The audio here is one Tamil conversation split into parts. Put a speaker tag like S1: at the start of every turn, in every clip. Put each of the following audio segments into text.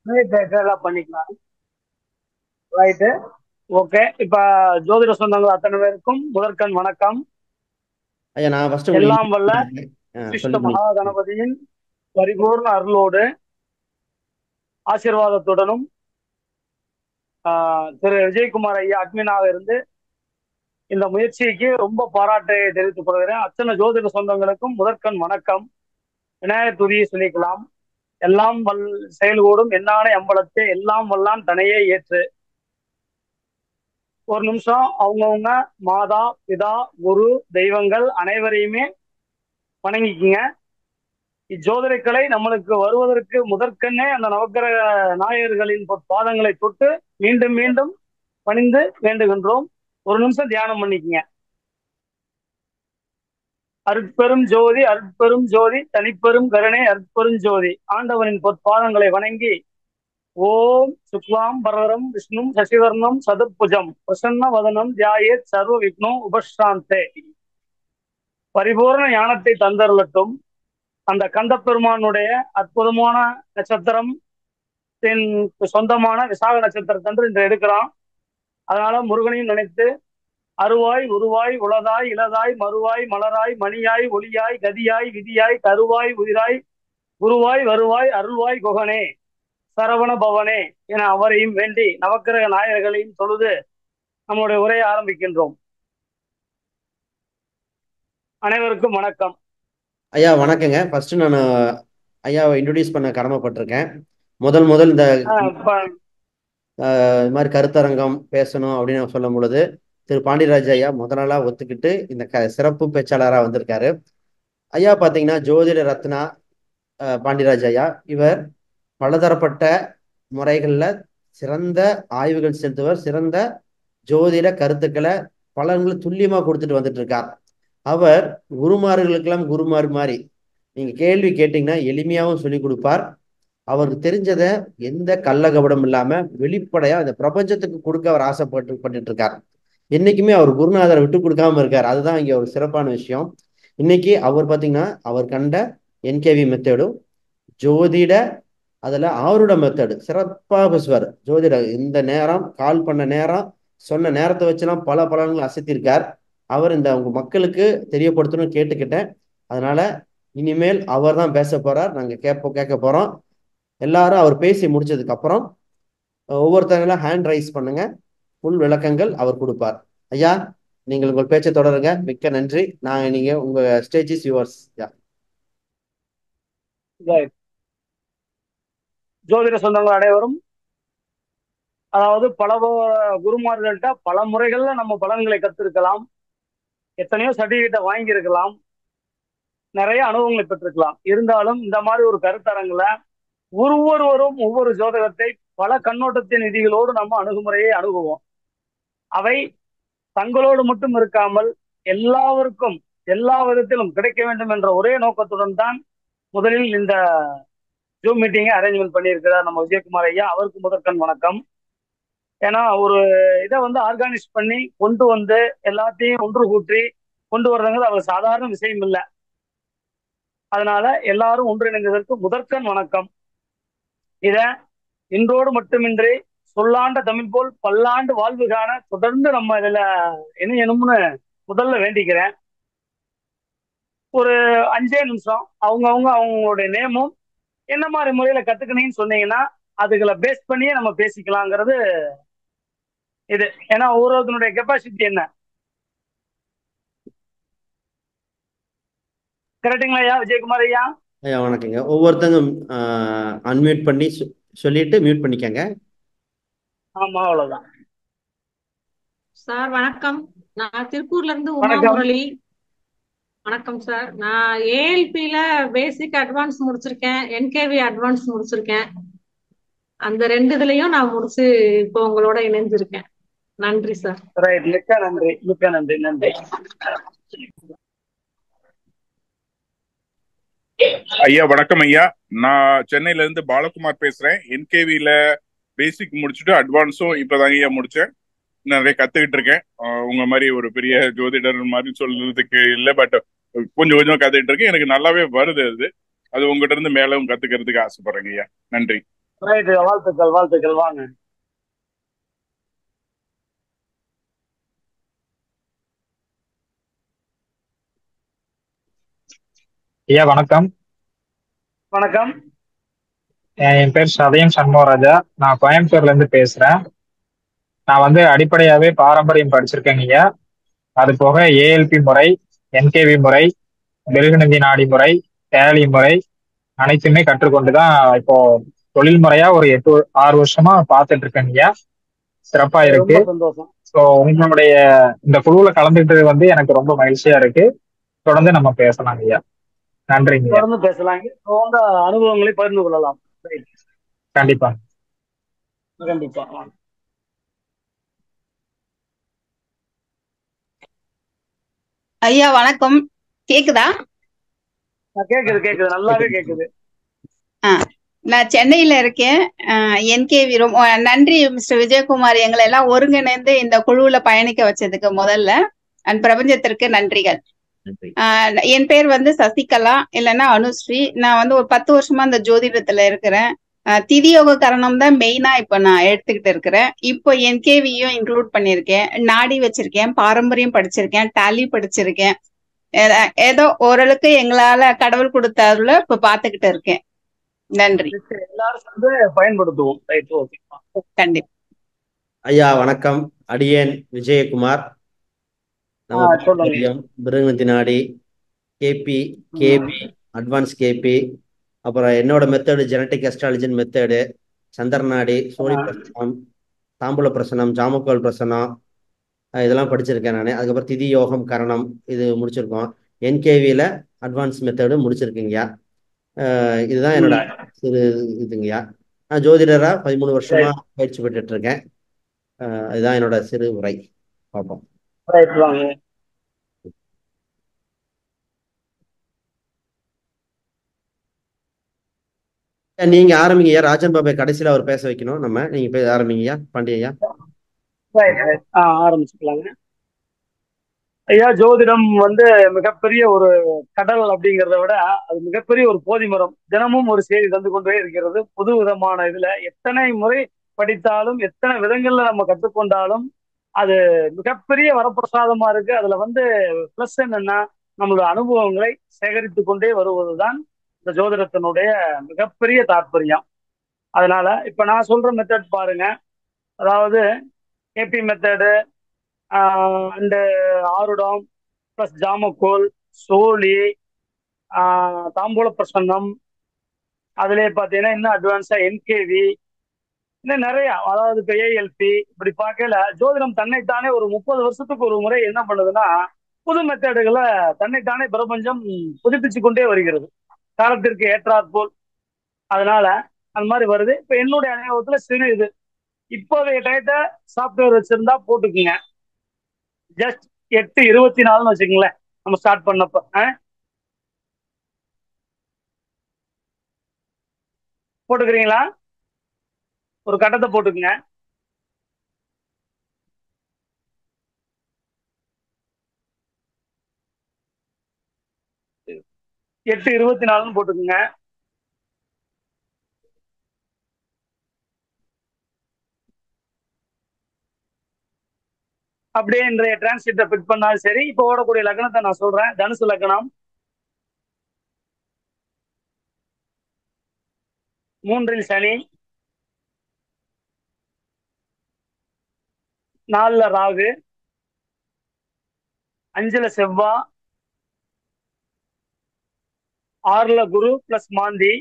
S1: எல்லாம் பண்ணிக்கலாம். ரைட்டு. ஓகே. இப்ப ஜோதிட சொந்தங்கள் அத்தனை பேருக்கும் முதற்கண் வணக்கம்.
S2: ஐயா நான் ஃபர்ஸ்ட் உங்களுக்கு
S1: எல்லாம்
S2: இன்ட்ரோடியூஸ்
S1: வல்ல
S2: பண்ணிக்கிறேன்.
S1: சிஷ்ட
S2: சொல்லுங்க
S1: மகா
S2: நீங்க.
S1: கணபதியின் பரிபூர்ண அருளோடு ஆசீர்வாதத்துடனும் திரு விஜயகுமார் ஐயா அட்மினாக இருந்து இந்த முயற்சிக்கு ரொம்ப பாராட்டை தெரிவித்துக் கொள்கிறேன். அத்தனை ஜோதிட சொந்தங்களுக்கும் முதற்கண் வணக்கம். விநாயகர் துதியை சொல்லிக்கலாம். எல்லாம் செயல்கூடும் என்னான அம்பலத்தை எல்லாம் வல்லான் தனையே ஏற்று. ஒரு நிமிஷம் அவங்கவுங்க மாதா பிதா குரு தெய்வங்கள் அனைவரையுமே வணங்கிக்குங்க. இச்சோதனைக்கலை நம்மளுக்கு வருவதற்கு முதற்கண்ணே அந்த நவக்கிரக நாயகர்களின் பாதங்களை தொட்டு மீண்டும் மீண்டும் பணிந்து வேண்டுகின்றோம். ஒரு நிமிஷம் தியானம் பண்ணிக்கங்க. அருட்பெரும் ஜோதி அருட்பெரும் ஜோதி தனிப்பெரும் கருணை அருட்பெரும் ஜோதி ஆண்டவனின் பொற்பாதங்களை வணங்கி ஓம் சுக்லாம் பரதரம் விஷ்ணும் சசிவர்ணம் சதுர்புஜம் பிரசன்ன வதனம் தியாயேத் சர்வ விக்னோ உபசாந்தே. பரிபூர்ண ஞானத்தை தந்தருளட்டும். அந்த கந்த பெருமானுடைய அற்புதமான நட்சத்திரம் சொந்தமான விசாக நட்சத்திரத்தன்று இன்று எடுக்கிறோம். அதனால முருகனையும் நினைத்து அருவாய் உருவாய் உளதாய் இளதாய் மறுவாய் மலராய் மணியாய் ஒளியாய் கதியாய் விதியாய் கருவாய் உயிராய் குருவாய் வருவாய் அருள்வாய் குகனே சரவண பவனே என அவரையும் வேண்டி நவக்கிரக நாயகர்களையும் தொழுது நம்முடைய உரையை ஆரம்பிக்கின்றோம். அனைவருக்கும் வணக்கம்.
S2: ஐயா வணக்கங்க. ஃபர்ஸ்ட் நான் ஐயாவை இன்ட்ரோடியூஸ் பண்ண கடமைப்பட்டிருக்கேன். முதல் இந்த இது மாதிரி கருத்தரங்கம் பேசணும் அப்படின்னு சொல்லும் பொழுது திரு பாண்டியராஜ் ஐயா முதலாளா ஒத்துக்கிட்டு இந்த சிறப்பு பேச்சாளராக வந்திருக்காரு. ஐயா பார்த்தீங்கன்னா ஜோதிட ரத்னா பாண்டியராஜ் ஐயா இவர் பலதரப்பட்ட முறைகளில் சிறந்த ஆய்வுகள் செலுத்துவர். சிறந்த ஜோதிட கருத்துக்களை பலன்கள் துல்லியமாக கொடுத்துட்டு வந்துட்டு இருக்கார். அவர் குருமார்களுக்கெல்லாம் குருமார் மாதிரி நீங்க கேள்வி கேட்டீங்கன்னா எளிமையாகவும் சொல்லி கொடுப்பார். அவருக்கு தெரிஞ்சதை எந்த கள்ளகபடம் இல்லாம வெளிப்படையா இந்த பிரபஞ்சத்துக்கு கொடுக்க அவர் ஆசைப்பட்டு இருக்கார். என்னைக்குமே அவர் குருநாதரை விட்டு கொடுக்காம இருக்கார். அதுதான் இங்க ஒரு சிறப்பான விஷயம். இன்னைக்கு அவர் பார்த்தீங்கன்னா அவர் கண்ட என்கேவி மெத்தடும் ஜோதிட அதுல அவரோட மெத்தடு சிறப்பாக பேசுவார். ஜோதிட இந்த நேரம் கால் பண்ண நேரம் சொன்ன நேரத்தை வச்சுலாம் பல பலன்கள் அசத்திருக்கார். அவர் இந்த உங்க மக்களுக்கு தெரியப்படுத்தணும்னு கேட்டுக்கிட்டேன். அதனால இனிமேல் அவர் தான் பேச போறார். நாங்க கேட்க போறோம். எல்லாரும் அவர் பேசி முடிச்சதுக்கு அப்புறம் ஒவ்வொருத்தங்களா ஹேண்ட் ரைஸ் பண்ணுங்க. ஃபுல் விளக்கங்கள் அவர் கொடுப்பார். ஐயா நீங்கள் உங்கள் பேச்சை தொடருங்க. மிக்க நன்றி. நீங்க உங்க ஸ்டேஜ் இஸ் யுவர்ஸ்.
S1: ஜோதிட சொந்தங்கள் அனைவரும் அதாவது பல குருமார்கள்ட்ட பல முறைகள்ல நம்ம பலன்களை கத்திருக்கலாம். எத்தனையோ சர்டிபிகேட்டை வாங்கியிருக்கலாம். நிறைய அனுபவங்களை பெற்றிருக்கலாம். இருந்தாலும் இந்த மாதிரி ஒரு கருத்தரங்குல ஒவ்வொருவரும் ஒவ்வொரு ஜோதிடத்தை பல கண்ணோட்டத்தின் விதிகளோடு நம்ம அணுகுமுறையை அணுகுவோம். அவை தங்களோடு மட்டும் இருக்காமல் எல்லாருக்கும் எல்லா விதத்திலும் கிடைக்க வேண்டும் என்ற ஒரே நோக்கத்துடன் தான் முதலில் இந்த ஜூம் மீட்டிங்கை அரேஞ்ச்மெண்ட் பண்ணியிருக்கிறார் நம்ம விஜயகுமார் ஐயா. அவருக்கு முதற்கண் வணக்கம். ஏன்னா ஒரு இதை ஆர்கனைஸ் பண்ணி கொண்டு வந்து எல்லாத்தையும் ஒன்று கூட்டி கொண்டு வர்றதுங்கிறது அவர் சாதாரண விஷயம் இல்லை. அதனால எல்லாரும் ஒன்றிணைந்ததற்கு முதற்கண் வணக்கம். இத இன்றோடு மட்டுமின்றி சொல்லாண்ட தமிழ் போல் பல்லாண்டு வாழ்வு காண தொடர்ந்து நம்ம இதுல இணையணும்னு முதல்ல வேண்டிக்கிறேன். ஒரு 5 நிமிஷம் அவங்களுடைய நேமும் என்ன மாதிரி முறையில கத்துக்கணும்னு சொன்னீங்கன்னா அதுகளை பேஸ் பண்ணியே நம்ம பேசிக்கலாங்கிறது இது. ஏன்னா ஒவ்வொருத்தனுடைய கெப்பாசிட்டி என்ன. கரெக்டுங்களா ஐயா விஜயகுமார் ஐயா?
S2: ஐயா வணக்கங்க. ஒவ்வொருத்தங்க அன்மியூட் பண்ணி சொல்லிட்டு மியூட் பண்ணிக்கங்க.
S1: ஆமா அவ்வளவுதான்.
S3: சார் வணக்கம். நான் திருப்பூர்ல இருந்து உமா
S1: வணக்கம்.
S3: முரளி. வணக்கம் சார். நான் ஏஎல்பில பேசிக் அட்வான்ஸ் முடிச்சிருக்கேன், என்கேவி அட்வான்ஸ் முடிச்சிருக்கேன். அந்த 2 இதுலயும் நான் முடிச்சு இப்போ உங்களோட இணைஞ்சிருக்கேன். நன்றி சார்.
S1: ரைட். மிக்க நன்றி மிக்க நன்றி நன்றி.
S4: ஐயா வணக்கம் ஐயா. நான் சென்னையில இருந்து பாலகுமார் பேசுறேன். என்கேவில பேசிக் முடிச்சுட்டு அட்வான்ஸும் இப்பதாங்க ஐயா முடிச்சேன். நிறைய கத்துக்கிட்டு இருக்கேன். உங்க மாதிரி ஒரு பெரிய ஜோதிடர் மாதிரி சொல்றதுக்கு இல்லை, பட் கொஞ்சம் கொஞ்சம் கத்துக்கிட்டு இருக்கேன். எனக்கு நல்லாவே வருது. அது உங்ககிட்ட இருந்து மேலும் கத்துக்கிறதுக்கு ஆசைப்படுறேங்க ஐயா. நன்றி.
S1: ரைட்டு, வாழ்த்துக்கள் வாழ்த்துக்கள், வாங்க.
S5: ஐயா வணக்கம்.
S1: வணக்கம்.
S5: என் பேர் சதயம் சண்முகராஜா. நான் கோயம்புத்தூர்ல இருந்து பேசுறேன். நான் வந்து அடிப்படையாவே பாரம்பரியம் படிச்சிருக்கேங்க ஐயா. அது போக ஏஎல்பி முறை, என்கேவி முறை, மெழுகுநந்தி நாடி முறை, டேலி முறை அனைத்துமே கற்றுக்கொண்டுதான் இப்போ தொழில் முறையா ஒரு 6 வருஷமா பார்த்துட்டு இருக்கேங்க ஐயா. சிறப்பா இருக்கு.
S1: ரொம்ப சந்தோஷம்.
S5: ஸோ உங்களுடைய இந்த குழுவுல கலந்துக்கிட்டது வந்து எனக்கு ரொம்ப மகிழ்ச்சியா இருக்கு. தொடர்ந்து நம்ம பேசலாம் ஐயா. நன்றிங்க ஐயா.
S1: தொடர்ந்து பேசலாங்க. உங்க அனுபவங்களை பகிர்ந்து கொள்ளலாம். ரைட்.
S5: கண்டிப்பா.
S1: கண்டிப்பா.
S6: ஐயா வணக்கம். கேக்குதா?
S1: கேக்குது கேக்குது, நல்லாவே கேக்குது.
S6: நான் சென்னையில இருக்கேன். என்கேவி ரொம்ப நன்றி மிஸ்டர் விஜயகுமார், எங்களை எல்லாம் ஒருங்கிணைந்து இந்த குழுவுல பயணிக்க வச்சதுக்கு முதல்ல அண்ட் பிரபஞ்சத்திற்கு நன்றிகள். என் பேர் வந்து சசிகலா, இல்லைன்னா அனுஸ்ரீ. நான் வந்து ஒரு 10 வருஷமா இந்த ஜோதிடத்துல இருக்கிறேன். திதியோக கரணம் தான் மெயினா இப்ப நான் எடுத்துக்கிட்டு இருக்கிறேன். இப்போ என்கேவியும் இன்க்ளூட் பண்ணிருக்கேன், நாடி வச்சிருக்கேன், பாரம்பரியம் படிச்சிருக்கேன், டாலி படிச்சிருக்கேன். ஏதோ ஓரளவுக்கு எங்களால கடவுள் கொடுத்தாருல இப்ப பாத்துக்கிட்டு இருக்கேன். நன்றி.
S1: எல்லாரும் சேர்ந்து பயன்படுத்துவோம். Right, okay.
S6: கண்டிப்பா.
S2: ஐயா வணக்கம். அடியேன் விஜயகுமார். நம்ம மிருகநந்தி நாடி, கேபி, அட்வான்ஸ் கேபி, அப்புறம் என்னோட மெத்தடு ஜெனட்டிக் அஸ்ட்ராலஜின் மெத்தடு, சந்திரநாடி, சூரிய பிரசனம், தாம்பூல பிரசனம், ஜாமக்கோல் பிரசனம், இதெல்லாம் படிச்சிருக்கேன் நான். அதுக்கப்புறம் திதி யோகம் கரணம் இது முடிச்சிருக்கோம். என்கேவியில் அட்வான்ஸ் மெத்தடு முடிச்சிருக்கீங்கய்யா. இதுதான் என்னோட சிறு இதுங்கய்யா. நான் ஜோதிடராக 13 வருஷமா பயிற்சி பெற்றுட்டு இருக்கேன். இதுதான் என்னோட சிறு உரை. பார்ப்போம். நீங்க ஆரம்பிங்கய்யா. ராஜன் பாபை கடைசியில அவர் பேச வைக்கணும். நீங்க ஆரம்பிங்கய்யா பாண்டியய்யா.
S1: ஆரம்பிச்சுக்கலாங்க ஐயா. ஜோதிடம் வந்து மிகப்பெரிய ஒரு கடல் அப்படிங்கிறத விட அது மிகப்பெரிய ஒரு போதிமரம். தினமும் ஒரு செய்தி தந்து கொண்டே இருக்கிறது. புது விதமான இதுல எத்தனை முறை படித்தாலும், எத்தனை விதங்கள்ல நம்ம கற்றுக்கொண்டாலும் அது மிகப்பெரிய வரப்பிரசாதமா இருக்கு. அதுல வந்து பிளஸ் என்னன்னா, நம்மளோட அனுபவங்களை சேகரித்து கொண்டே வருவதுதான் இந்த ஜோதிடத்தினுடைய மிகப்பெரிய தாற்பயம். அதனால இப்ப நான் சொல்ற மெத்தட் பாருங்க. அதாவது கேபி மெத்தடு அண்டு ஆருடம் பிளஸ் ஜாமக்கோல், சோழி, தாம்பூல பிரசன்னம், அதுலயே பார்த்தீங்கன்னா இன்னும் அட்வான்ஸா என்கேவி, இன்னும் நிறைய. அதாவது இப்போ ஏஎல்பி இப்படி பார்க்கல ஜோதிடம் தன்னைத்தானே ஒரு 30 வருஷத்துக்கு ஒரு முறை என்ன பண்ணுதுன்னா, புது மெத்தடுகளை தன்னைத்தானே பிரபஞ்சம் புதுப்பிச்சு கொண்டே வருகிறது, காலத்திற்கு ஏற்றாற்போல். அதனால அந்த மாதிரி வருது. இப்போ என்னுடைய அனுபவத்துல சிறு இது இப்போதைய டயத்தை சாஃப்ட்வேர் வச்சிருந்தா போட்டுக்குங்க. ஜஸ்ட் 8:24 வச்சுக்கங்களேன் நம்ம ஸ்டார்ட் பண்ணப்ப. போட்டுக்கிறீங்களா? ஒரு கட்டத்தை போட்டுக்குங்க. எட்டு 24 போட்டுக்குங்க. அப்படியே இன்றைய டிரான்ஸ்லேட்டர் பிட் பண்ணாலும் சரி. இப்போ ஓடக்கூடிய லக்னத்தை நான் சொல்றேன். தனுசு லக்னம், 3 சனி, 4 ராகு, 5 செவ்வாய், 6 குரு பிளஸ் மாந்தி,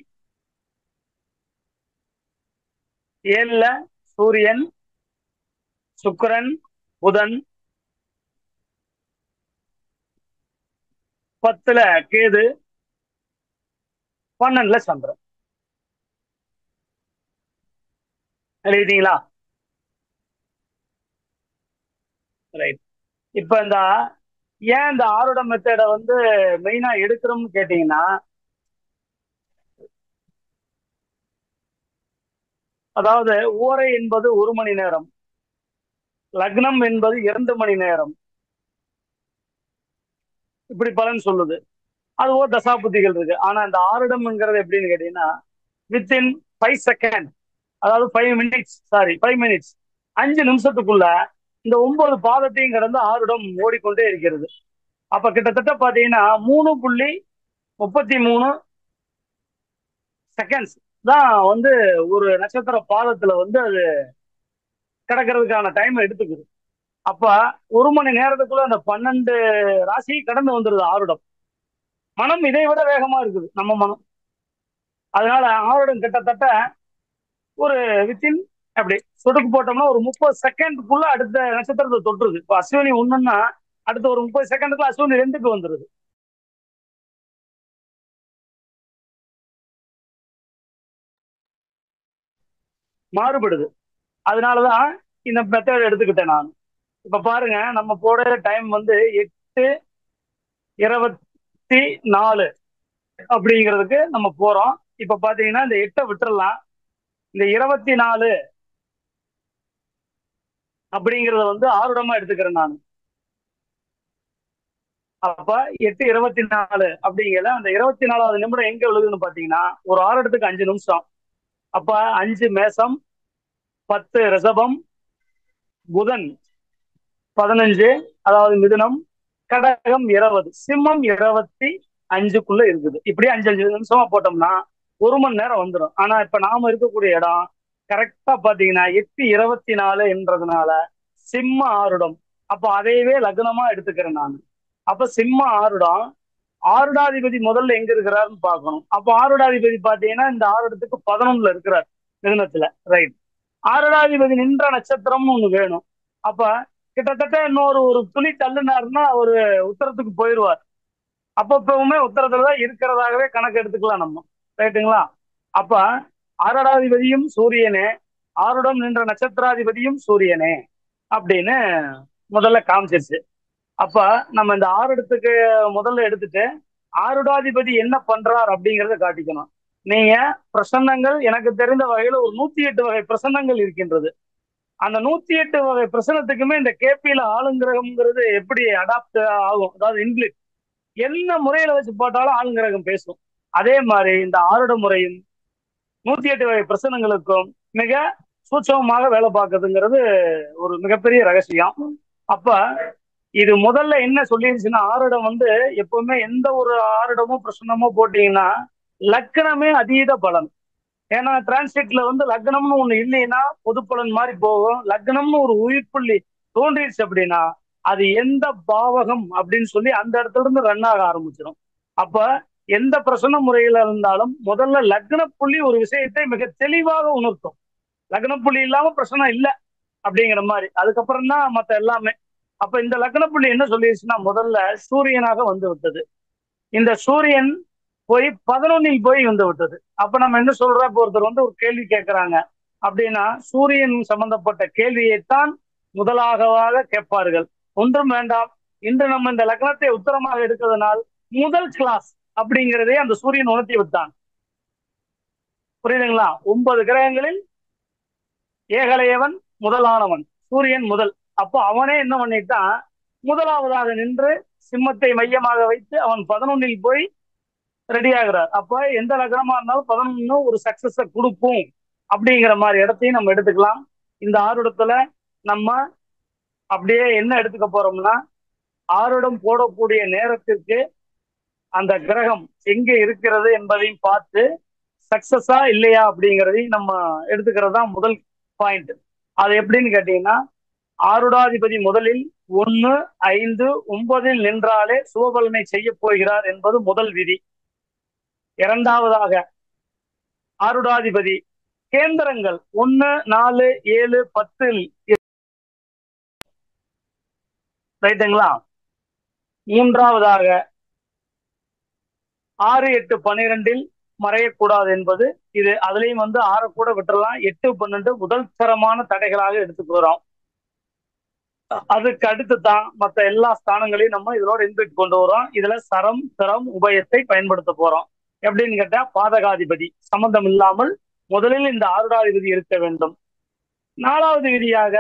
S1: 7 சூரியன், சுக்கிரன், புதன், 10 கேது, 12 சந்திரன். எழுதிட்டீங்களா? ரைட். இப்ப ஏன் இந்த ஆருட மெத்தடை வந்து மெயினா எடுக்கிறோம்னு கேட்டீங்கன்னா, அதாவது ஓரை என்பது 1 மணி நேரம், லக்னம் என்பது 2 மணி நேரம், இப்படி பலன் சொல்லுது. அது ஒரு தசாபுத்திகள் இருக்கு. ஆனா இந்த ஆருடம்ங்கிறது எப்படின்னு கேட்டீங்கன்னா, வித்தின் 5 செகண்ட் அதாவது 5 மினிட்ஸ் 5 நிமிஷத்துக்குள்ள இந்த 9 பாதத்தையும் கடந்து ஆருடம் ஓடிக்கொண்டே இருக்கிறது. அப்ப கிட்டத்தட்ட பாத்தீங்கன்னா 3.33 செகண்ட்ஸ் தான் வந்து ஒரு நட்சத்திர பாதத்துல வந்து அது கிடக்கிறதுக்கான டைம் எடுத்துக்குது. அப்ப 1 மணி நேரத்துக்குள்ள அந்த 12 ராசி கடந்து வந்துருது ஆருடம். மனம் இதை விட வேகமா இருக்குது நம்ம மனம். அதனால ஆருடம் கிட்டத்தட்ட ஒரு வித்தின் அப்படி சொடுக்கு போட்டோம்னா ஒரு 30 செகண்டுக்குள்ள அடுத்த நட்சத்திரத்தை தொட்டுருது. இப்போ அஸ்வினி ஒண்ணுன்னா அடுத்த ஒரு 30 செகண்டுக்குள்ள அஸ்வினி 2க்கு வந்துருது. மாறுபடுது. அதனாலதான் இந்த மெத்தட் எடுத்துக்கிட்டேன் நான். இப்ப பாருங்க, நம்ம போடுற டைம் வந்து 8:24 அப்படிங்கிறதுக்கு நம்ம போறோம். இப்ப பாத்தீங்கன்னா இந்த 8 விட்டுறலாம். இந்த 24 அப்படிங்கறத வந்து ஆருடமா எடுத்துக்கிறேன் நான். அப்ப 8:24 அப்படிங்கிற அந்த 24வது நிமிடம் எங்க விழுதுன்னு பாத்தீங்கன்னா ஒரு ஆருடத்துக்கு 5 நிமிஷம். அப்ப 5 மேசம், 10 ரிஷபம், புதன் 15, அதாவது மிதுனம், கடகம் 20, சிம்மம் 25க்குள்ள இருக்குது. இப்படி 5 நிமிஷமா போட்டோம்னா 1 மணி நேரம் வந்துடும். ஆனா இப்ப நாம இருக்கக்கூடிய இடம் கரெக்டா பாத்தீங்கன்னா 8:24 என்றதுனால சிம்ம ஆருடம். அப்ப அதையவே லக்னமா எடுத்துக்கிறேன் நான். அப்ப சிம்ம ஆருடம், ஆருடாதிபதி முதல்ல எங்க இருக்கிறாருன்னு பார்க்கணும். அப்ப ஆருடாதிபதி பாத்தீங்கன்னா இந்த ஆருடத்துக்கு 11ல இருக்கிறார் மிதுனத்துல. ரைட். ஆருடாதிபதி நின்ற நட்சத்திரம்னு ஒண்ணு வேணும். அப்ப கிட்டத்தட்ட ஒரு துளி தள்ளுனாருன்னா ஒரு உத்தரத்துக்கு போயிடுவார். அப்பவுமே உத்தரத்துலதான் இருக்கிறதாகவே கணக்கு எடுத்துக்கலாம் நம்ம. ரைட்டுங்களா? அப்ப ஆருடாதிபதியும் சூரியனே, ஆருடம் நின்ற நட்சத்திராதிபதியும் சூரியனே அப்படின்னு முதல்ல காமிச்சிருச்சு. அப்ப நம்ம இந்த ஆருடத்துக்கு முதல்ல எடுத்துட்டு ஆருடாதிபதி என்ன பண்றார் அப்படிங்கறத காட்டிக்கணும். நீங்க பிரசன்னங்கள் எனக்கு தெரிந்த வகையில ஒரு 108 வகை பிரசன்னங்கள் இருக்கின்றது. அந்த 108 வகை பிரசனத்துக்குமே இந்த கேபியில ஆளுங்கிரகம்ங்கிறது எப்படி அடாப்ட் ஆகும், அதாவது இங்கிலீஷ் என்ன முறையில வச்சு போட்டாலும் ஆளுங்கிரகம் பேசும். அதே மாதிரி இந்த ஆருட முறையும் 108 வகை பிரசனங்களுக்கும் மிக சூட்சமமாக வேலை பார்க்குதுங்கிறது ஒரு மிகப்பெரிய ரகசியம். அப்ப இது முதல்ல என்ன சொல்லிருச்சுன்னா, ஆருடம் வந்து எப்பவுமே எந்த ஒரு ஆருடமோ பிரசனமோ போட்டீங்கன்னா லக்னமே அதீத பலன். ஏன்னா டிரான்ஸ்லேட்ல வந்து லக்னம்னு ஒண்ணு இல்லைன்னா பொது பலன் மாதிரி போகும். லக்னம்னு ஒரு உயிர்ப்புள்ளி தோன்றிடுச்சு அப்படின்னா அது எந்த பாவகம் அப்படின்னு சொல்லி அந்த இடத்துல இருந்து ரன் ஆக ஆரம்பிச்சிடும். அப்ப எந்த பிரசன்ன முறையில இருந்தாலும் முதல்ல லக்ன புள்ளி ஒரு விஷயத்தை மிக தெளிவாக உணர்த்தும். லக்ன புள்ளி இல்லாம பிரச்சனை இல்லை அப்படிங்கிற மாதிரி. அதுக்கப்புறம் தான் மற்ற எல்லாமே. அப்ப இந்த லக்ன புள்ளி என்ன சொல்லிடுச்சுன்னா முதல்ல சூரியனாக வந்து விட்டது. இந்த சூரியன் போய் 11ல் போய் வந்து விட்டது. அப்ப நம்ம என்ன சொல்றோம், இப்போ ஒருத்தர் வந்து ஒரு கேள்வி கேட்கிறாங்க அப்படின்னா சூரியன் சம்பந்தப்பட்ட கேள்வியைத்தான் முதலாகவாக கேட்பார்கள். ஒன்றும் வேண்டாம், இன்று நம்ம இந்த லக்னத்தை உத்தரமாக எடுக்கிறதுனால் முதல் கிளாஸ் அப்படிங்கிறதே அந்த சூரியன் உணர்த்தி விட்டான். புரியுதுங்களா? 9 கிரகங்களில் ஏகலையவன் முதலானவன் சூரியன் முதல். அப்போ அவனே என்ன பண்ணிட்டான், முதலாவதாக நின்று சிம்மத்தை மையமாக வைத்து அவன் 11ல் போய் ரெடி ஆகிறார். அப்ப எந்த லக்னமா இருந்தாலும் 11 ஒரு சக்சஸ கொடுக்கும் அப்படிங்கிற மாதிரி இடத்தையும் நம்ம எடுத்துக்கலாம். இந்த ஆருடத்துல நம்ம அப்படியே என்ன எடுத்துக்க போறோம்னா, ஆருடம் போடக்கூடிய நேரத்திற்கு அந்த கிரகம் எங்கே இருக்கிறது என்பதையும் பார்த்து சக்சஸா இல்லையா அப்படிங்கிறதையும் நம்ம எடுத்துக்கிறது தான் முதல் பாயிண்ட். அது எப்படின்னு கேட்டீங்கன்னா, ஆருடாதிபதி முதலில் 1, 5, 9ல் நின்றாலே சுபபலனை செய்ய போகிறார் என்பது முதல் விதி. இரண்டாவதாக ஆருடாதிபதி கேந்திரங்கள் 1, 4, 7, 10ல் ரைட்டுங்களா? மூன்றாவதாக 6, 8, 12ல் மறையக்கூடாது என்பது இது. அதுலயும் வந்து 6 கூட விட்டுறலாம். 8, 12 முதல் தரமான தடைகளாக எடுத்துக்கிறோம். அதுக்கு அடுத்து தான் மற்ற எல்லா ஸ்தானங்களையும் நம்ம இதோட இன்பிட் கொண்டு வரோம். இதுல சரம், திறம், உபயத்தை பயன்படுத்த போறோம். எப்படின்னு கேட்டா பாதகாதிபதி சம்பந்தம் இல்லாமல் முதலில் இந்த ஆருடாதிபதி இருக்க வேண்டும். 4வது விதியாக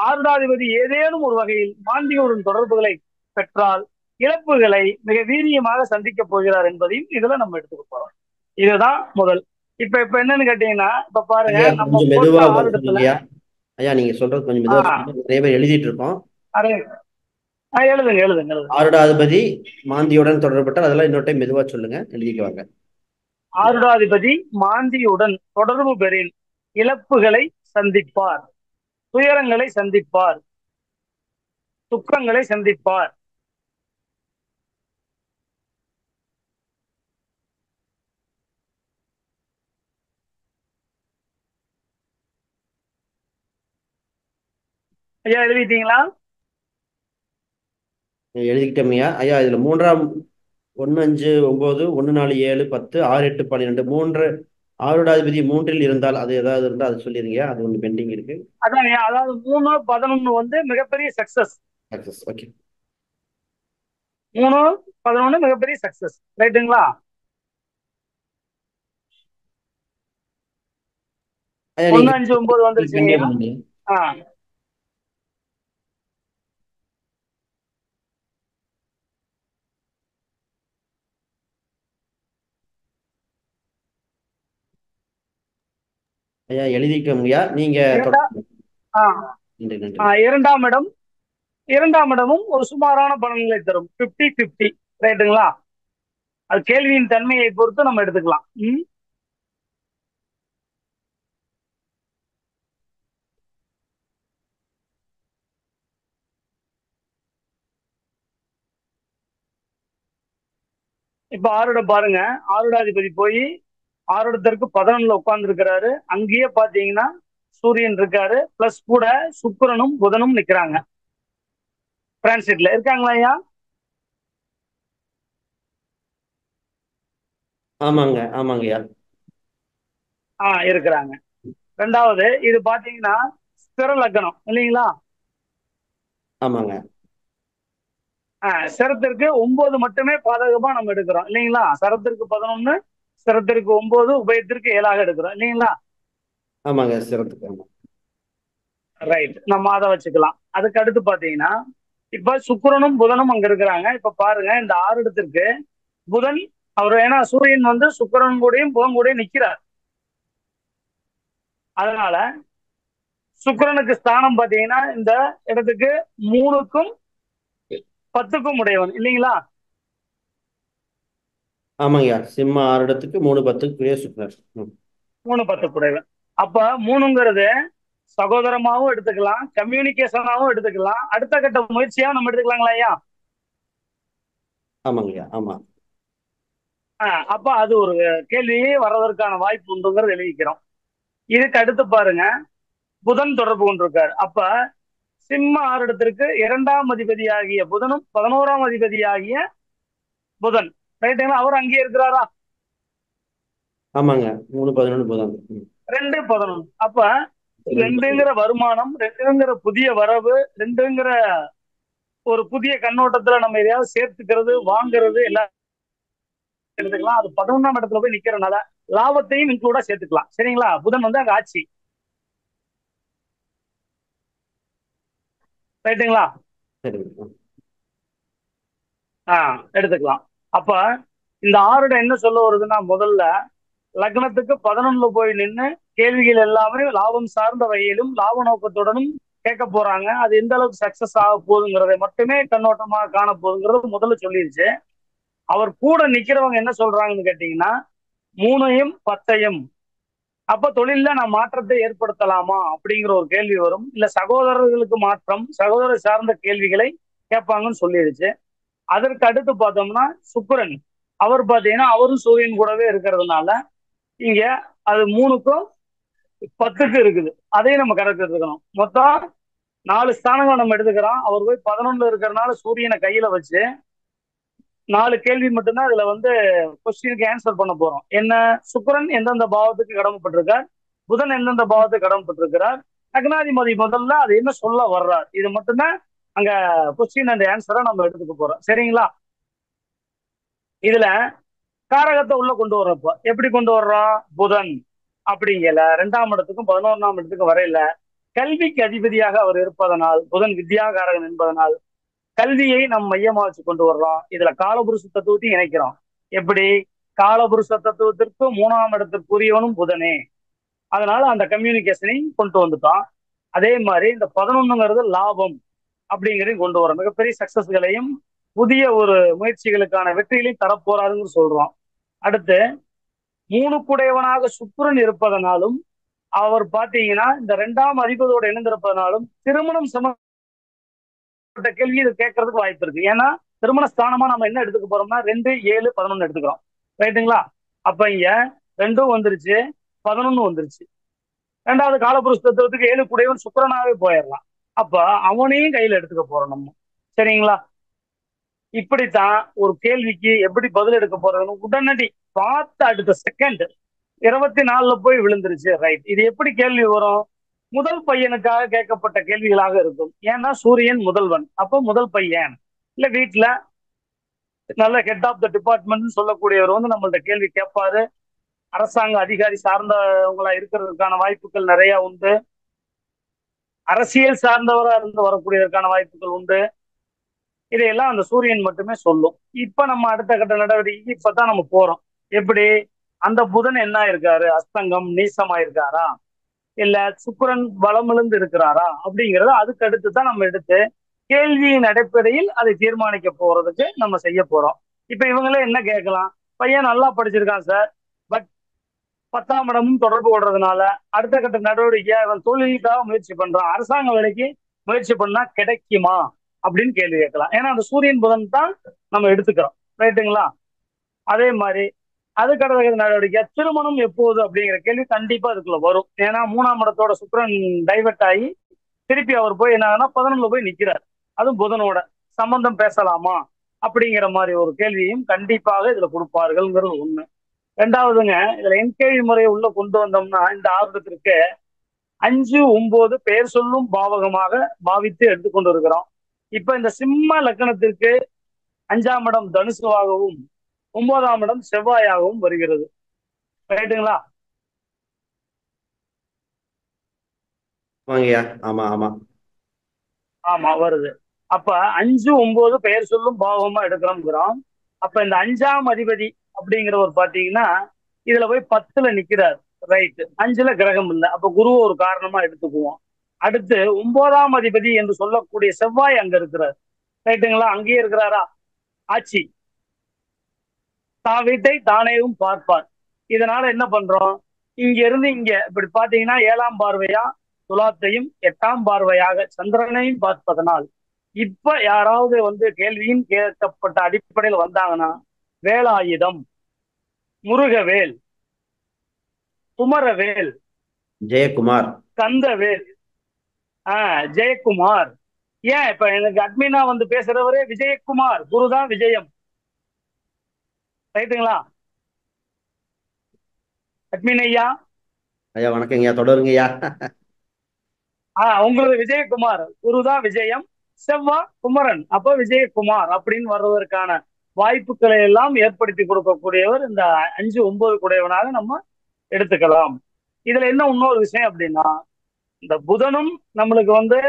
S1: ஆருடாதிபதி ஏதேனும் ஒரு வகையில் மாந்தியூரின் தொடர்புகளை பெற்றால் இழப்புகளை மிக வீரியமாக சந்திக்க போகிறார் என்பதையும் இதுல நம்ம எடுத்துக்க போறோம். இதுதான் முதல். இப்ப என்னன்னு கேட்டீங்கன்னா, இப்ப பாருங்க
S2: ஐயா
S1: நம்ம
S2: கொஞ்சம்
S1: போட்ட
S2: மெதுவா
S1: ஆறுடத்துல
S2: சொல்லுங்கய்யா. ஐயா நீங்க சொல்றது கொஞ்சம் மெதுவா சொல்லுங்க. நிறைய பேர் எழுதிட்டு இருக்கோம்.
S1: அரே எழுதுங்க எழுதுங்க எழுதுங்க.
S2: ஆருடாதிபதி மாந்தியுடன் தொடர்பட்டால் அதெல்லாம் இன்னொரு டைம் மெதுவா சொல்லுங்க, எழுதிக்குவாங்க.
S1: ஆருடாதிபதி மாந்தியுடன் தொடர்பு பெறின் இழப்புகளை சந்திப்பார், துயரங்களை சந்திப்பார், துக்கங்களை சந்திப்பார். ஐயா எழுதிட்டீங்களா?
S2: எழுதிக்கிட்டோம் ஐயா. ஐயா இதுல 3ஆம் 1 5 9 1 4 7 10 6 8 12 3 ஆருடாதிபதி 3இல் இருந்தால் அது ஏதாவது இருந்தால் அது சொல்லிருங்க. அது ஒன்று பெண்டிங் இருக்கு.
S1: அதான் ஐயா, அதாவது 3 11 வந்து மிகப்பெரிய சக்சஸ்.
S2: சக்சஸ். ஓகே.
S1: 3 11 மிகப்பெரிய சக்சஸ். ரைட்டுங்களா?
S2: ஐயா
S1: 1
S2: நீங்க
S1: 5 9 வந்துருச்சுங்க.
S2: பண்ணுங்க. ஐயா எழுதிக்கோங்கய்யா. நீங்க
S1: இரண்டாம் இடமும் ஒரு சுமாரான பலன்களை தரும். 50-50. ரைட்டுங்களா? அது கேள்வியின் தன்மையை பொறுத்து நம்ம எடுத்துக்கலாம். இப்ப ஆருடம் பாருங்க, ஆருடாதிபதி போய் ஆருடத்திற்கு 11ல உட்கார்ந்து இருக்கிறாரு. அங்கேயே பாத்தீங்கன்னா சூரியன் இருக்காரு, பிளஸ் கூட சுக்கிரனும் புதனும் நிக்கிறாங்க. டிரான்சிட்ல இருக்காங்களா ஐயா?
S2: ஆமாங்க ஆமாங்கய்யா.
S1: இருக்கிறாங்க. ரெண்டாவது இது பாத்தீங்கன்னா ஸ்திர லக்னம் இல்லைங்களா?
S2: ஆமாங்க.
S1: சிரத்திற்கு 9 மட்டுமே பாதகமா நம்ம எடுக்கிறோம் இல்லைங்களா? சரத்திற்கு 11, சிரத்திற்கு 9, உபயத்திற்கு 7 எடுக்கிறோம் இல்லைங்களா?
S2: ஆமாங்க சிரத்துக்கு. ஆமா.
S1: ரைட், நம்ம அதை வச்சுக்கலாம். அதுக்கு அடுத்து பாத்தீங்கன்னா இப்ப சுக்கிரனும் புதனும் அங்க இருக்கிறாங்க. இப்ப பாருங்க இந்த ஆருடத்திற்கு புதன் அவர், ஏன்னா சூரியன் வந்து சுக்கிரன் கூடயும் புதன் கூடயும் நிக்கிறார். அதனால சுக்கிரனுக்கு ஸ்தானம் பாத்தீங்கன்னா இந்த இடத்துக்கு 3க்கும் 10க்கும் உடையவன் இல்லைங்களா?
S2: ஆமாங்கய்யா. சிம்ம ஆருடத்துக்கு 3 10 சுக்கிரர்.
S1: 3 10 உடையவன். அப்ப 3ங்கிறது சகோதரமாவும் எடுத்துக்கலாம், கம்யூனிகேஷனாவும் எடுத்துக்கலாம், அடுத்த கட்ட முயற்சியாவும் நம்ம எடுத்துக்கலாங்களா ஐயா?
S2: ஆமாங்கய்யா. ஆமா.
S1: அப்ப அது ஒரு கேள்வியே வர்றதற்கான வாய்ப்பு உண்டுங்கிறது எழுதிக்கிறோம். இதுக்கு அடுத்து பாருங்க, புதன் தொடர்பு கொண்டிருக்காரு. அப்ப சிம்ம ஆருடத்திற்கு 2ஆம் அதிபதியாகிய புதனும் 11ஆம் அதிபதியாகிய புதன், ரைட்டுங்களா? அவர் அங்கேயே இருக்கிறாரா?
S2: ஆமாங்க. 3 11 புதன்.
S1: 2 11. அப்ப 2ங்கிற வருமானம், 2ங்கிற புதிய வரவு, 2ங்கிற ஒரு புதிய கண்ணோட்டத்துல நம்ம எதையாவது சேர்த்துக்கிறது, வாங்குறது எல்லாம் எடுத்துக்கலாம். அது 11ஆம் இடத்துல போய் நிக்கிறனால லாபத்தையும் இன்க்ளூடா சேர்த்துக்கலாம். சரிங்களா? புதன் வந்து அங்க ஆட்சி. ரைட்டுங்களா? எடுத்துக்கலாம். அப்ப இந்த ஆருட என்ன சொல்ல வருதுன்னா, முதல்ல லக்னத்துக்கு 11ல போய் நின்று கேள்விகள் எல்லாமே லாபம் சார்ந்த வகையிலும் லாப நோக்கத்துடனும் கேட்க போறாங்க. அது எந்த அளவுக்கு சக்சஸ் ஆக போகுதுங்கிறதை மட்டுமே கண்ணோட்டமாக காண போகுதுங்கிறது முதல்ல சொல்லிருச்சு. அவர் கூட நிக்கிறவங்க என்ன சொல்றாங்கன்னு கேட்டீங்கன்னா 3ஐயும் 10ஐயும், அப்ப தொழில நான் மாற்றத்தை ஏற்படுத்தலாமா அப்படிங்கிற ஒரு கேள்வி வரும். இல்ல சகோதரர்களுக்கு மாற்றம், சகோதரர் சார்ந்த கேள்விகளை கேட்பாங்கன்னு சொல்லிடுச்சு. அதற்கு அடுத்து பார்த்தோம்னா சுக்கிரன், அவர் பாத்தீங்கன்னா அவரும் சூரியன் கூடவே இருக்கிறதுனால இங்க அது 3க்கும் 10க்கும் இருக்குது. அதையும் நம்ம கணக்கு எடுத்துக்கணும். மொத்தம் 4 ஸ்தானங்கள் நம்ம எடுத்துக்கிறோம். அவர் போய் 11ல இருக்கிறதுனால சூரியனை கையில வச்சு 4 கேள்வி மட்டும்தான் இதுல வந்து கொஸ்டினுக்கு ஆன்சர் பண்ண போறோம். என்ன? சுக்கிரன் எந்தெந்த பாவத்துக்கு கடமைப்பட்டிருக்கார், புதன் எந்தெந்த பாவத்துக்கு கடமைப்பட்டிருக்கிறார், லக்னாதிபதி முதல்ல அது என்ன சொல்ல வர்றார், இது மட்டும்தான் அங்க கொஸ்டின் அண்ட் ஆன்சரை நம்ம எடுத்துக்க போறோம். சரிங்களா? இதுல காரகத்தை உள்ள கொண்டு வர்றப்போ எப்படி கொண்டு வர்றோம்? புதன் அப்படிங்கல 2ஆம் இடத்துக்கும் 11ஆம் இடத்துக்கும் வரையில கல்விக்கு அதிபதியாக அவர் இருப்பதனால், புதன் வித்யாகாரகன் என்பதனால் கல்வியை நம்ம மையமா வச்சு கொண்டு வர்றோம். இதுல காலபுருஷ தத்துவத்தையும் இணைக்கிறோம். எப்படி? காலபுருஷ தத்துவத்திற்கு 3ஆம் இடத்திற்குரியவனும் புதனே. அதனால அந்த கம்யூனிகேஷனையும் கொண்டு வந்துட்டான். அதே மாதிரி இந்த 11ங்கிறது லாபம் அப்படிங்கிறதையும் கொண்டு வரோம். மிகப்பெரிய சக்சஸ்களையும் புதிய ஒரு முயற்சிகளுக்கான வெற்றிகளையும் தரப்போறாருன்னு சொல்றோம். அடுத்து 3 சுக்கிரன் இருப்பதனாலும் அவர் பாத்தீங்கன்னா இந்த 2ஆம் அதிபதியோட இணைந்திருப்பதனாலும் திருமணம் சம்பந்தப்பட்ட கேள்வி இது கேட்கறதுக்கு வாய்ப்பு இருக்கு. ஏன்னா திருமண ஸ்தானமா நம்ம என்ன எடுத்துக்க போறோம்னா 2, 7, 11 எடுத்துக்கிறோம். ரைட்டுங்களா? அப்ப இங்க 2 வந்துருச்சு, 11 வந்துருச்சு. 2வது காலபுருஷ தத்துவத்துக்கு 7 சுக்கிரனாவே போயிடலாம். அப்ப அவனையும் கையில எடுத்துக்க போறோம் நம்ம. சரிங்களா? இப்படித்தான் ஒரு கேள்விக்கு எப்படி பதில் எடுக்க போறதுன்னு உடனடி பார்த்து அடுத்த செகண்ட் 24ல போய் விழுந்துருச்சு. ரைட். இது எப்படி கேள்வி வரும்? முதல் பையனுக்காக கேட்கப்பட்ட கேள்விகளாக இருக்கும். ஏன்னா சூரியன் முதல்வன், அப்ப முதல் பையன் இல்ல வீட்டுல நல்ல ஹெட் ஆஃப் த டிபார்ட்மெண்ட் சொல்லக்கூடியவர் வந்து நம்மள்ட்ட கேள்வி கேட்பாரு. அரசாங்க அதிகாரி சார்ந்தவங்களா இருக்கிறதுக்கான வாய்ப்புகள் நிறைய உண்டு. அரசியல் சார்ந்தவரா இருந்து வரக்கூடியதற்கான வாய்ப்புகள் உண்டு. இதையெல்லாம் அந்த சூரியன் மட்டுமே சொல்லும். இப்ப நம்ம அடுத்த கட்ட நடவடிக்கைக்கு இப்பதான் நம்ம போறோம். எப்படி? அந்த புதன் என்ன இருக்காரு? அஸ்தங்கம் நீசமா இருக்காரா, இல்ல சுக்கிரன் பலமிழந்து இருக்கிறாரா அப்படிங்கறத அதுக்கு அடுத்து தான் நம்ம எடுத்து கேள்வியின் அடிப்படையில் அதை தீர்மானிக்க போறதுக்கு நம்ம செய்ய போறோம். இப்ப இவங்களே என்ன கேட்கலாம்? பையன் நல்லா படிச்சிருக்கான் சார், பட் 10ஆம் இடமும் தொடர்பு கொள்றதுனால அடுத்த கட்ட நடவடிக்கையா இவன் தொழிலுக்காக முயற்சி பண்றான், அரசாங்க வேலைக்கு முயற்சி பண்ணா கிடைக்குமா அப்படின்னு கேள்வி கேட்கலாம். ஏன்னா அந்த சூரியன் புதன் தான் நம்ம எடுத்துக்கிறோம். ரைட்டுங்களா? அதே மாதிரி அதுக்கு அடுத்த நடவடிக்கை திருமணம் எப்போது அப்படிங்கிற கேள்வி கண்டிப்பா அதுக்குள்ள வரும். ஏன்னா 3ஆம் இடத்தோட சுக்கிரன் டைவர்ட் ஆகி திருப்பி அவர் போய் என்ன ஆகுனா 11ல போய் நிக்கிறார். அதுவும் புதனோட சம்பந்தம் பேசலாமா அப்படிங்கிற மாதிரி ஒரு கேள்வியும் கண்டிப்பாக இதுல கொடுப்பார்கள்ங்கிறது ஒண்ணு. 2வதுங்க, இதுல என்கேவி முறையை உள்ள கொண்டு வந்தோம்னா இந்த ஆர்வத்திற்கு 5, 9 பெயர் சொல்லும் பாவகமாக பாவித்து எடுத்துக்கொண்டு இருக்கிறோம். இப்ப இந்த சிம்ம லக்கணத்திற்கு 5ஆம் இடம் தனுசுவாகவும் 9ஆம் இடம் செவ்வாயாகவும் வருகிறது. ரைட்டுங்களா?
S2: வாங்கய்யா. ஆமா ஆமா
S1: ஆமா வருது. அப்ப 5, 9 பெயர் சொல்லும் பாவகமா எடுக்கிறோம். அப்ப இந்த 5ஆம் அதிபதி அப்படிங்கிறவர் பாத்தீங்கன்னா இதுல போய் 10ல நிக்கிறார். ரைட். 5ல கிரகம் இல்லை. அப்ப குரு ஒரு காரணமா எடுத்துக்குவோம். அடுத்து 9ஆம் அதிபதி என்று சொல்லக்கூடிய செவ்வாய் அங்க இருக்கிறார். ரைட்டுங்களா? அங்கேயே இருக்கிறாரா? ஆட்சி. தான் வீட்டை தானேவும் பார்ப்பார். இதனால என்ன பண்றோம்? இங்க இருந்து இங்க இப்படி பாத்தீங்கன்னா 7ஆம் பார்வையா துலாத்தையும் 8ஆம் பார்வையாக சந்திரனையும் பார்ப்பதனால் இப்ப யாராவது வந்து கேள்வியும் கேட்கப்பட்ட அடிப்படையில் வந்தாங்கன்னா வேலாயுதம், முருகவேல், குமரவேல்,
S2: ஜெயக்குமார்,
S1: கந்தவேல், ஜெயக்குமார். ஏன் இப்ப எனக்கு அட்மினா வந்து பேசுறவரே விஜயகுமார், குருதான் விஜயம். ரைட்டுங்களா? அட்மின் ஐயா.
S2: ஐயா வணக்கங்கய்யா, தொடருங்கய்யா.
S1: உங்களுக்கு விஜயகுமார், குருதான் விஜயம், செவ்வா குமரன், அப்ப விஜயகுமார் அப்படின்னு வர்றதற்கான வாய்ப்புகளை எல்லாம் ஏற்படுத்தி கொடுக்கக்கூடியவர் இந்த 5, 9 கூடையவனாக நம்ம எடுத்துக்கலாம். இதுல என்ன இன்னொரு விஷயம் அப்படின்னா, இந்த புதனும் நம்மளுக்கு வந்து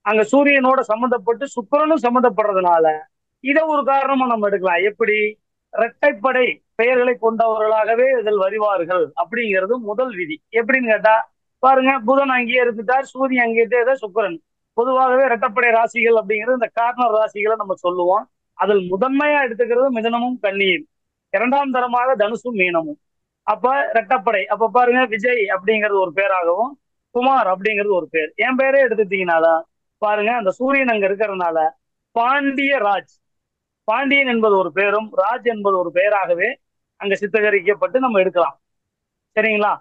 S1: அங்க சூரியனோட சம்மந்தப்பட்டு சுக்கிரனும் சம்மந்தப்படுறதுனால இதை ஒரு காரணமா நம்ம எடுக்கலாம். எப்படி? இரட்டைப்படை பெயர்களை கொண்டவர்களாகவே இதில் வருவார்கள் அப்படிங்கிறது முதல் விதி. எப்படின்னு கேட்டா பாருங்க, புதன் அங்கேயே இருந்துட்டார், சூரியன் அங்கேயே சுக்கிரன். பொதுவாகவே இரட்டைப்படை ராசிகள் அப்படிங்கிறது இந்த கார்னர் ராசிகளை நம்ம சொல்லுவோம். அதில் முதன்மையா எடுத்துக்கிறது மிதுனமும் கன்னியும், 2ஆம் தரமாக தனுசும் மீனமும். அப்ப இரட்டைப்படை. அப்ப பாருங்க, விஜய் அப்படிங்கிறது ஒரு பேராகவும் குமார் அப்படிங்கிறது ஒரு பேர். என் பேரே எடுத்துட்டீங்கனால பாருங்க, அந்த சூரியன் அங்க இருக்கிறதுனால பாண்டிய ராஜ், பாண்டியன் என்பது ஒரு பேரும் ராஜ் என்பது ஒரு பெயராகவே அங்க சித்தகரிக்கப்பட்டு நம்ம எடுக்கலாம். சரிங்களா?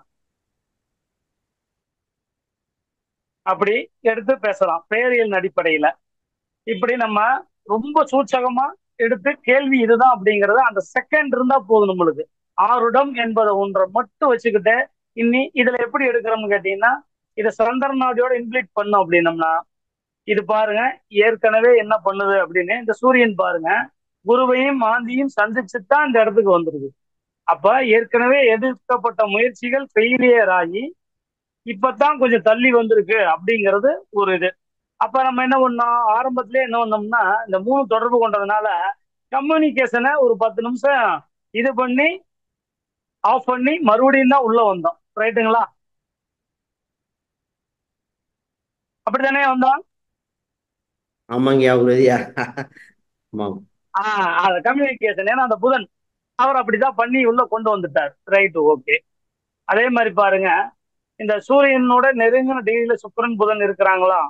S1: அப்படி எடுத்து பேசலாம் பெயரியல் அடிப்படையில. இப்படி நம்ம ரொம்ப சூட்சகமா எடுத்து கேள்வி இதுதான் அப்படிங்கறத அந்த செகண்ட் இருந்தா போதும். நம்மளுக்கு ஆருடம் என்பதை ஒன்றை மட்டும் வச்சுக்கிட்டு இன்னி இதுல எப்படி எடுக்கிறோம்னு கேட்டீங்கன்னா, இதை சந்திரநாடியோட இன்க்ளீட் பண்ணோம் அப்படின்னம்னா, இது பாருங்க ஏற்கனவே என்ன பண்ணுது அப்படின்னு, இந்த சூரியன் பாருங்க குருவையும் மாந்தியும் சந்திச்சுதான் இந்த இடத்துக்கு வந்துருது. அப்ப ஏற்கனவே எதிர்க்கப்பட்ட முயற்சிகள் ஃபெயிலியர் ஆகி இப்பதான் கொஞ்சம் தள்ளி வந்திருக்கு அப்படிங்கிறது ஒரு இது. அப்ப நம்ம என்ன பண்ணோம்? ஆரம்பத்திலே என்ன பண்ணோம்னா, இந்த 3 தொடர்பு கொண்டதுனால கம்யூனிகேஷனை ஒரு 10 நிமிஷம் இது பண்ணி ஆஃப் பண்ணி மறுபடியும் தான் உள்ள வந்தோம். ரைட்டுங்களா? அப்படித்தானே வந்தோம்.
S2: ஆமாங்கய்யா உறுதியா. ஆமாம்.
S1: அந்த கம்யூனிகேஷன், ஏன்னா அந்த புதன் அவர் அப்படிதான் பண்ணி உள்ள கொண்டு வந்துட்டார். Right, okay. அதே மாதிரி பாருங்க, இந்த சூரியனோட நெருங்கின டிகிரியில சுக்கிரன் புதன் இருக்கிறாங்களா,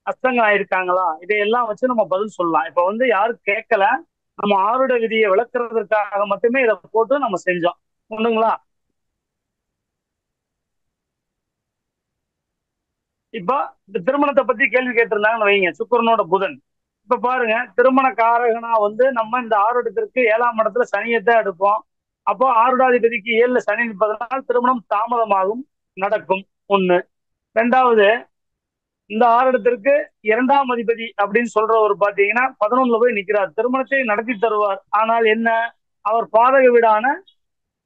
S1: அஸ்தங்கம் ஆயிருக்காங்களா, இதையெல்லாம் வச்சு நம்ம பதில் சொல்லலாம். இப்ப வந்து யாரும் கேட்கல, நம்ம ஆருட விதியை விளக்குறதுக்காக மட்டுமே இதை போட்டு நம்ம செஞ்சோம். ஒண்ணுங்களா? இப்ப இந்த திருமணத்தை பத்தி கேள்வி கேட்டிருந்தாங்கன்னு வைங்க, சுக்கிரனோட புதன். இப்ப பாருங்க, திருமண காரகனா வந்து நம்ம இந்த ஆருடத்திற்கு 7ஆம் இடத்துல சனியத்தான் எடுப்போம். அப்போ ஆருடாதிபதிக்கு 7ல சனி நிற்பதனால் திருமணம் தாமதமாகும், நடக்கும். ஒண்ணு. ரெண்டாவது, இந்த ஆருடத்திற்கு 2ஆம் அதிபதி அப்படின்னு சொல்றவர் பாத்தீங்கன்னா 11ல போய் நிக்கிறார். திருமணத்தை நடத்தி தருவார். ஆனால் என்ன, அவர் பாதக வீடான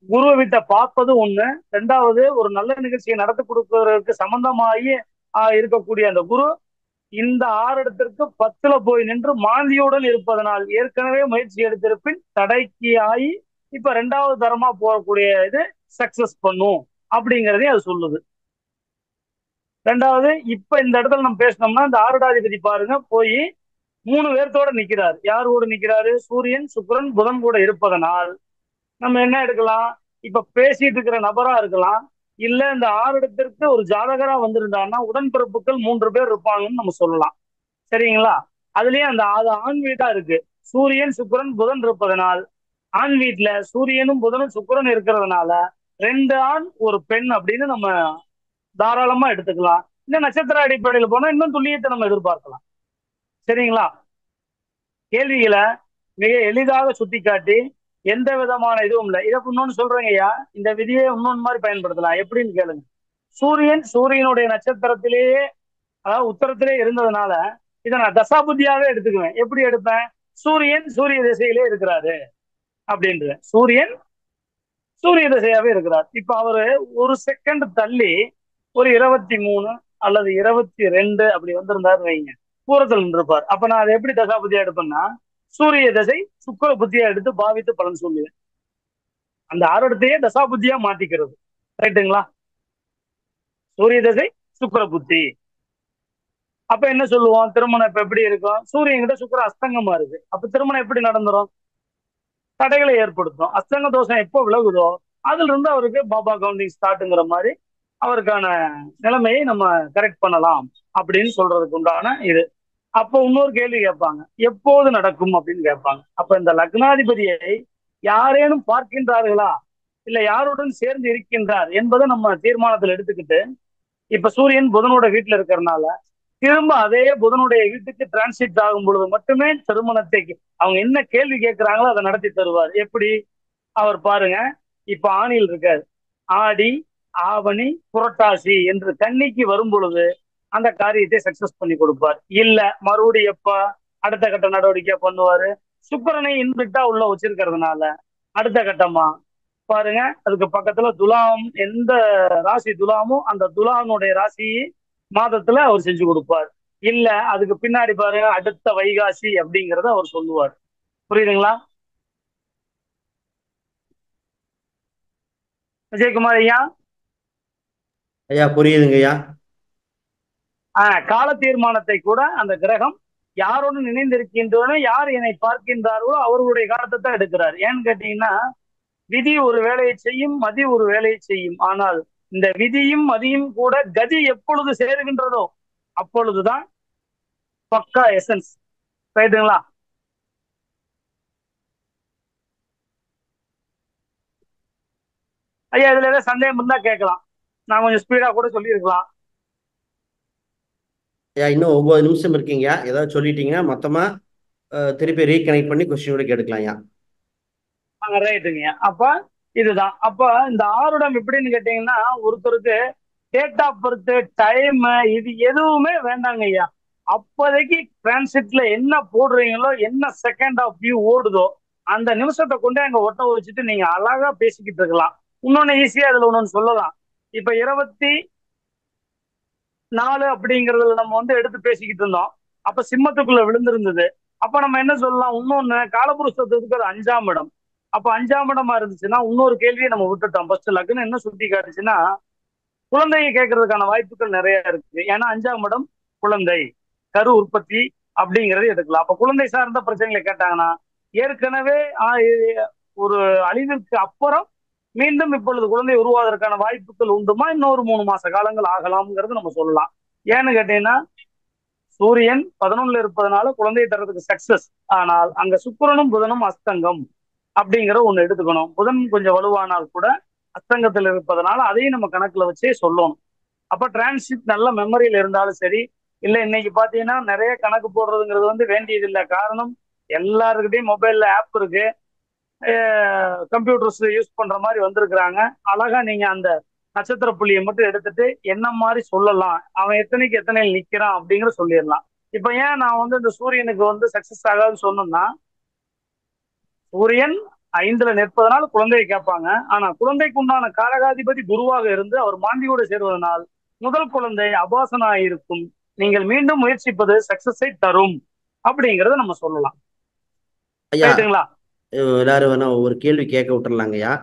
S1: குருவை வீட்டை பார்ப்பது ஒண்ணு. ரெண்டாவது, ஒரு நல்ல நிகழ்ச்சியை நடத்தி கொடுக்கறதுக்கு சம்பந்தமாகி இருக்கக்கூடிய அந்த குரு இந்த ஆறிடத்திற்கு 10ல போய் நின்று மாந்தியுடன் இருப்பதனால் ஏற்கனவே முயற்சி எடுத்திருப்பின் தடைக்கு ஆகி இப்ப 2வது தரமா போகக்கூடிய இது சக்சஸ் பண்ணும் அப்படிங்கிறதையும் அது சொல்லுது. ரெண்டாவது, இப்ப இந்த இடத்துல நம்ம பேசினோம்னா இந்த ஆருடாதிபதி பாருங்க போய் 3 பேர்த்தோட நிக்கிறார். யார் கூட நிக்கிறாரு? சூரியன், சுக்கிரன், புதன் கூட இருப்பதனால் நம்ம என்ன எடுக்கலாம், இப்ப பேசிட்டு இருக்கிற நபரா இருக்கலாம், இல்ல இந்த ஆறிடத்திற்கு ஒரு ஜாதகரா வந்திருந்தாருன்னா உடன்பிறப்புகள் 3 பேர் இருப்பாங்கன்னு நம்ம சொல்லலாம். சரிங்களா? அதுலயும் அது ஆண் வீடா இருக்கு. சூரியன், சுக்கிரன், புதன் இருப்பதனால் ஆண் வீட்டுல சூரியனும் புதனும் சுக்கிரன் இருக்கிறதுனால 2 ஆண் ஒரு பெண் அப்படின்னு நம்ம தாராளமா எடுத்துக்கலாம். இந்த நட்சத்திர அடிப்படையில் போனா இன்னும் துல்லியத்தை நம்ம எதிர்பார்க்கலாம். சரிங்களா? கேள்விகளை மிக எளிதாக சுட்டி காட்டி எந்த விதமான இதுவும் இல்லை. இதை இன்னொன்னு சொல்றேங்க ஐயா, இந்த விதியை இன்னொன்னு மாதிரி பயன்படுத்தலாம். எப்படின்னு கேளுங்க. சூரியனுடைய நட்சத்திரத்திலேயே, அதாவது உத்தரத்திலே இருந்ததுனால இதை நான் தசாபுத்தியாவே எடுத்துக்குவேன். எப்படி எடுப்பேன்? சூரிய திசையிலே இருக்கிறாரு அப்படின்ற, சூரிய திசையாவே இருக்கிறார். இப்ப அவரு ஒரு செகண்ட் தள்ளி ஒரு 23 அல்லது 22 அப்படி வந்திருந்தாரு வைங்க, பூரத்தில் நின்றுப்பார். அப்ப நான் அதை எப்படி தசாபுத்தியா எடுப்பேன்னா, சூரிய திசை சுக்கிர புத்தியா எடுத்து பாவித்து பலன் சொல்லுவேன். அந்த ஆறுடத்தையே தசாபுத்தியா மாத்திக்கிறது. ரைட்டுங்களா? சூரிய திசை சுக்கிர புத்தி. அப்ப என்ன சொல்லுவோம், திருமணம் இப்ப எப்படி இருக்கும்? சூரியன் கிட்ட சுக்கிர அஸ்தங்கமா இருக்கு. அப்ப திருமணம் எப்படி நடந்துரும்? தடைகளை ஏற்படுத்தும். அஸ்தங்க தோஷம் எப்போ விலகுதோ அதுல இருந்து அவருக்கு பாபா கவுண்டிங் ஸ்டார்ட்ங்கிற மாதிரி அவருக்கான நிலைமையை நம்ம கரெக்ட் பண்ணலாம் அப்படின்னு சொல்றதுக்கு உண்டான இது. அப்போ இன்னொரு கேள்வி கேட்பாங்க, எப்போது நடக்கும் அப்படின்னு கேட்பாங்க. அப்ப இந்த லக்னாதிபதியை யாரேனும் பார்க்கின்றார்களா, இல்ல யாருடன் சேர்ந்து இருக்கின்றார் என்பதை நம்ம தீர்மானத்தில் எடுத்துக்கிட்டு, இப்ப சூரியன் புதனோட வீட்டுல இருக்கிறதுனால திரும்ப அதே புதனுடைய வீட்டுக்கு டிரான்சிட் ஆகும் பொழுது மட்டுமே திருமணத்தை அவங்க என்ன கேள்வி கேட்கிறாங்களோ அதை நடத்தி தருவார். எப்படி? அவர் பாருங்க, இப்ப ஆணியில் இருக்காரு, ஆடி, ஆவணி, புரட்டாசி என்று கன்னிக்கு வரும் பொழுது அந்த காரியத்தை சக்சஸ் பண்ணி கொடுப்பார். இல்ல மறுபடியும் எப்ப அடுத்த கட்ட நடவடிக்கை பண்ணுவாரு? சுக்கிரனை இன்பிட்டா உள்ள வச்சிருக்கிறதுனால அடுத்த கட்டமா பாருங்க, அதுக்கு பக்கத்துல துலாம், எந்த ராசி துலாமோ அந்த துலாமுடைய ராசி மாதத்துல அவர் செஞ்சு கொடுப்பார். இல்ல அதுக்கு பின்னாடி பாருங்க அடுத்த வைகாசி அப்படிங்கிறத அவர் சொல்லுவார். புரியுதுங்களா விஜயகுமார் ஐயா?
S2: ஐயா புரியுதுங்க ஐயா.
S1: கால தீர்மானத்தை கூட அந்த கிரகம் யாரோடு இணைந்திருக்கின்றனோ, யார் என்னை பார்க்கின்றார்களோ அவர்களுடைய காலத்தை தான் எடுக்கிறார். ஏன்னு கேட்டீங்கன்னா, விதி ஒரு வேலையை செய்யும், மதி ஒரு வேலையை செய்யும். ஆனால் இந்த விதியும் மதியும் கூட கதி எப்பொழுது சேருகின்றதோ அப்பொழுதுதான் பக்கா எசன்ஸ். ரைட்டுங்களா? ஐயா இதுல ஏதாவது சந்தேகம் இருந்தா கேட்கலாம், நான் கொஞ்சம் ஸ்பீடா கூட சொல்லியிருக்கலாம்.
S2: ஐயா இன்னும் 9 நிமிஷம் இருக்கீங்க, ஏதாவது சொல்லிட்டீங்கன்னா மொத்தமா திருப்பி ரீகனெக்ட் பண்ணி கொஸ்டினோட கேட்டுக்கலாம் ஐயா.
S1: ரைட்டுங்க. அப்ப இதுதான். அப்ப இந்த ஆருடம் எப்படின்னு கேட்டீங்கன்னா, ஒருத்தருக்கு டேட் ஆஃப் பர்த், டைம், இது எதுவுமே வேண்டாங்க ஐயா. அப்போதைக்கு டிரான்சிட்ல என்ன போடுறீங்களோ, என்ன செகண்ட் ஆஃப் வியூ ஓடுதோ அந்த நிமிஷத்தை கொண்டு அங்க ஒட்ட வச்சுட்டு நீங்க அழகா பேசிக்கிட்டு இருக்கலாம். இன்னொன்னு ஈஸியா அதுல ஒண்ணு சொல்லலாம். இப்ப 24 அப்படிங்கறதுல நம்ம வந்து எடுத்து பேசிக்கிட்டு இருந்தோம். அப்ப சிம்மத்துக்குள்ள விழுந்திருந்தது. அப்ப நம்ம என்ன சொல்லலாம், இன்னொன்னு காலபுருஷத்துக்கு அது 5ஆம் இடம். அப்ப 5ஆம் இடமா இருந்துச்சுன்னா இன்னொரு கேள்வியை நம்ம விட்டுட்டோம். ஃபர்ஸ்ட் லக்னம் என்ன சுட்டி காட்டுச்சுன்னா குழந்தையை கேட்கறதுக்கான வாய்ப்புகள் நிறைய இருக்கு. ஏன்னா 5ஆம் இடம் குழந்தை, கரு உற்பத்தி அப்படிங்கறது எடுக்கலாம். அப்ப குழந்தை சார்ந்த பிரச்சனைகளை கேட்டாங்கன்னா ஏற்கனவே ஒரு அழிவிற்கு அப்புறம் மீண்டும் இப்பொழுது குழந்தை உருவாவதற்கான வாய்ப்புகள் உண்டுமா, இன்னொரு 3 மாச காலங்கள் ஆகலாம்ங்கிறது நம்ம சொல்லலாம். ஏன்னு கேட்டீங்கன்னா சூரியன் 11ல இருப்பதனால குழந்தையை தர்றதுக்கு சக்சஸ். ஆனால் அங்க சுக்கிரனும் புதனும் அஸ்தங்கம் அப்படிங்கிற ஒண்ணு எடுத்துக்கணும். புதன் கொஞ்சம் வலுவானால் கூட அஸ்தங்கத்தில் இருப்பதனால அதையும் நம்ம கணக்குல வச்சே சொல்லணும். அப்ப டிரான்சிட் நல்ல மெமரியில இருந்தாலும் சரி, இல்ல இன்னைக்கு பாத்தீங்கன்னா நிறைய கணக்கு போடுறதுங்கிறது வேண்டியது இல்லை. காரணம் எல்லாருக்கிட்டையும் மொபைல்ல ஆப் இருக்கு, கம்ப்யூட்டர்ஸ் யூஸ் பண்ற மாதிரி வந்திருக்கிறாங்க. அழகா நீங்க அந்த நட்சத்திர புள்ளியை மட்டும் எடுத்துட்டு என்ன மாதிரி சொல்லலாம், அவன் எத்தனைக்கு எத்தனை நிக்கிறான் அப்படிங்கிற சொல்லிடலாம். இப்ப ஏன் நான் இந்த சூரியனுக்கு சக்சஸ் ஆகாதுன்னு சொன்னோம்னா, சூரியன் 5ல நிற்பதனால குழந்தையை கேட்பாங்க. ஆனா குழந்தைக்கு உண்டான காரகாதிபதி குருவாக இருந்து அவர் மாந்தியோடு சேருவதனால் முதல் குழந்தை அபாசனா இருக்கும். நீங்கள் மீண்டும் முயற்சிப்பது சக்சஸை தரும் அப்படிங்கறத நம்ம சொல்லலாம்.
S2: ஐயா
S1: ரைட்டுங்களா?
S2: எல்லாரும் வேணா ஒரு கேள்வி கேட்க விட்டுறலாங்கய்யா.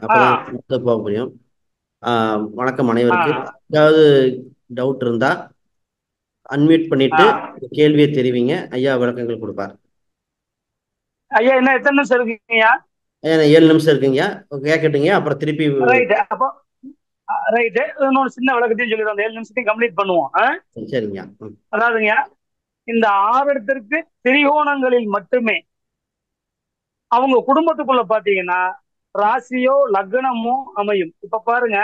S2: அப்பதான் போக முடியும். வணக்கம் அனைவருக்கு. ஏதாவது டவுட் இருந்தா அன்மியூட் பண்ணிட்டு கேள்வியை தெரிவிங்க, ஐயா விளக்கங்கள் கொடுப்பார்.
S1: ஐயா என்ன எத்தனை நிமிஷம் இருக்குங்கய்யா?
S2: ஐயா 7 நிமிஷம் இருக்குங்கய்யா, கேட்கட்டுங்க. அப்புறம் திருப்பி
S1: ரைட். அப்போ ரைட்டு, இன்னொரு சின்ன விளக்கத்தையும் சொல்லிடுறோம். அந்த 7 நிமிஷத்தையும் கம்ப்ளீட் பண்ணுவோம்.
S2: சரிங்கய்யா.
S1: அதாவதுங்க, இந்த 6 இடத்திற்கு திரிகோணங்களில் மட்டுமே அவங்க குடும்பத்துக்குள்ள பாத்தீங்கன்னா ராசியோ லக்னமோ அமையும். இப்ப பாருங்க,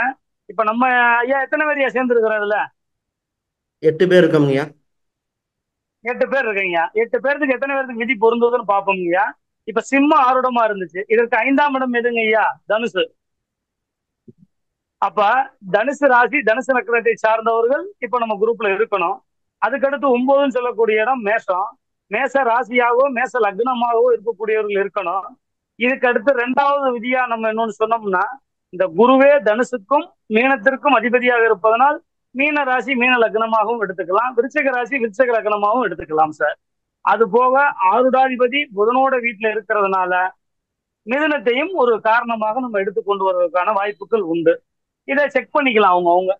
S1: இப்ப நம்ம ஐயா எத்தனை பேர் சேர்ந்து இருக்கிறோம்? இதுல
S2: 8 பேர் இருக்கோம்ங்கய்யா.
S1: 8 பேர் இருக்கீங்க. 8 பேருக்கு எத்தனை பேருக்கு விதி பொருந்ததுன்னு பாப்போம்ங்கய்யா. இப்ப சிம்ம ஆருடமா இருந்துச்சு, இதற்கு 5ஆம் இடம் எதுங்க ஐயா? தனுசு. அப்ப தனுசு ராசி தனுசு நட்சத்திரத்தை சார்ந்தவர்கள் இப்ப நம்ம குரூப்ல இருக்கணும். அதுக்கடுத்து 9ன்னு சொல்லக்கூடிய இடம் மேஷம். மேச ராசியாகவோ மேச லக்னமாகவோ இருக்கக்கூடியவர்கள் இருக்கணும். இதுக்கு அடுத்து 2வது விதியா நம்ம இன்னொன்னு சொன்னோம்னா, இந்த குருவே தனுசுக்கும் மீனத்திற்கும் அதிபதியாக இருப்பதனால் மீன ராசி மீன லக்னமாகவும் எடுத்துக்கலாம், விருச்சக ராசி விருச்சக லக்னமாகவும் எடுத்துக்கலாம் சார். அது போக ஆருடாதிபதி புதனோட வீட்டுல இருக்கிறதுனால மிதுனத்தையும் ஒரு காரணமாக நம்ம எடுத்துக்கொண்டு வருவதற்கான வாய்ப்புகள் உண்டு. இதை செக் பண்ணிக்கலாம் அவங்க.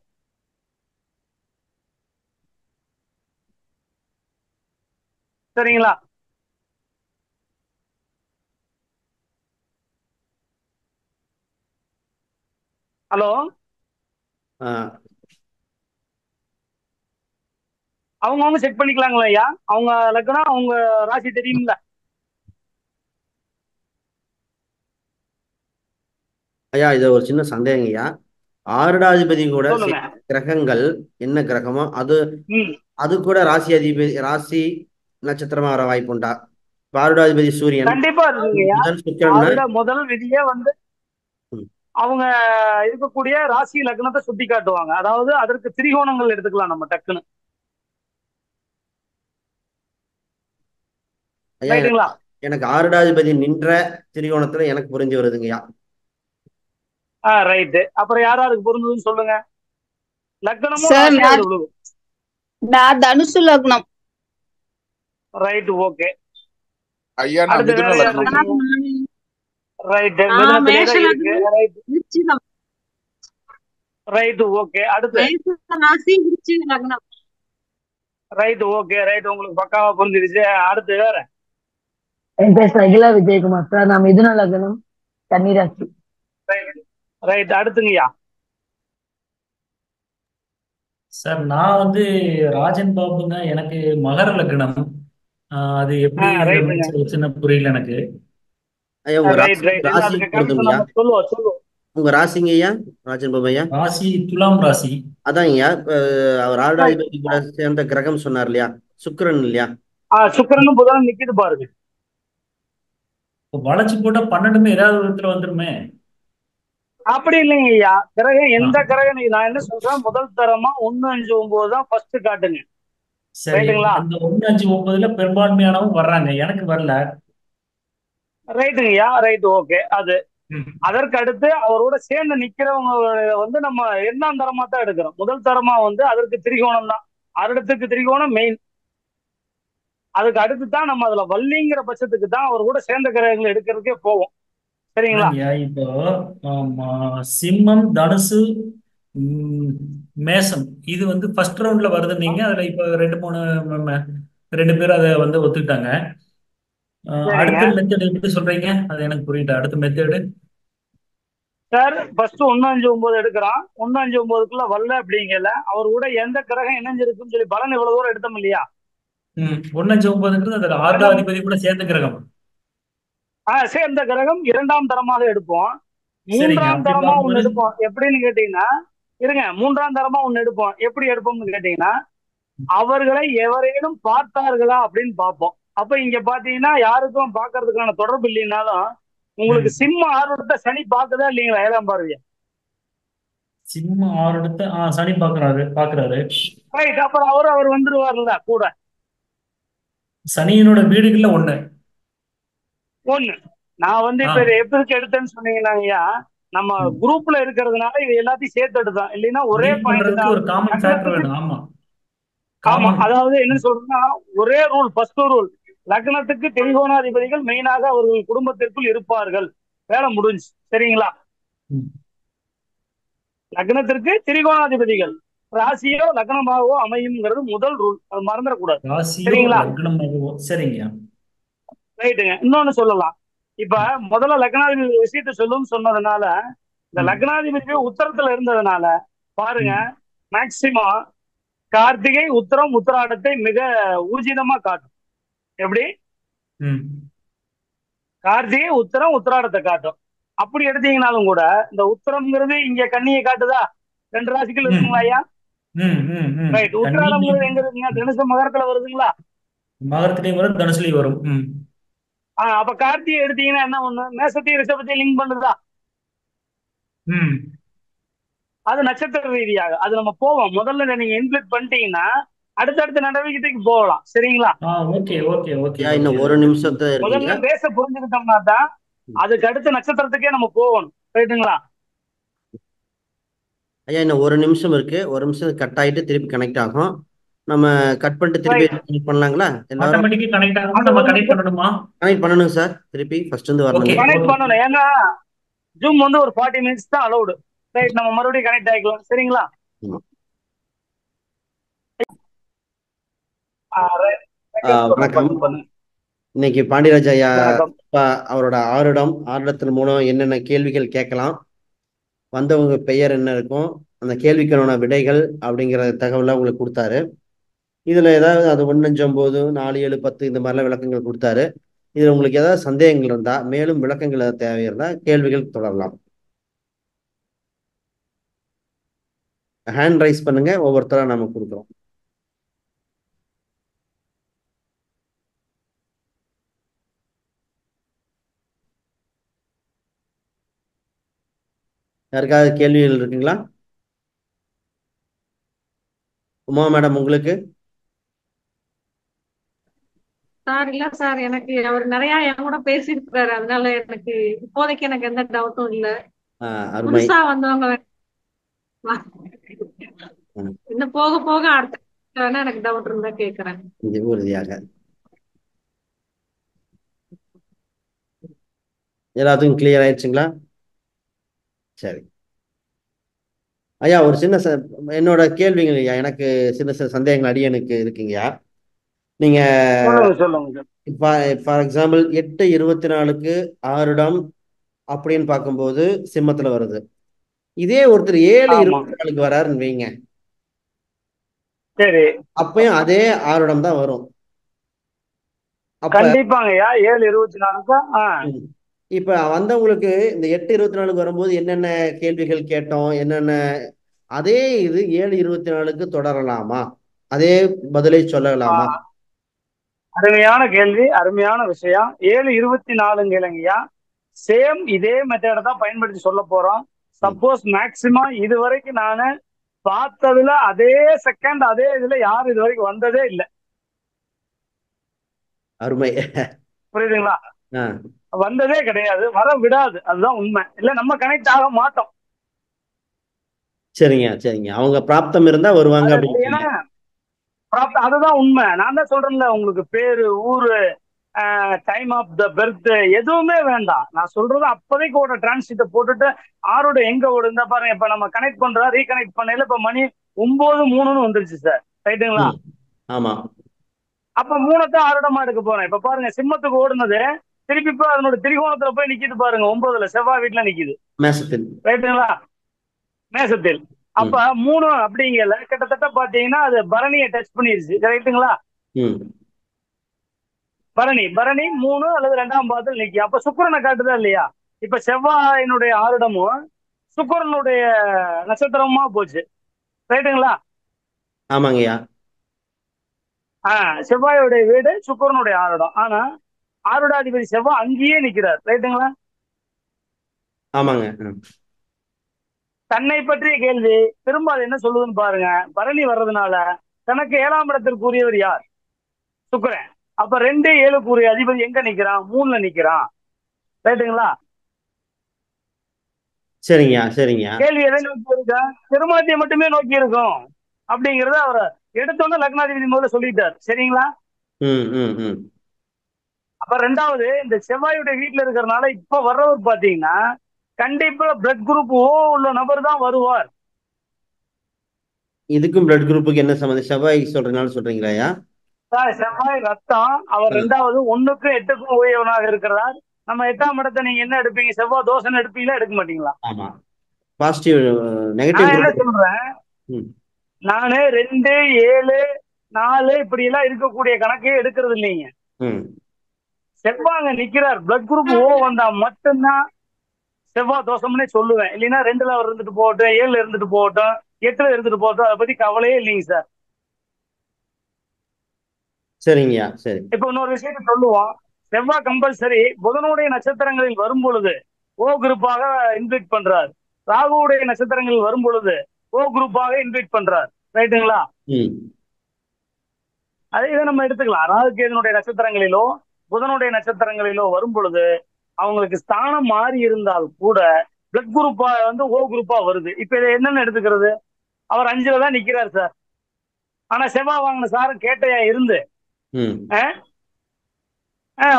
S1: சரிங்களா? ஹலோ, அவங்க செக் பண்ணிக்கலாங்களா ஐயா? அவங்க லக்னம் அவங்க ராசி தெரியுங்களா?
S2: ஐயா இது ஒரு சின்ன சந்தேகம் ஐயா. ஆருடாதிபதி கூட கிரகங்கள் என்ன கிரகமோ அது கூட ராசி அதிபதி ராசி நட்சத்திரமா வர வாய்ப்பு உண்டா? ஆருடாதிபதி சூரியன்
S1: கண்டிப்பா இருக்குங்க. முதல் விதியே அவங்க இருக்கக்கூடிய ராசி லக்னத்தை சுட்டி காட்டுவாங்க. அதாவது அதற்கு திரிகோணங்கள் எடுத்துக்கலாம் நம்ம டக்குன்னு.
S2: எனக்கு ஆருடாதிபதி நின்ற திரிகோணத்துல எனக்கு புரிஞ்சு வருதுங்கய்யா.
S1: ரைட்டு. அப்புறம் யாராருக்கு பொருந்ததுன்னு சொல்லுங்க. லக்னமும்
S6: நான் தனுசு லக்னம்.
S1: Right, okay.
S4: ஐயா நான் மிதுன லக்னம்.
S1: Right, right, okay. அடுத்து ரைட், ஓகே. ரைட், உங்களுக்கு பக்காவா புரிஞ்சிருச்சு. அடுத்து வேற.
S7: என் பேர் சகிலா விஜயகுமார் சார். நான் மிதுன லக்னம், கன்னிராசி.
S1: ரைட், அடுத்துங்கய்யா.
S8: சார் நான் ராஜன் பாபுங்க. எனக்கு மகர லக்னம். அது எப்படி புரியல எனக்கு.
S2: உங்க ராசிங்க ஐயா? ராஜன் பாபு ஐயா
S8: ராசி துலாம் ராசி.
S2: அதான் ஐயா, அவர் ஆருடாதிபதி கூட சேர்ந்த கிரகம் சொன்னார் இல்லையா, சுக்கிரன் இல்லையா?
S1: சுக்கிரனும் புதனும் நிக்குது பாருங்க.
S8: வளைச்சு போட்டா 12மே ஏதாவது விதத்துல வந்துருமே.
S1: அப்படி இல்லைங்க ஐயா. கிரகம் எந்த கிரகம் நான் என்ன சொல்றேன், முதல் தரமா 1, 5, 9 தான் ஃபர்ஸ்ட் காட்டுங்க.
S8: சரிங்களா? அந்த 1, 5, 9ல பெரும்பான்மையானவங்க வர்றாங்க, எனக்கு வரல.
S1: ரைட்டுங்கய்யா. Right, okay. அது அதற்கு அடுத்து அவரோட சேர்ந்து நிக்கிறவங்க நம்ம 2ஆம் தரமா தான் எடுக்கிறோம். முதல் தரமா அதற்கு திரிகோணம் தான். 6 இடத்துக்கு திரிகோணம் மெயின். அதுக்கு அடுத்து தான் நம்ம அதுல வள்ளிங்கிற பட்சத்துக்கு தான் அவர் கூட சேர்ந்த கிரகங்கள் எடுக்கிறதுக்கே போவோம். சரிங்களா?
S8: இல்லைங்கய்யா இப்போ ஆமா, சிம்மம், தனுசு, ம், மேசம் இது வந்து ஃபர்ஸ்ட் ரவுண்ட்ல வருதுன்னீங்க. அதுல இப்போ ரெண்டு பேரும் அதை வந்து ஒத்துக்கிட்டாங்க.
S1: சரிங்க
S8: அடுத்த மெத்தட் எப்படி சொல்றீங்க? அது எனக்கு புரியல. அடுத்த மெத்தடு
S1: சார். ஃபர்ஸ்ட் 159 எடுக்கிறான். 159க்குள்ள வரல அப்படிங்கல, அவர் கூட எந்த கிரகம் இணைஞ்சிருக்குன்னு சொல்லி பலன் இவ்வளவு தூரம் எடுத்தோம் இல்லையா?
S8: 159ங்கிறது அதுல 6வது
S1: இரண்டாம்
S8: அதிபதி கூட சேர்ந்த கிரகம்.
S1: சேர்ந்த கிரகம் இரண்டாம் தரமாக எடுப்போம்.
S8: சரிங்க.
S1: மூன்றாம்
S8: அப்படி
S1: தரமா ஒண்ணு
S8: பார்க்கும்போது
S1: எடுப்போம். எப்படின்னு கேட்டீங்கன்னா, இருங்க, மூன்றாம் தரமா ஒண்ணு எடுப்போம். எப்படி எடுப்போம்னு கேட்டீங்கன்னா, அவர்களை எவரேனும் பார்த்தார்களா அப்படின்னு பார்ப்போம். அப்ப இங்க பாத்தீங்கன்னா யாருக்கும் பார்க்கறதுக்கான தொடர்பு இல்லைனாலும் உங்களுக்கு
S8: ம்,
S1: சிம்ம ஆர்வத்தை சனி பார்க்குதா இல்லைங்களா? 7ஆம் பார்வையா?
S8: சிம்ம 6 எடுத்து சனி பாக்குறாரு.
S1: ரைட். அப்புறம் அவர் வந்துருவார்ல கூட.
S8: சனியினோட வீடுகள்ல ஒண்ணு.
S1: ஒண்ணு நான் வந்து
S8: ஆ
S1: இப்ப இதை எப்படி எடுத்தேன்னு சொன்னீங்கன்னா, நம்ம
S8: ம்.
S1: குரூப்ல இருக்கிறதுனால இது எல்லாத்தையும் சேர்த்து எடுத்தோம். இல்லைன்னா ஒரே
S8: லீட்
S1: பாயிண்ட்
S8: பண்றதுக்கு
S1: தான்.
S8: ஒரு காமன் ஃபேக்டர்
S1: லக்னத்துக்கு
S8: வேணும். ஆமா,
S1: ஆமா,
S8: காமன்.
S1: அதாவது என்ன சொல்றதுன்னா, ஒரே ரூல், ஃபர்ஸ்ட் ரூல், லக்னத்துக்கு திரிகோணாதிபதிகள் மெயினாக அவர்கள் குடும்பத்திற்குள் இருப்பார்கள். வேலை முடிஞ்சு. சரிங்களா? லக்னத்திற்கு திரிகோணாதிபதிகள் ராசியோ லக்னமாகவோ அமையும்ங்கிறது முதல் ரூல். அது மறந்துடக்கூடாது.
S8: ராசியோ
S1: சரிங்களா?
S8: லக்னமாகவோ. சரிங்க.
S1: ரைட்டுங்க. இன்னொன்னு சொல்லலாம். இப்ப முதல்ல லக்னாதிபதி விஷயத்த சொல்லுன்னு சொன்னதுனால, இந்த
S8: ம்,
S1: லக்னாதிபதி உத்தரத்துல இருந்ததுனால பாருங்க,
S8: ம்,
S1: மேக்சிமம் கார்த்திகை உத்தரம் உத்தராடத்தை மிக ஊர்ஜிதமா காட்டும். எப்படி?
S8: ம்,
S1: கார்த்திகை உத்தரம் உத்தராடத்தை காட்டும். அப்படி எடுத்தீங்கன்னாலும் கூட இந்த உத்தரம்ங்கிறது இங்க கன்னியை காட்டுதா? 2 ராசிகள்
S8: ம்,
S1: இருக்குங்களா ஐயா?
S8: ம், ம், ம்.
S1: ரைட்.
S8: கன்னி
S1: உத்தராடம்ங்கிறது எங்க இருக்குங்க? தனுசு மகரத்துல வருதுங்களா?
S8: மகரத்திலையும் வரும், தனுசுலையும் வரும். ம்,
S1: அப்ப கார்த்திகை எடுத்தீங்கன்னா என்ன ஒண்ணு, மேசத்தையும் ரிஷபத்தையும் லிங்க் பண்ணுதா?
S8: ம்.
S1: அது நட்சத்திர ரீதியாக அது நம்ம போவோம். முதல்ல நீங்க இன்க்ளூட் பண்ணிட்டீங்கன்னா அடுத்தடுத்த நடவடிக்கைக்கு போகலாம். சரிங்களா?
S8: ஓகே ஓகே ஓகே
S2: ஐயா
S8: ஓகே.
S2: இன்னும் ஒரு நிமிஷத்தை இருக்கீங்க.
S1: முதல்ல பேச புரிஞ்சுக்கிட்டோம்னா தான் அதுக்கு அடுத்த நட்சத்திரத்துக்கே நம்ம போகணும். ரைட்டுங்களா?
S2: ஐயா இன்னும் ஒரு நிமிஷம் இருக்கு. ஒரு நிமிஷம் கட் ஆயிட்டு திருப்பி கனெக்ட் ஆகும். நம்ம கட் பண்ணிட்டு திருப்பி
S1: ரைட்.
S2: கனெக்ட் பண்ணலாங்களா? எல்லாரும்
S8: ஆட்டோமேட்டிக்கா கனெக்ட் ஆகுமா?
S1: அந்த
S8: நம்ம
S1: ஒரு
S8: கனெக்ட்
S1: நிமிஷம்
S8: பண்ணணுமா?
S2: கனெக்ட் பண்ணணும் சார். திருப்பி ஃபர்ஸ்ட் இருந்து
S8: ஓகே
S2: வரணுங்க.
S1: Connect
S8: okay.
S1: பண்ணணும். ஏன்னா ஜூம் வந்து ஒரு 40 மினிட்ஸ் தான் அலௌடு. ரைட். நம்ம மறுபடியும் கனெக்ட் ஆகிக்கலாம். சரிங்களா?
S2: ஆமா.
S1: right.
S2: வணக்கம். இன்னைக்கு பாண்டியராஜ் ஐயா
S1: வணக்கம்.
S2: அவரோட ஆருடத்தின் மூலம் என்னென்ன கேள்விகள் கேட்கலாம், வந்தவங்க பெயர் என்ன இருக்கும், அந்த கேள்விக்கான விடைகள் அப்படிங்கிற தகவலை உங்களுக்கு கொடுத்தாரு. இதுல ஏதாவது அது 159 4 7 10 இந்த மாதிரிலாம் விளக்கங்கள் கொடுத்தாரு. இதுல உங்களுக்கு ஏதாவது சந்தேகங்கள் இருந்தா, மேலும் விளக்கங்கள் ஏதாவது தேவை இருந்தா கேள்விகள் தொடரலாம். ஹேண்ட் ரைஸ் பண்ணுங்க, ஒவ்வொருத்தரா நாம கொடுக்குறோம். யாருக்காவது கேள்விகள் இருக்குங்களா? உமா மேடம் உங்களுக்கு?
S3: சார் இல்ல சார், எனக்கு அவர் நிறைய என் கூட பேசியிருக்கிறாரு. அதனால எனக்கு இப்போதைக்கு எனக்கு எந்த டவுட்டும் இல்ல.
S2: அருமை.
S3: புதுசா வந்தவங்க இன்னும் போக போக அடுத்த வேணா எனக்கு டவுட் இருந்தா கேக்குறேன்.
S2: உறுதியாக எல்லாத்துக்கும் கிளியர் ஆயிடுச்சுங்களா? சரி ஐயா, ஒரு சின்ன என்னோட கேள்விகள் ஐயா, எனக்கு சின்ன சின்ன சந்தேகங்கள் அடியனுக்கு இருக்குங்கய்யா. நீங்க
S1: சொல்லுங்க.
S2: ஃபார் எக்ஸாம்பிள் 8/24 ஆருடம் அப்படின்னு பார்க்கும்போது சிம்மத்துல வருது. இதே ஒருத்தர் 7/24 வராருன்னு வைங்க,
S1: சரி,
S2: அப்பயும் அதே ஆருடம் தான் வரும்.
S1: கண்டிப்பாங்கய்யா. 7/24.
S2: இப்ப வந்தவங்களுக்கு இந்த 8/24 வரும்போது என்னென்ன கேள்விகள் கேட்டோம், என்னென்ன அதே இது 7/24 தொடரலாமா? அதே பதிலை சொல்லலாமா?
S1: அருமையான கேள்வி, அருமையான விஷயம். 7/24 சேம் இதே மெத்தட தான் பயன்படுத்தி சொல்ல போறோம். சப்போஸ் மேக்சிமம் இது வரைக்கும் நானு பார்த்ததுல அதே செகண்ட் அதே இதுல யாரும் இது வரைக்கும் வந்ததே இல்லை.
S2: அருமை.
S1: புரியுதுங்களா? வந்ததே கிடையாது, வர விடாது. அதுதான் உண்மை. இல்ல நம்ம கனெக்ட் ஆக மாட்டோம்.
S2: சரிங்க சரிங்க. அவங்க பிராப்தம் இருந்தா வருவாங்க அப்படின்னு.
S1: அதுதான் உண்மை. நான் தான் சொல்றேன்ல, உங்களுக்கு பேரு, ஊரு, டைம் ஆஃப் த பெர்த் எதுவுமே வேண்டாம். நான் சொல்றது அப்போதைக்கு ஓட டிரான்ஸ்லேட்டை போட்டுட்டு ஆரோட எங்க ஓடுந்தா பாருங்க. இப்ப நம்ம கனெக்ட் பண்றோம், ரீகனெக்ட் பண்ணல, இப்ப மணி 9:03 வந்துருச்சு சார், ரைட்டுங்களா?
S2: ஆமா.
S1: அப்ப 3 ஆரோடமா எடுக்க போறேன். இப்ப பாருங்க, சிம்மத்துக்கு ஓடுனது திருப்பி இப்ப அதனோட திரிகோணத்துல போய் நிக்குது பாருங்க, 9ல செவ்வாய் வீட்டுல நிக்குது,
S2: மேசத்தில்.
S1: ரைட்டுங்களா? மேசத்தில். அப்ப 3 அப்படிங்கல கிட்டத்தட்ட பாத்தீங்கன்னா அது பரணியை டச் பண்ணிருச்சு, ரைட்டுங்களா? பரணி 3 அல்லது 2ஆம் பாதத்தில் நிக்கி. அப்ப சுக்கிரனை காட்டுதா இல்லையா? இப்ப செவ்வாயினுடைய ஆருடமும் சுக்கிரனுடைய நட்சத்திரமா போச்சு, ரைட்டுங்களா?
S2: ஆமாங்கய்யா.
S1: செவ்வாயோடைய வீடு சுக்கிரனுடைய ஆருடம். ஆனா ஆருடாதிபதி செவ்வாய் அங்கேயே நிக்கிறார், ரைட்டுங்களா?
S2: ஆமாங்க.
S1: தன்னை பற்றிய கேள்வி திரும்ப அது என்ன சொல்லுதுன்னு பாருங்க. பரணி வர்றதுனால தனக்கு 7ஆம் இடத்திற்குரியவர் யார்? சுக்கிரன். அப்ப 2, 7க்குரிய அதிபதி எங்க நிக்கிறான்? 3ல நிக்கிறான், ரைட்டுங்களா?
S2: சரிங்க சரிங்க.
S1: கேள்வி எதை நோக்கி இருக்கா? திருமணத்தை மட்டுமே நோக்கி இருக்கும் அப்படிங்கறத அவர் எடுத்தோன்னு லக்னாதிபதி முதல்ல சொல்லிட்டார், சரிங்களா? அப்ப 2வது இந்த செவ்வாயுடைய வீட்டுல இருக்கிறதுனால இப்ப வர்றவர் பாத்தீங்கன்னா கண்டிப்பா பிளட் குரூப் ஓ உள்ள நபர் தான் வருவார்.
S2: இதுக்கும் பிளட் குரூப்புக்கு என்ன சம்பந்தம்? செவ்வாய் சொல்றதுனால சொல்றீங்களா?
S1: செவ்வாய் ரத்தம். அவர் 2வது 1க்கும் 8க்கும் உயவனாக இருக்கிறார். நம்ம 8ஆம் இடத்தை நீங்க என்ன எடுப்பீங்க? செவ்வாய் தோஷம் எடுப்பீங்களா, எடுக்க மாட்டீங்களா?
S2: ஆமா. பாசிட்டிவ் நெகட்டிவ்
S1: நான் என்ன சொல்றேன், நானு 2, 7, 4 இப்படி எல்லாம் இருக்கக்கூடிய கணக்கே எடுக்கிறது இல்லைங்க. செவ்வாங்க நிக்கிறார், பிளட் குரூப் ஓ வந்தா மட்டும்தான் செவ்வாய் தோஷம்னே சொல்லுவேன். இல்லைன்னா 2ல அவர் இருந்துட்டு போகட்டும், 7ல இருந்துட்டு போகட்டும், 8ல இருந்துட்டு போகட்டும், அதை பத்தி கவலையே இல்லைங்க சார்.
S2: சரிங்கய்யா. சரி.
S1: இப்ப இன்னொரு விஷயத்த சொல்லுவோம். செவ்வாய் கம்பல்சரி புதனுடைய நட்சத்திரங்களில் வரும் பொழுது ஓ குரூப்பாக இன்வைட் பண்றார், ராகுவுடைய நட்சத்திரங்களில் வரும் பொழுது ஓ குரூப்பாக இன்வைட் பண்றார், ரைட்டுங்களா? அதே இதை நம்ம எடுத்துக்கலாம். ராகு கேதுனுடைய நட்சத்திரங்களிலோ புதனுடைய நட்சத்திரங்களிலோ வரும் பொழுது அவங்களுக்கு ஸ்தானம் மாறி இருந்தால் கூட பிளட் குரூப்பா ஓ குரூப்பா வருது. இப்ப இதை என்னன்னு எடுத்துக்கிறது? அவர் 5ல தான் நிக்கிறார் சார். ஆனா செவ்வாய் வாங்கின சாரம் கேட்டையா இருந்து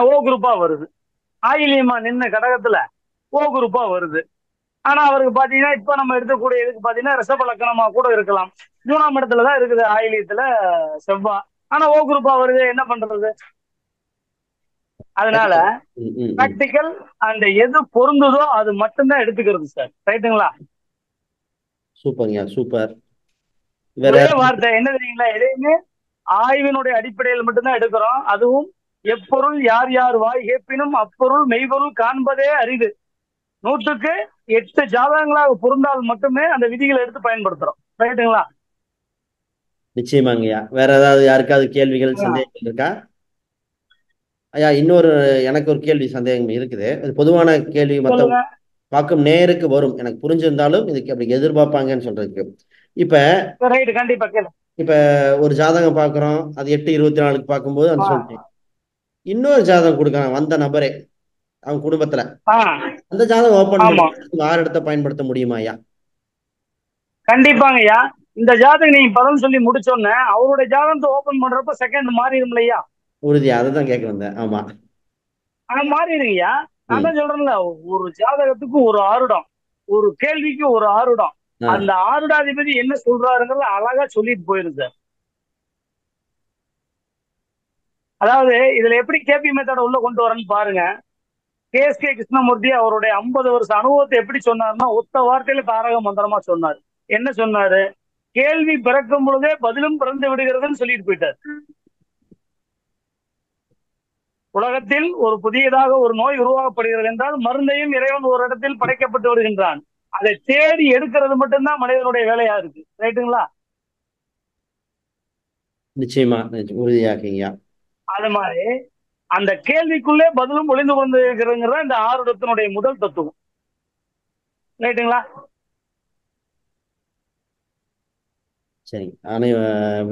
S1: ஓ குரூப்பா வருது. ஆயிலியமா நின்ன கடகத்துல ஓ குரூப்பா வருது. ஆனா அவருக்கு பாத்தீங்கன்னா இப்ப நம்ம எடுக்கக்கூடிய இதுக்கு பாத்தீங்கன்னா ரிஷப லக்கணமா கூட இருக்கலாம். 3ஆம் இடத்துலதான் இருக்குது ஆயிலியத்துல செவ்வாய். ஆனா ஓ குரூப்பா வருது, என்ன பண்றது? அதனால பிராக்டிக்கல் அந்த எது பொருந்துதோ அது மட்டும்தான் எடுத்துக்கிறது சார், ரைட்டுங்களா?
S2: சூப்பர்யா, சூப்பர்.
S1: ஒரே வார்த்தை என்ன தெரியுங்களா, எதையுமே ஆய்வினுடைய அடிப்படையில் மட்டும்தான் எடுக்கிறோம். அதுவும் எப்பொருள் யார் யார் வாய் கேட்பினும் அப்பொருள் மெய்பொருள் காண்பதே அரிது. 100க்கு 8 ஜாதகங்களாக பொருந்தால் மட்டுமே அந்த விதிகளை எடுத்து பயன்படுத்துறோம், ரைட்டுங்களா?
S2: நிச்சயமாங்கய்யா. வேற ஏதாவது யாருக்காவது கேள்விகள், சந்தேகங்கள் இருக்கா? ஐயா, இன்னொரு எனக்கு ஒரு கேள்வி சந்தேகம் இருக்குது. அது பொதுவான கேள்வி, மற்ற பார்க்கும் நேருக்கு வரும், எனக்கு புரிஞ்சிருந்தாலும் இதுக்கு அப்படி எதிர்பார்ப்பாங்கன்னு சொல்றதுக்கு. இப்ப ஒரு ஜாதகம் பாக்குறோம், அது 8/24 பார்க்கும்போது அது சொல்லிட்டேன். இன்னொரு ஜாதகம் கொடுக்கறான் வந்த நபரே அவன் குடும்பத்துல, அந்த ஜாதகம் ஓபன் பண்ணி 6 இடத்தை பயன்படுத்த முடியுமா ஐயா?
S1: கண்டிப்பாங்க ஐயா. இந்த ஜாதகம் நீங்க பலன் சொல்லி முடிச்சோன்னே அவருடைய ஜாதகத்தை ஓபன் பண்றப்ப செகண்ட் மாறிடும் இல்லையா?
S2: உறுதியா, அதுதான் கேட்க வந்தேன். ஆமா,
S1: மாறிடுங்கய்யா. நான் தான் சொல்றேன்ல, ஒரு ஜாதகத்துக்கு ஒரு ஆருடம், ஒரு கேள்விக்கு ஒரு ஆருடம். அந்த ஆருடாதிபதி என்ன சொல்றாருங்கிறத அழகா சொல்லிட்டு போயிருக்கு சார். அதாவது இதுல எப்படி கேபி மெத்தட உள்ள கொண்டு வரேன்னு பாருங்க. KSK கிருஷ்ணமூர்த்தி அவருடைய 50 வருஷ அனுபவத்தை எப்படி சொன்னாருன்னா ஒத்த வார்த்தையில தாரக மந்திரமா சொன்னார். என்ன சொன்னாரு? கேள்வி பிறக்கும் பொழுதே பதிலும் பிறந்து விடுகிறதுன்னு சொல்லிட்டு போயிட்டார். உலகத்தில் ஒரு புதியதாக ஒரு நோய் உருவாக்கப்படுகிறது என்றால் மருந்தையும் இறைவன் ஒரு இடத்தில் படைக்கப்பட்டு வருகின்றான். அதை தேடி எடுக்கிறது மட்டும்தான் மனிதனுடைய வேலையா இருக்கு, ரைட்டுங்களா?
S2: நிச்சயமா, உறுதியாகீங்க.
S1: அது மாதிரி அந்த கேள்விக்குள்ளே பதிலும் ஒளிந்து கொண்டு இருக்கிறதுங்கிறதா இந்த ஆருடத்தினுடைய முதல் தத்துவம், ரைட்டுங்களா?
S2: சரி, ஆனா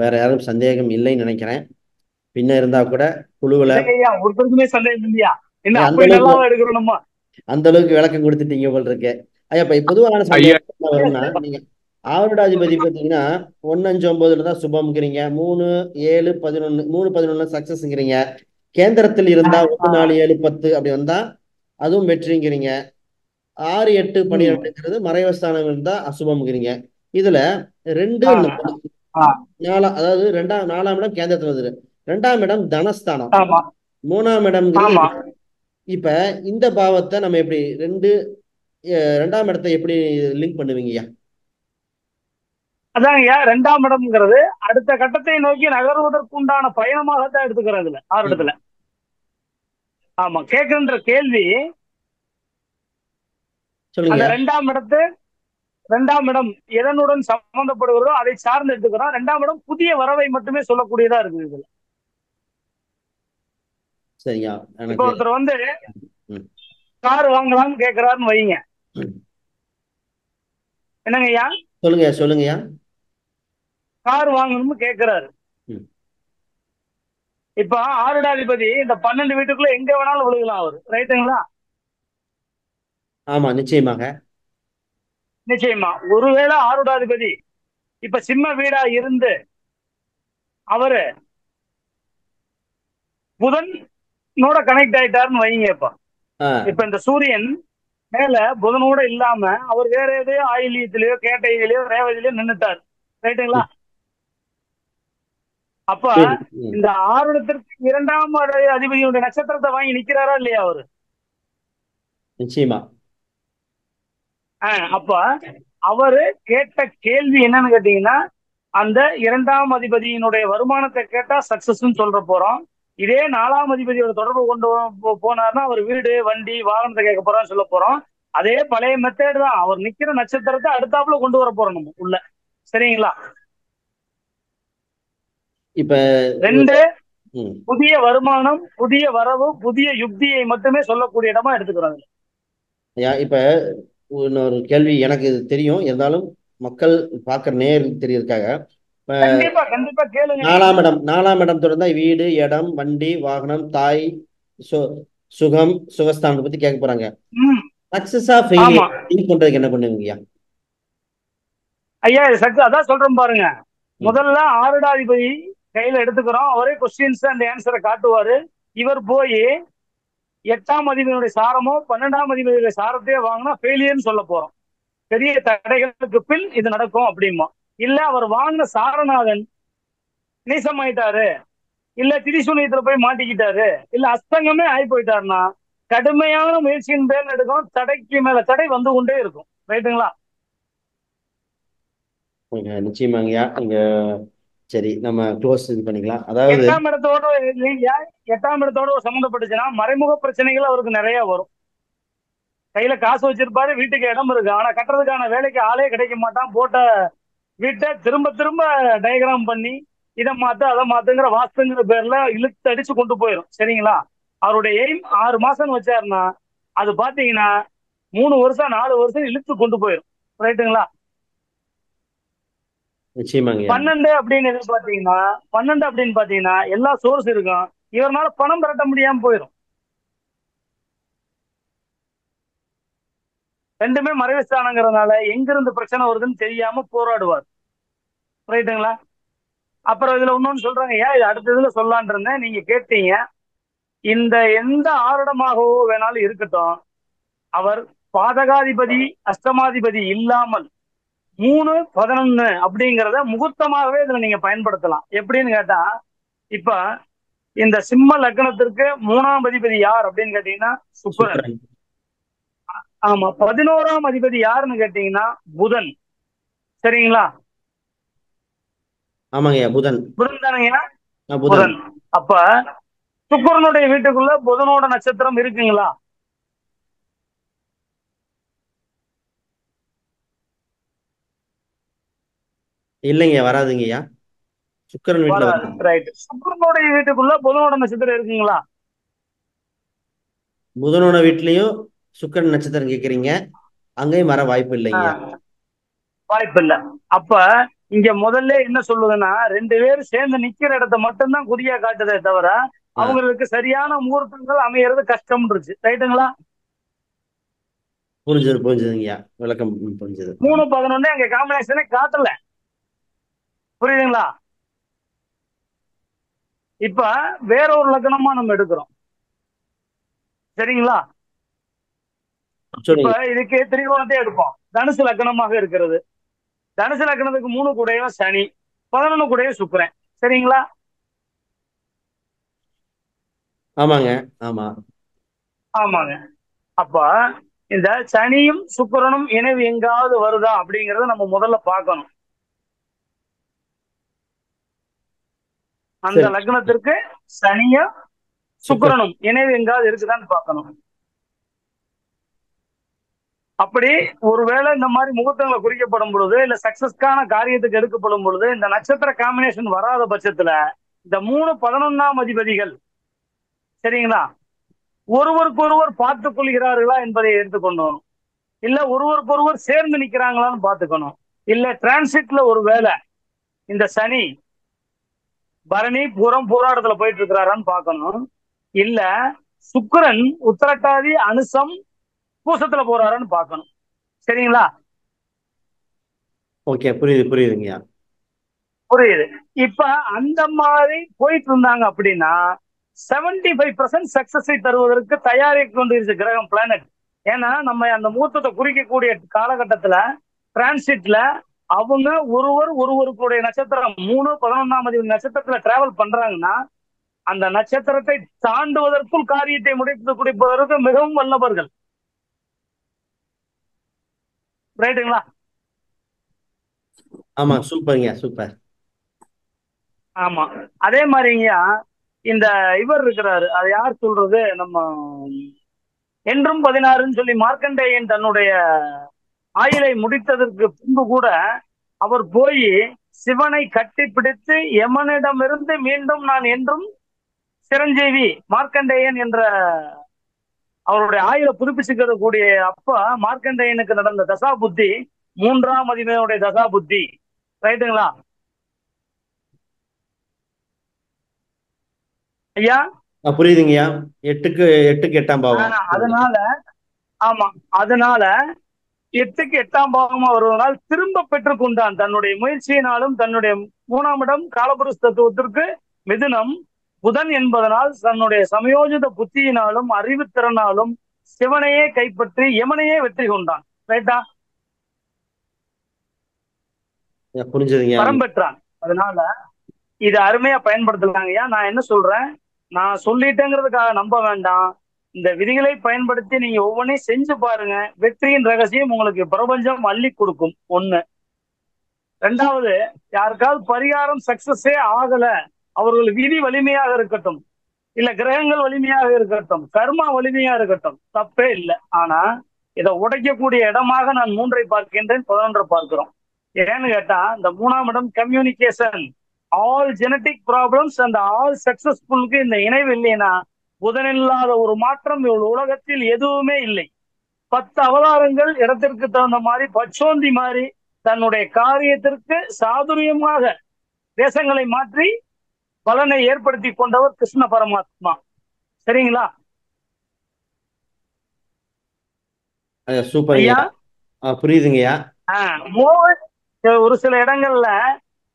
S2: வேற யாரும் சந்தேகம் இல்லைன்னு நினைக்கிறேன். பின்ன இருந்தா கூட குழுவுல
S1: ஒருத்தருக்குமே சந்தேகம் இல்லையா?
S2: அந்த அளவுக்கு விளக்கம் கொடுத்துட்டீங்க போல் இருக்கு ஐயா. இப்ப பொதுவான சந்தேகம் வரும்னா, நீங்க ஆவரடாதிபதி பார்த்தீங்கன்னா 1, 5, 9 தான் சுபம்ங்கிறீங்க, 3, 7, 11, 3, 11 சக்சஸ்ங்கிறீங்க. கேந்திரத்தில் இருந்தா 1, 4, 7, 10 அப்படி வந்தா அதுவும் வெற்றிங்கிறீங்க. 6, 8, 12ங்கிறது மறைவஸ்தானம் இருந்தா அசுபம்ங்கிறீங்க. இதுல 2, 4, அதாவது 4ஆம் இடம் கேந்திரத்தில் வருது, 2ஆம் இடம் தனஸ்தானம், 3ஆம் இடம்ங்கிறது. இப்ப இந்த பாவத்தை நம்ம எப்படி 2ஆம் இடத்தை எப்படி லிங்க் பண்ணுவீங்கய்யா?
S1: அதாங்கய்யா, 2ஆம் இடம்ங்கிறது அடுத்த கட்டத்தை நோக்கி நகர்வதற்கு உண்டான பயணமாகத்தான் எடுத்துக்கிறோம் இதுல 6 இடத்துல. ஆமா, கேட்கின்ற கேள்வி அந்த
S2: சொல்லுங்க.
S1: 2ஆம் இடம் எதனுடன் சம்பந்தப்படுகிறதோ அதை சார்ந்து எடுத்துக்கிறோம். 2ஆம் இடம் புதிய வரவை மட்டுமே சொல்லக்கூடியதா இருக்குது இதுல.
S2: சரியா?
S1: இப்ப
S2: எனக்கு
S1: ஒருத்தர் வந்து கார் வாங்கலாம்னு கேட்கிறாருன்னு வைங்க. என்னங்கய்யா?
S2: சொல்லுங்கய்யா.
S1: கார் வாங்கணும்னு கேட்கிறாரு. இப்ப ஆறுடாதிபதி இந்த 12 வீட்டுக்குள்ள எங்க வேணாலும் விழுகலாம் அவரு, ரைட்டுங்களா?
S2: ஆமா, நிச்சயமாக.
S1: ஒருவேளை ஆறுடாதிபதி இப்ப சிம்ம வீடா இருந்து அவரு புதனோட கனெக்ட் ஆயிட்டாருன்னு வைங்க. இப்ப இந்த சூரியன் மேல புதனோட இல்லாம அவர் வேற எதையோ ஆயிலியத்திலயோ கேட்டையிலயோ ரேவதிலயோ நின்னுட்டாரு, ரைட்டுங்களா? அப்ப இந்த 6 இடத்திற்கு 2ஆம் அதிபதியுடைய நட்சத்திரத்தை வாங்கி நிக்கிறாரா இல்லையா அவரு?
S2: நிச்சயமா.
S1: அப்ப அவரு கேட்ட கேள்வி என்னன்னு கேட்டீங்கன்னா, அந்த 2ஆம் அதிபதியினுடைய வருமானத்தை கேட்டா சக்சஸ் சொல்ற போறோம். இதே 4ஆம் அதிபதியோட தொடர்பு கொண்டு போனார்னா அவர் வீடு, வண்டி, வாகனத்தை கேட்க போறான்னு சொல்ல போறோம். அதே பழைய மெத்தேடு தான். அவர் நிக்கிற நட்சத்திரத்தை அடுத்தாப்புல கொண்டு வர போறோம் நம்ம உள்ள, சரிங்களா? இப்ப 2 புதிய வருமானம், புதிய வரவு, புதிய யுக்தியை மட்டுமே சொல்லக்கூடிய இடமா எடுத்துக்கிறாங்க.
S2: இப்ப இன்னொரு கேள்வி எனக்கு தெரியும், இருந்தாலும் மக்கள் பார்க்கிற நேருக்கு தெரியறதுக்காக,
S1: கண்டிப்பா கேளுங்க.
S2: 4ஆம் இடம் தொடர்ந்தா வீடு, இடம், வண்டி, வாகனம், தாய், சுகம், சுகஸ்தானத்தை பத்தி கேட்க போறாங்க. சக்சஸா ஃபெயிலியர் திங்க் பண்றதுக்கு என்ன பண்ணுவீங்கய்யா?
S1: ஐயா, அதான் சொல்றேன் பாருங்க. முதல்ல ஆறுடாதிபதி கையில எடுத்துக்கிறோம். அவரே கொஸ்டின்ஸ் அண்ட் ஆன்சரை காட்டுவாரு. இவர் போய் 8ஆம் அதிபதியுடைய சாரமோ 12ஆம் அதிபதியுடைய சாரத்தையோ வாங்கினா ஃபெயிலியர்னு சொல்ல போறோம். பெரிய தடைகளுக்கு பின் இது நடக்கும் அப்படிமா. இல்ல அவர் வாங்கின சாரநாதன் நீசமாயிட்டாரு, இல்ல திரிசூனியத்துல போய் மாட்டிக்கிட்டாரு, இல்ல அஸ்தங்கமே ஆகி போயிட்டாருன்னா கடுமையான முயற்சியின் பேர் எடுக்கணும். தடைக்கு மேல தடை வந்து கொண்டே இருக்கும், ரைட்டுங்களா?
S2: நிச்சயமாங்கய்யா. இங்க சரி, நம்ம க்ளோஸ் இது பண்ணிக்கலாம். அதாவது
S1: 8ஆம் இடத்தோட சம்மந்தப்பட்டுச்சுன்னா மறைமுக பிரச்சனைகள் அவருக்கு நிறைய வரும். கையில காசு வச்சிருப்பாரு, வீட்டுக்கு இடம் இருக்கு, ஆனா கட்டுறதுக்கான வேலைக்கு ஆளே கிடைக்க மாட்டான். போட்ட வீட்டை திரும்ப திரும்ப டயக்ராம் பண்ணி இதை மாத்து அதை மாத்துங்கிற வாஸ்துங்கிற பேர்ல இழுத்து அடிச்சு கொண்டு போயிடும், சரிங்களா? அவருடைய எய்ம் 6 மாசம் வச்சாருன்னா அது பாத்தீங்கன்னா 3 வருஷம் 4 வருஷம் இழுத்து கொண்டு போயிடும், ரைட்டுங்களா? 12 அப்படின்னு எதிர்பார்த்தீங்கன்னா 12 அப்படின்னு பாத்தீங்கன்னா எல்லா சோர்ஸ் இருக்கும், இவரால பணம் திரட்ட முடியாம போயிடும். ரெண்டுமே மறைவுஸ்தானங்கிறதுனால எங்கிருந்து பிரச்சனை வருதுன்னு தெரியாம போராடுவார், ரைட்டுங்களா? அப்புறம் இதுல இன்னொன்னு சொல்றாங்க, ஏன் இது அடுத்த இதுல சொல்லான் இருந்தேன், நீங்க கேட்டீங்க. இந்த எந்த ஆருடமாகவோ வேணாலும் இருக்கட்டும், அவர் பாதகாதிபதி அஷ்டமாதிபதி இல்லாமல் 3, 11 அப்படிங்கிறத முகூர்த்தமாகவே இதுல நீங்க பயன்படுத்தலாம். எப்படின்னு கேட்டா, இப்ப இந்த சிம்ம லக்னத்திற்கு 3ஆம் அதிபதி யார் அப்படின்னு கேட்டீங்கன்னா சுக்கிரன். ஆமா, 11ஆம் அதிபதி யாருன்னு கேட்டீங்கன்னா புதன், சரிங்களா?
S2: ஆமாங்கய்யா, புதன்
S1: தானங்கய்யா, புதன். அப்ப சுக்கிரனுடைய வீட்டுக்குள்ள புதனோட நட்சத்திரம் இருக்குங்களா?
S2: இல்லைங்க, வராதுங்கய்யா. சுக்கிரன் வீட்டுல
S1: ரைட். சுக்கிரனுடைய வீட்டுக்குள்ள புதனோட நட்சத்திரம் இருக்குங்களா?
S2: புதனோட வீட்லயும் சுக்கிரன் நட்சத்திரம் கேக்குறீங்க, அங்கேயும் வர வாய்ப்பு இல்லைங்க,
S1: வாய்ப்பு இல்ல. அப்ப இங்க முதல்ல என்ன சொல்லுதுன்னா, 2 பேரும் சேர்ந்து நிக்கிற இடத்த மட்டும்தான் குறியா காட்டுதே தவிர அவங்களுக்கு சரியான முகூர்த்தங்கள் அமையறது கஷ்டம் இருந்துச்சு, ரைட்டுங்களா?
S2: புரிஞ்சுதுங்கய்யா, விளக்கம் புரிஞ்சுது.
S1: 3-11 அங்க காம்பினேஷனே காட்டல. புரியுதுங்களா? இப்ப வேற ஒரு லக்னமா நம்ம எடுக்கிறோம். சரிங்களா? இப்ப இதுக்கு திரிகோணத்தை எடுப்போம். தனுசு லக்னமாக இருக்கிறது. தனுசு லக்னத்துக்கு 3 கூடைய சனி, 11 கூடைய சுக்கிரன். சரிங்களா?
S2: ஆமாங்க. ஆமா
S1: ஆமாங்க. அப்ப இந்த சனியும் சுக்கிரனும் இணைவு எங்காவது வருதா அப்படிங்கறத நம்ம முதல்ல பார்க்கணும். அந்த லக்னத்திற்கு சனியும் சுக்கிரனும் இணைவு எங்காவது இருக்குதான்னு பார்க்கணும். அப்படி ஒருவேளை இந்த மாதிரி முகூர்த்தங்களை குறிக்கப்படும் பொழுது இல்ல சக்சஸ்க்கான காரியத்துக்கு எடுக்கப்படும் பொழுது இந்த நட்சத்திர காம்பினேஷன் வராத பட்சத்துல இந்த 3-11 அதிபதிகள் சரிங்களா ஒருவருக்கொருவர் பார்த்துக் கொள்கிறார்களா என்பதை எடுத்துக்கொள்ளணும். இல்ல ஒருவருக்கொருவர் சேர்ந்து நிக்கிறாங்களான்னு பாத்துக்கணும். இல்ல டிரான்சிட்ல ஒரு வேலை இந்த சனி பரணி பூராடத்துல போயிட்டு இருக்கிறாரான்னு பார்க்கணும். இல்ல சுக்கிரன் உத்திரட்டாதி அனுசம் பூசத்துல போறாரான்னு பார்க்கணும். சரிங்களா?
S2: ஓகே, புரியுதுங்கய்யா.
S1: புரியுது. இப்ப அந்த மாதிரி போயிட்டு இருந்தாங்க அப்படின்னா 75% சக்சஸை தருவதற்கு தயாரித்து கொண்டிருந்த கிரகம் பிளானட். ஏன்னா நம்ம அந்த முகூர்த்தத்தை குறிக்கக்கூடிய காலகட்டத்துல டிரான்சிட்ல அவங்க ஒருவருக்குடைய நட்சத்திரம் 3-11 நட்சத்திரத்துல டிராவல் பண்றாங்கன்னா அந்த நட்சத்திரத்தை தாண்டுவதற்குள் காரியத்தை முடிப்பதற்கு மிகவும் வல்லவர்கள். ரைட்டுங்களா?
S2: ஆமா, சூப்பர்ங்க, சூப்பர்.
S1: ஆமா, அதே மாதிரிங்கயா இந்த இவர் இருக்கிறாரு, அது யார் சொல்றது, நம்ம என்றும் 16ன்னு சொல்லி மார்க்கண்டேயன் தன்னுடைய ஆயுளை முடித்ததற்கு பின்பு கூட அவர் போய் சிவனை கட்டிப்பிடித்து யமனிடமிருந்து மீண்டும் நான் என்றும் சிரஞ்சீவி மார்க்கண்டேயன் என்ற அவருடைய ஆயுளை புதுப்பிச்சுக்கிறது கூடிய அப்ப மார்க்கண்டேயனுக்கு நடந்த தசா புத்தி 3ஆம் அதிபதியுடைய தசா புத்தி. ரைட்டுங்களா ஐயா?
S2: புரியுதுங்கய்யா. 8க்கு 8ஆம் பாவம்.
S1: அதனால ஆமா, அதனால 8க்கு 8ஆம் பாவமா வருவதனால் திரும்ப பெற்றுக்கொண்டான் தன்னுடைய முயற்சியினாலும். தன்னுடைய 3ஆம் இடம் காலபுருஷ தத்துவத்திற்கு மிதுனம் புதன் என்பதனால் தன்னுடைய சமயோஜித புத்தியினாலும் அறிவுத்திறனாலும் சிவனையே கைப்பற்றி யமனையே வெற்றி கொண்டான். ரைட்டா?
S2: புரிஞ்சதுங்க,
S1: வரம் பெற்றான். அதனால இது அருமையா பயன்படுத்தலாங்கய்யா. நான் என்ன சொல்றேன், நான் சொல்லிட்டேங்கிறதுக்காக நம்ப வேண்டாம். இந்த விதிகளை பயன்படுத்தி நீங்க ஒவ்வொன்றையும் செஞ்சு பாருங்க. வெற்றியின் ரகசியம் உங்களுக்கு பிரபஞ்சம் அள்ளி கொடுக்கும். 1. 2வது, யாருக்காவது பரிகாரம் சக்சஸே ஆகல, அவர்கள் விதி வலிமையாக இருக்கட்டும், இல்ல கிரகங்கள் வலிமையாக இருக்கட்டும், கர்மா வலிமையா இருக்கட்டும், தப்பே இல்லை. ஆனா இதை உடைக்கக்கூடிய இடமாக நான் 3ஐ பார்க்கின்றேன், 11 பார்க்கிறோம். ஏன்னு கேட்டா இந்த 3ஆம் இடம் கம்யூனிகேஷன், ஆல் ஜெனட்டிக் ப்ராப்ளம்ஸ் அந்த ஆல் சக்சஸ்ஃபுல்லுக்கு இந்த இணைவு இல்லைன்னா புதனில்லாத ஒரு மாற்றம் உலகத்தில் எதுவுமே இல்லை. 10 அவதாரங்கள் இடத்திற்கு தகுந்த மாதிரி பச்சோந்தி மாதிரி தன்னுடைய காரியத்திற்கு சாதுரியமாக தேசங்களை மாற்றி பலனை ஏற்படுத்தி கொண்டவர் கிருஷ்ண பரமாத்மா. சரிங்களா?
S2: சூப்பர் ஐயா. புரியுதுங்கய்யா.
S1: ஒரு சில இடங்கள்ல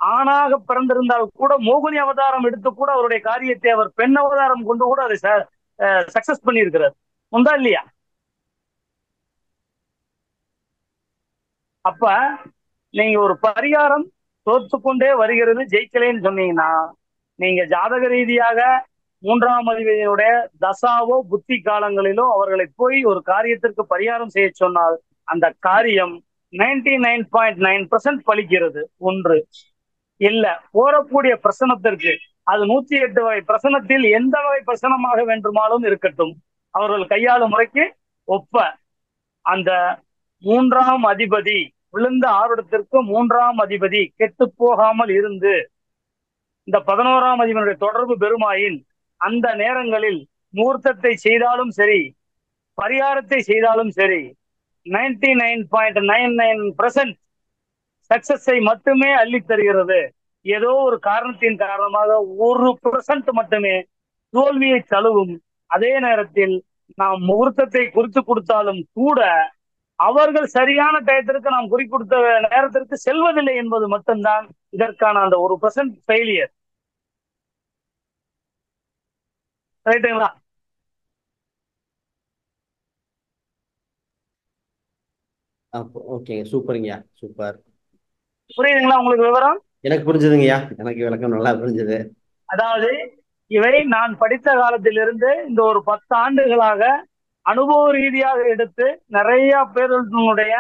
S1: ஆணாக பிறந்திருந்தால் கூட மோகினி அவதாரம் எடுத்து கூட அவருடைய காரியத்தை அவர் பெண் அவதாரம் கொண்டு கூட அதை சக்சஸ் பண்ணி இருக்கிறார். உண்டா இல்லையா? அப்ப நீங்க ஒரு பரிகாரம் தோற்றுக்கொண்டே வருகிறது ஜெயிக்கலேன்னு சொன்னீங்கன்னா நீங்க ஜாதக ரீதியாக 3ஆம் அதிபதியுடைய தசாவோ புத்தி காலங்களிலோ அவர்களை போய் ஒரு காரியத்திற்கு பரிகாரம் செய்ய சொன்னால் அந்த காரியம் 99.9% பலிக்கிறது. 1. இல்ல போறக்கூடிய பிரசனத்திற்கு அது 108 வகை பிரசனத்தில் எந்த வகை பிரசனமாக வேண்டுமானாலும் இருக்கட்டும், அவர்கள் கையாளும் முறைக்கு ஒப்ப அந்த 3ஆம் அதிபதி விழுந்த ஆருடத்திற்கு 3ஆம் அதிபதி கெட்டு போகாமல் இருந்து இந்த 11ஆம் அதிபதியுடைய தொடர்பு பெருமாயின் அந்த நேரங்களில் முகூர்த்தத்தை செய்தாலும் சரி, பரிகாரத்தை செய்தாலும் சரி, 99.99% சக்சஸை மட்டுமே அள்ளி தருகிறது. ஏதோ ஒரு காரணத்தின் காரணமாக 1% மட்டுமே தோல்வியை தழுவும். அதே நேரத்தில் நாம் முகூர்த்தத்தை குறித்து கொடுத்தாலும் கூட அவர்கள் சரியான டயத்திற்கு நாம் குறிப்பிட்ட நேரத்திற்கு செல்வதில்லை என்பது மட்டும்தான் இதற்கான அந்த 1% ஃபெயிலியர். ரைட்டுங்களா?
S2: ஓகேங்க, சூப்பருங்கய்யா, சூப்பர்.
S1: புரியுதுங்களா உங்களுக்கு விவரம்?
S2: எனக்கு புரிஞ்சுதுங்கய்யா, எனக்கு விளக்கம் நல்லா புரிஞ்சுது.
S1: அதாவது இவை நான் படித்த காலத்திலிருந்து இந்த ஒரு 10 ஆண்டுகளாக அனுபவ ரீதியாக எடுத்து நிறைய பேருடைய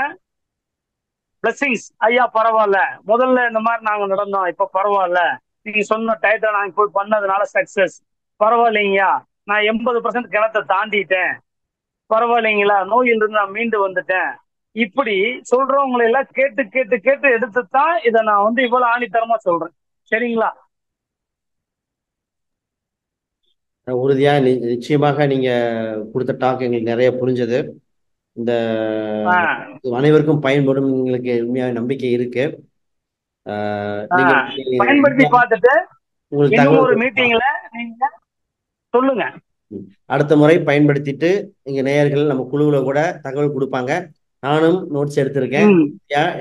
S1: பிளஸிங்ஸ். ஐயா பரவாயில்ல, முதல்ல இந்த மாதிரி நாங்க நடந்தோம், இப்ப பரவாயில்ல, நீங்க சொன்ன டயத்தை நாங்க போய் பண்ணதுனால சக்சஸ், பரவாயில்லைங்கய்யா, நான் 80% கிணத்தை தாண்டிட்டேன், பரவாயில்லைங்களா, நோயிலிருந்து நான் மீண்டு வந்துட்டேன், இப்படி சொல்றவங்களை எல்லாம் கேட்டு கேட்டு கேட்டு எடுத்துத்தான் இதை நான் வந்து இவ்வளவு ஆணித்தரமா சொல்றேன். சரிங்களா?
S2: உறுதியா நிச்சயமாக நீங்க கொடுத்த டாக் எங்களுக்கு நிறைய புரிஞ்சது. இந்த அனைவருக்கும் பயன்படும் எங்களுக்கு உண்மையாக நம்பிக்கை இருக்கு. நீங்க
S1: பயன்படுத்தி பார்த்துட்டு
S2: உங்களுக்கு
S1: இன்னும் ஒரு
S2: தகவல்
S1: மீட்டிங்ல நீங்க சொல்லுங்க.
S2: அடுத்த முறை பயன்படுத்திட்டு எங்க நேயர்கள் நம்ம குழுவுல கூட தகவல் கொடுப்பாங்க. நானும் நோட்ஸ் எடுத்திருக்கேன்.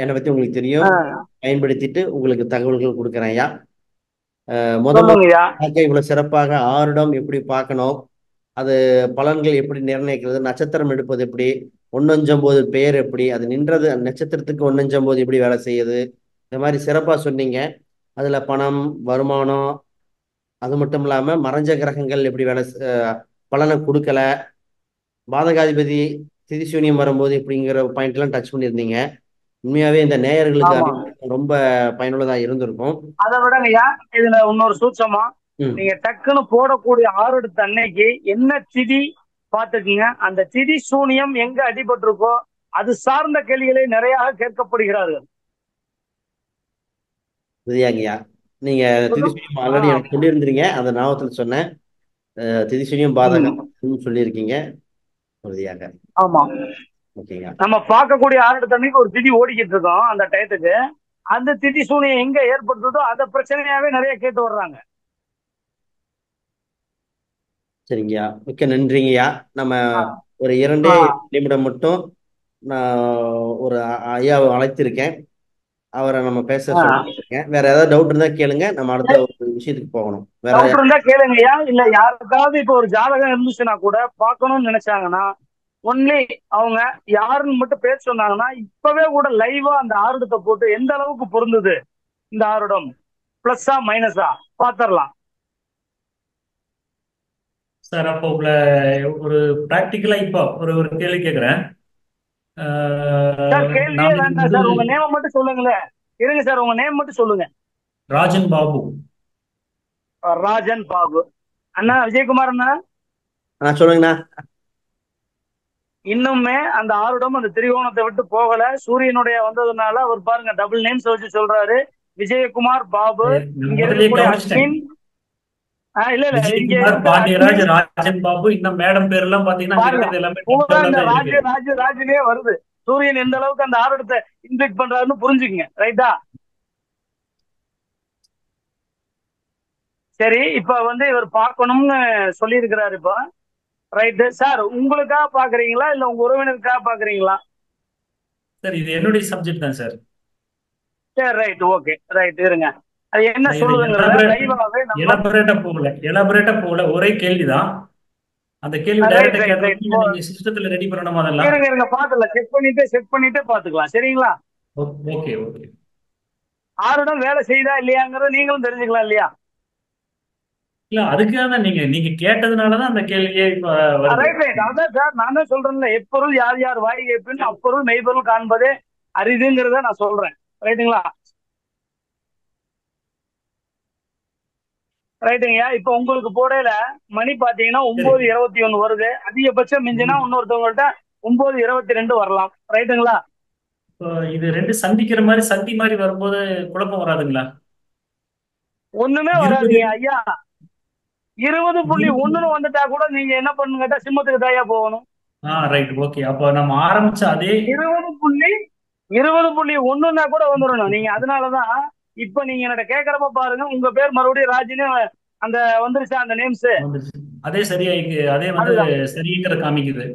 S2: என்னை பத்தி உங்களுக்கு தெரியும். பயன்படுத்திட்டு உங்களுக்கு தகவல்கள் கொடுக்குறேன். ஐயா முதல்ல இவ்வளவு சிறப்பாக ஆருடம் எப்படி பார்க்கணும், அது பலன்கள் எப்படி நிர்ணயிக்கிறது, நட்சத்திரம் எடுப்பது எப்படி, 1:9 பெயர் எப்படி, அது நின்றது நட்சத்திரத்துக்கு 1:9 எப்படி வேலை செய்யுது, இந்த மாதிரி சிறப்பா சொன்னீங்க. அதுல பணம், வருமானம், அது மட்டும் இல்லாம மறைஞ்ச கிரகங்கள் எப்படி வேலை பலனை கொடுக்கல, பாதகாதிபதி திதிசூன்யம் வரும்போது இப்படிங்கிற பாயிண்ட் எல்லாம் டச் பண்ணியிருந்தீங்க. உண்மையாவே இந்த நேயர்களுக்கு ரொம்ப பயனுள்ளதா இருந்திருக்கும்.
S1: அதை விடங்கய்யா இதுல இன்னொரு சூட்சமா, நீங்க டக்குன்னு போடக்கூடிய ஆறுடத்து அன்னைக்கு என்ன திதி பாத்துக்குங்க, அந்த திதி சூனியம் எங்க அடிபட்டிருக்கோ அது சார்ந்த கேள்விகளை நிறைய கேட்கப்படுகிறார்கள்.
S2: சரியாங்கய்யா, நீங்க திதிசூன்யம் ஆல்ரெடி எனக்கு சொல்லியிருந்தீங்க, அந்த ஞாபகத்துல சொன்னேன். திதிசூன்யம் பாதகம் சொல்லியிருக்கீங்க. உறுதியாக.
S1: ஆமா, நம்ம பார்க்கக்கூடிய ஆறுடத்து அன்னைக்கு ஒரு திதி ஓடிக்கிட்டு இருக்கோம். அந்த டயத்துக்கு அந்த திதி சூனியம் எங்க ஏற்படுத்துதோ அதை பிரச்சனையாவே நிறைய கேட்டு வர்றாங்க.
S2: சரிங்கய்யா, மிக்க நன்றிங்கய்யா. நம்ம ஒரு 2 நிமிடம் மட்டும் நான் ஒரு ஐயாவை அழைத்திருக்கேன், அவரை நம்ம பேச சொல்லிருக்கேன். வேற ஏதாவது டவுட் இருந்தா கேளுங்க, நம்ம அடுத்த ஒரு விஷயத்துக்கு போகணும். வேற
S1: டவுட் இருந்தா கேளுங்கய்யா. இல்ல யாருக்காவது இப்ப ஒரு ஜாதகம் இருந்துச்சுன்னா கூட பார்க்கணும்னு நினைச்சாங்கன்னா ஒன்லி அவங்க யாருன்னு மட்டும் பேச சொன்னாங்கன்னா இப்பவே கூட லைவா அந்த ஆருடத்தை போட்டு எந்த அளவுக்கு பொருந்தது இந்த ஆருடம், பிளஸ்ஸா மைனஸா பாத்திரலாம்.
S8: சார் அப்போ உங்களை ஒரு பிராக்டிக்கலா இப்போ ஒரு கேள்வி கேட்கிறேன்.
S1: கேள்வியே வேண்டாம் சார், உங்க நேம் மட்டும் சொல்லுங்களேன். இருங்க சார், உங்க நேம் மட்டும் சொல்லுங்க.
S8: ராஜன் பாபு.
S1: ராஜன் பாபு அண்ணா. விஜயகுமார் அண்ணா
S2: சொல்லுங்கண்ணா.
S1: இன்னுமே அந்த ஆருடம் அந்த திரிகோணத்தை விட்டு போகல. சூரியனுடைய வந்ததுனால அவர் பாருங்க டபுள் நேம்ஸ் வச்சு சொல்றாரு, விஜயகுமார் பாபு. இங்க இருக்கக்கூடிய அஸ்வின், இல்ல இல்ல இங்க
S8: பாண்டியராஜ், ராஜன் பாபு, இந்த மேடம் பேர் எல்லாம் பாத்தீங்கன்னா
S1: ராஜனே வருது. சூரியன் எந்த அளவுக்கு அந்த ஆருடத்தை இன்ஃபிக்ட் பண்றாருன்னு புரிஞ்சுக்குங்க. ரைட்டா? சரி, இப்ப வந்து இவர் பார்க்கணும்னு சொல்லி இருக்கிறாரு. இப்ப ரைட்டு சார், உங்களுக்காக பாக்குறீங்களா இல்ல உங்க உறவினருக்காக பாக்குறீங்களா?
S8: சார் இது என்னுடைய சப்ஜெக்ட் தான் சார்.
S1: சரி, ரைட், ஓகே, ரைட். இருங்க, அது என்ன
S8: எலாபரேட்டா போகல, ஒரே கேள்விதான். அந்த கேள்வி டைரக்டா கேட்கணும், நீங்க சிஸ்டத்துல ரெடி பண்ணணும். அதெல்லாம்
S1: இருங்க பாத்துக்கலாம், செக் பண்ணிட்டு பாத்துக்கலாம். சரிங்களா?
S8: Okay okay.
S1: ஆருடம் வேலை செய்தா இல்லையாங்கிறத நீங்களும் தெரிஞ்சுக்கலாம் இல்லையா?
S8: இல்ல அதுக்காக நீங்க கேட்டதுனாலதான் அந்த கேள்வியே
S1: அதான் சார் நான் தான் சொல்றேன்ல, எப்பொருள் யார் யார் வாய் கேட்பின்னு அப்பொருள் மெய்பொருள் காண்பதே அரிதுங்கிறத நான் சொல்றேன். ரைட்டுங்களா? ரைட்டுங்கய்யா. இப்ப உங்களுக்கு போடையில மணி பாத்தீங்கன்னா 9:21 வருது. அதிகபட்சம் மிஞ்சினா இன்னொருத்தவங்கள்ட்ட 9:22 வரலாம். ரைட்டுங்களா?
S8: இது ரெண்டு சந்திக்கிற மாதிரி சந்தி மாதிரி வரும்போது குழப்பம் வராதுங்களா?
S1: ஒண்ணுமே வராதுங்க ஐயா. 20.1 வந்துட்டா கூட நீங்க என்ன பண்ணுங்க கேட்டா சிம்மத்துக்கு தாயா போகணும்.
S8: Right, okay. அப்ப நம்ம ஆரம்பிச்ச அதே
S1: 20.1ன்னா கூட வந்துடணும் நீங்க. அதனாலதான் இப்ப நீங்க என்னோட கேக்குறப்ப பாருங்க, உங்க பேர் மறுபடியும் ராஜின்னு அந்த வந்துருச்சா அந்த நேம்ஸ்?
S8: அதே சரியா, அதே வந்து சரிங்கிற காமிக்குது.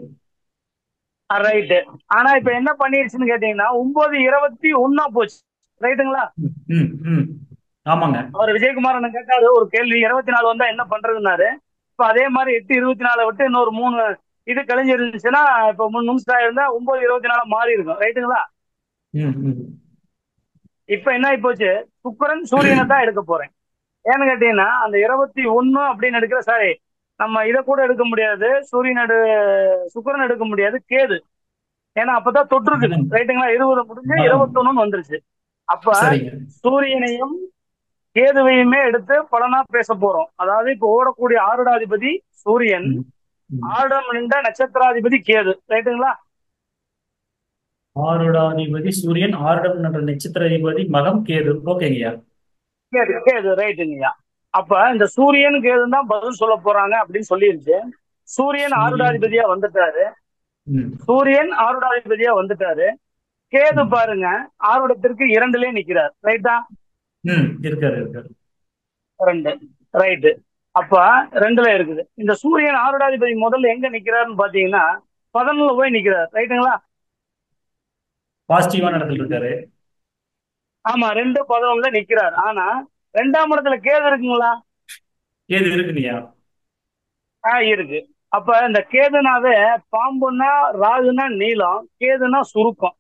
S1: ரைட்டு. ஆனா இப்ப என்ன பண்ணிருச்சுன்னு கேட்டீங்கன்னா 9:21 போச்சு. ரைட்டுங்களா?
S8: ம் ம் ஆமாங்க.
S1: அவர் விஜயகுமார் அண்ணன் கேட்டாரு ஒரு கேள்வி, 24 வந்தா என்ன பண்றதுன்னாரு. இப்ப அதே மாதிரி 8:24 விட்டு இன்னொரு 3 இது கழிஞ்சிருந்துச்சுன்னா இப்ப 3 நிமிஷம் இருந்தா 9:24 மாறி இருக்கும். ரைட்டுங்களா?
S8: ம் ம்
S1: இப்ப என்ன ஆகி போச்சு, சுக்கிரன் சூரியனை தான் எடுக்க போறேன். ஏன்னு கேட்டீங்கன்னா அந்த 21 அப்படின்னு எடுக்கிற சாரி நம்ம இதை கூட எடுக்க முடியாது, சுக்கிரன் எடுக்க முடியாது, கேது. ஏன்னா அப்பதான் தொற்றுருக்குது. ரைட்டுங்களா? 20 முடிஞ்சு 21 வந்துருச்சு. அப்ப
S8: சரிங்க.
S1: சூரியனையும் கேதுவையுமே எடுத்து பலனா பேச போறோம். அதாவது இப்ப ஓடக்கூடிய ஆருடாதிபதி சூரியன்,
S8: ம், ம்.
S1: ஆருடம் நின்ற நட்சத்திராதிபதி கேது. ரைட்டுங்களா?
S8: ஆருடாதிபதி சூரியன், ஆருடம் என்ற நட்சத்திராதிபதி மகம், கேது. ஓகேங்கய்யா.
S1: கேது ரைட்டுங்கய்யா. அப்ப இந்த சூரியன் கேது தான் பதில் சொல்ல போறாங்க அப்படின்னு சொல்லிருச்சு. சூரியன் ஆருடாதிபதியா வந்துட்டாரு.
S8: ம்
S1: சூரியன் ஆருடாதிபதியா வந்துட்டாரு. கேது பாருங்க ஆருடத்திற்கு 2லயே நிக்கிறார். ரைட்டா?
S8: ம் இருக்காரு இருக்காரு.
S1: 2 ரைட்டு. அப்ப 2ல இருக்குது. இந்த சூரியன் ஆருடாதிபதி முதல்ல எங்க நிக்கிறாருன்னு பாத்தீங்கன்னா 11ல போய் நிக்கிறார். ரைட்டுங்களா?
S8: பாசிட்டிவான இடத்துல இருக்காரு.
S1: ஆமா 2:11ல நிக்கிறார். ஆனா 2ஆம் இடத்துல கேது இருக்குங்களா?
S8: கேது இருக்குங்கய்யா.
S1: இருக்கு. அப்ப இந்த கேதுனாவே பாம்புன்னா ராகுனா நீளம், கேதுனா சுருக்கம்.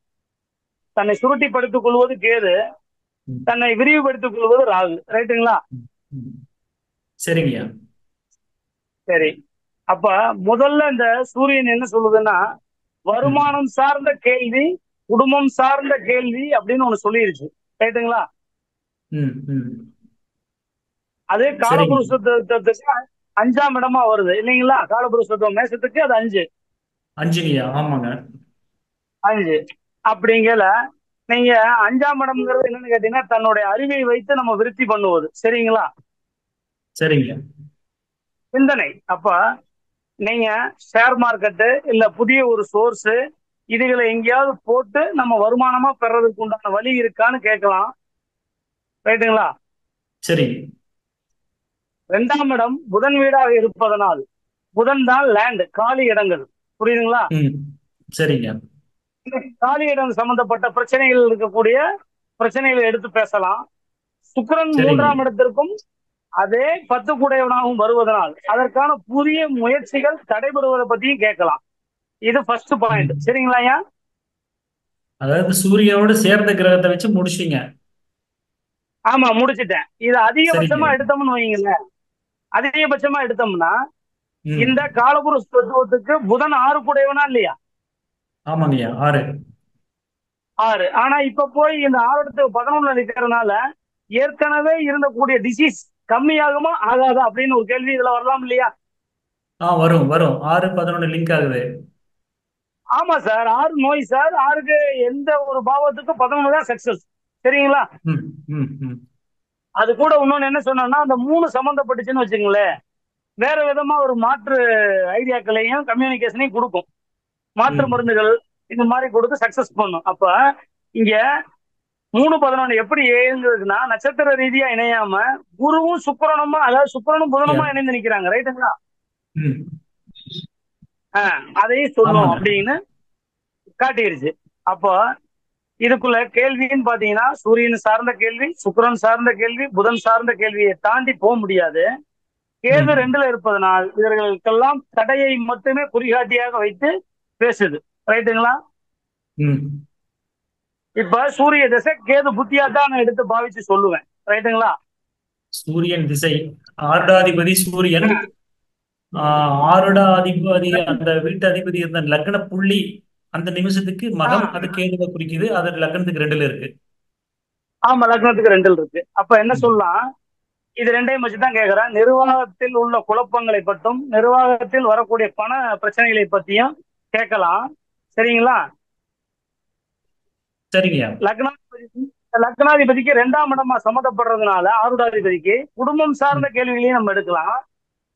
S1: தன்னை சுருட்டி படுத்திக் கொள்வது கேது,
S8: ம்,
S1: தன்னை விரிவுபடுத்திக் கொள்வது ராகு. ரைட்டுங்களா?
S8: ம். சரிங்கய்யா.
S1: சரி. அப்ப முதல்ல இந்த சூரியன் என்ன சொல்லுதுன்னா வருமானம் சார்ந்த கேள்வி, குடும்பம் சார்ந்த கேள்வி அப்படின்னு ஒண்ணு சொல்லிருச்சு. ரைட்டுங்களா?
S8: ம் ம்
S1: அது
S8: சரிங்க.
S1: காலபுருஷத்துக்கு 5ஆம் இடமா வருது இல்லைங்களா? காலபுருஷத்துவம் மேசத்துக்கு அது 5.
S8: 5ங்கய்யா. ஆமாங்க.
S1: 5 அப்படிங்கல நீங்க 5ஆம் இடம்ங்கிறது என்னன்னு கேட்டீங்கன்னா தன்னுடைய அறிவை வைத்து நம்ம விருத்தி பண்ணுவது. சரிங்களா?
S8: சரிங்க.
S1: சிந்தனை. அப்ப நீங்க ஷேர் மார்க்கெட்டு இல்ல புதிய ஒரு சோர்ஸ் இதுகளை எங்கேயாவது போட்டு நம்ம வருமானமா பெறதுக்கு உண்டான வழி இருக்கான்னு கேட்கலாம். ரைட்டுங்களா?
S8: சரிங்க.
S1: 2ஆம் இடம் புதன் வீடாக இருப்பதனால் புதன் தான் லேண்ட், காலி இடங்கள். புரியுதுங்களா?
S8: ம் சரிங்க.
S1: இந்த காலி இடம் சம்பந்தப்பட்ட பிரச்சனைகள் இருக்கக்கூடிய பிரச்சனைகளை எடுத்து பேசலாம். சுக்கிரன்
S8: சரிங்க.
S1: 3ஆம் இடத்திற்கும் அதே 10 கூடையவனாகவும் வருவதனால் அதற்கான புதிய முயற்சிகள் தடைபடுவதை பத்தியும் கேட்கலாம். இது ஃபர்ஸ்ட் பாயிண்ட்.
S8: ம்.
S1: சரிங்களா ஐயா?
S8: அதாவது சூரியனோட சேர்ந்த கிரகத்தை வச்சு முடிச்சிங்க.
S1: ஆமா முடிச்சிட்டேன். இது அதிகபட்சமா
S8: சரிங்க.
S1: எடுத்தோம்னு வைங்களேன், அதிகபட்சமா எடுத்தோம்னா
S8: ம்
S1: இந்த காலபுருஷ தத்துவத்துக்கு புதன் 6 கூடையவனா இல்லையா?
S8: ஆமாங்கய்யா. 6.
S1: 6. ஆனா இப்ப போய் இந்த 6 11 இருக்கிறதுனால ஏற்கனவே இருந்தக்கூடிய டிசீஸ் கம்மியாகுமா ஆகாதா அப்படின்னு ஒரு கேள்வி இதுல வரலாம் இல்லையா?
S8: வரும் வரும். 6 11 லிங்க் ஆகுது.
S1: ஆமா சார். 6 நோய் சார். 6க்கு எந்த ஒரு பாவத்துக்கு 11 தான் சக்சஸ். சரிங்களா?
S8: ம் ம் ம்
S1: அது கூட இன்னொன்னு என்ன சொன்னோம்னா அந்த 3 சம்பந்தப்பட்டுச்சுன்னு வச்சுங்களேன், வேற விதமா ஒரு மாற்று ஐடியாக்களையும் கம்யூனிகேஷனையும் கொடுக்கும். மாற்று
S8: ம்
S1: மருந்துகள் இந்த மாதிரி கொடுத்து சக்சஸ் பண்ணும். அப்ப இங்க 3:11 எப்படி இயங்குதுன்னா நட்சத்திர ரீதியா இணையாம குருவும் சுக்கிரனுமா, அதாவது சுக்கிரனும் புதனுமா
S8: யா.
S1: இணைந்து நிக்கிறாங்க. ரைட்டுங்களா?
S8: ம்
S1: அதையும் சொல்லும்
S8: ஆமாங்க.
S1: அப்படின்னு காட்டிருச்சு. அப்போ இதுக்குள்ள கேள்வின்னு பாத்தீங்கன்னா சூரியன் சார்ந்த கேள்வி, சுக்கிரன் சார்ந்த கேள்வி, புதன் சார்ந்த கேள்வியை தாண்டி போக முடியாது. கேது
S8: ம்
S1: 2ல இருப்பதனால் இவர்களுக்கெல்லாம் தடையை மட்டுமே குறிகாட்டியாக வைத்து பேசுது. ரைட்டுங்களா?
S8: ம்
S1: இப்ப சூரிய திசை கேது புத்தியா தான் நான் எடுத்து பாவிச்சு சொல்லுவேன். ரைட்டுங்களா?
S8: சூரியன் திசை, ஆருடாதிபதி சூரியன், ஆருடாதிபதி அந்த வீட்டு அதிபதி இருந்த லக்ன புள்ளி அந்த நிமிஷத்துக்கு மகம், அது கேதுவை குறிக்குது. அது லக்னத்துக்கு 2ல இருக்கு.
S1: ஆமா லக்னத்துக்கு 2ல் இருக்கு. அப்ப என்ன
S8: ம்
S1: சொல்லலாம், இது 2ஐயும் வச்சுதான் கேக்குறேன். நிர்வாகத்தில் உள்ள குழப்பங்களை பற்றும் நிர்வாகத்தில் வரக்கூடிய பண பிரச்சனைகளை பத்தியும் கேட்கலாம். சரிங்களா?
S8: சரிங்கய்யா.
S1: லக்னாதிபதிக்கு 2ஆம் இடமா சம்மந்தப்படுறதுனால ஆருடாதிபதிக்கு குடும்பம் சார்ந்த கேள்விகளையும் நம்ம எடுக்கலாம்.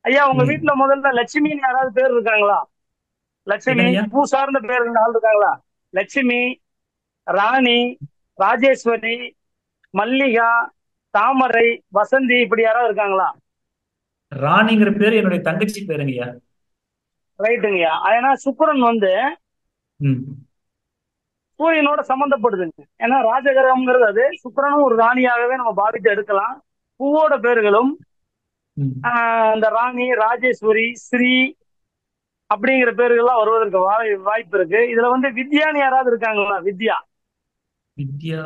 S1: ஐயா உங்க
S8: ம்
S1: வீட்டுல முதல்ல லட்சுமின்னு யாராவது பேர் இருக்காங்களா? லட்சுமி
S8: என்னங்கய்யா?
S1: பூ சார்ந்த பேர் இருந்த ஆள் இருக்காங்களா? லட்சுமி, ராணி, ராஜேஸ்வரி, மல்லிகா, தாமரை, வசந்தி இப்படி யாராவது இருக்காங்களா?
S8: ராணிங்கிற பேர் என்னுடைய தங்கச்சி பேருங்கய்யா.
S1: ரைட்டுங்கய்யா. ஏன்னா சுக்கிரன்
S8: ம்
S1: சூரியனோட சம்பந்தப்படுதுங்க. ஏன்னா ராஜகிரகம்ங்கிறது அது சுக்கிரனும் ஒரு ராணியாகவே நம்ம பாவித்து எடுக்கலாம். பூவோட பேர்களும்
S8: ம்
S1: இந்த ராணி, ராஜேஸ்வரி, ஸ்ரீ அப்படிங்கிற பேர்கள்லாம் வருவதற்கு வாய்ப்பு இருக்கு. இதுல வந்து வித்யான்னு யாராவது இருக்காங்களா? வித்யா,
S8: வித்யா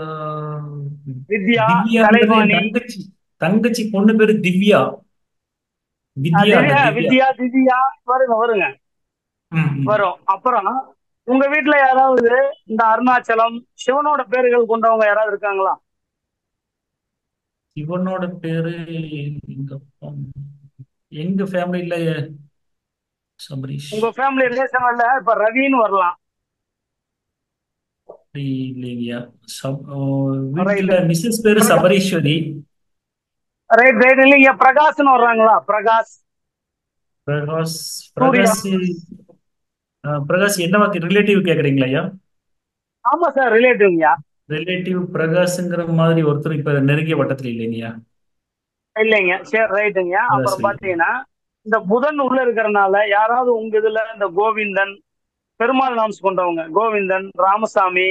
S1: வித்யா,
S8: திவ்யான்றது என்
S1: கலைவாணி,
S8: தங்கச்சி. தங்கச்சி பொண்ணு பேரு திவ்யா. வித்யா இல்ல,
S1: திவ்யா,
S8: திவ்யா.
S1: வித்யா, திவ்யா வருங்க வருங்க
S8: ம் ம்
S1: வரும். அப்புறம் உங்க வீட்டுல யாராவது இந்த அருணாச்சலம், சிவனோட பேர்கள் கொண்டவங்க யாராவது இருக்காங்களா?
S8: இவனோட பேரு எங்க அப்பா, எங்க ஃபேமிலியில சபரீஷ்.
S1: உங்க ஃபேமிலி ரிலேஷன்ல இப்ப ரவின்னு வரலாம்.
S8: அப்படி இல்லைங்கய்யா.
S1: ரைட்
S8: வீட்டுல மிஸ்ஸஸ் பேரு சபரீஸ்வரி.
S1: Right right. இல்லைங்க, பிரகாஷ்னு வர்றாங்களா? பிரகாஷ்,
S8: பிரகாஷ்.
S1: சூர்யா.
S8: பிரகாஷ் என்னவா ரிலேட்டிவ் கேக்குறீங்களா ஐயா?
S1: ஆமா சார், ரிலேட்டிவ்யா.
S8: ரிலேட்டிவ் பிரகாஷ்ங்கிற மாதிரி ஒருத்தர் இப்ப நெருங்கிய வட்டத்துல இல்லைங்கய்யா.
S1: இல்லைங்க, சரி ரைட்டுங்க.
S8: அதான்
S1: அப்புறம்
S8: சரி.
S1: பாத்தீங்கன்னா இந்த புதன் உள்ள இருக்கிறனால யாராவது உங்க இதுல இந்த கோவிந்தன், பெருமாள் நாம்ஸ் கொண்டவங்க, கோவிந்தன், ராமசாமி,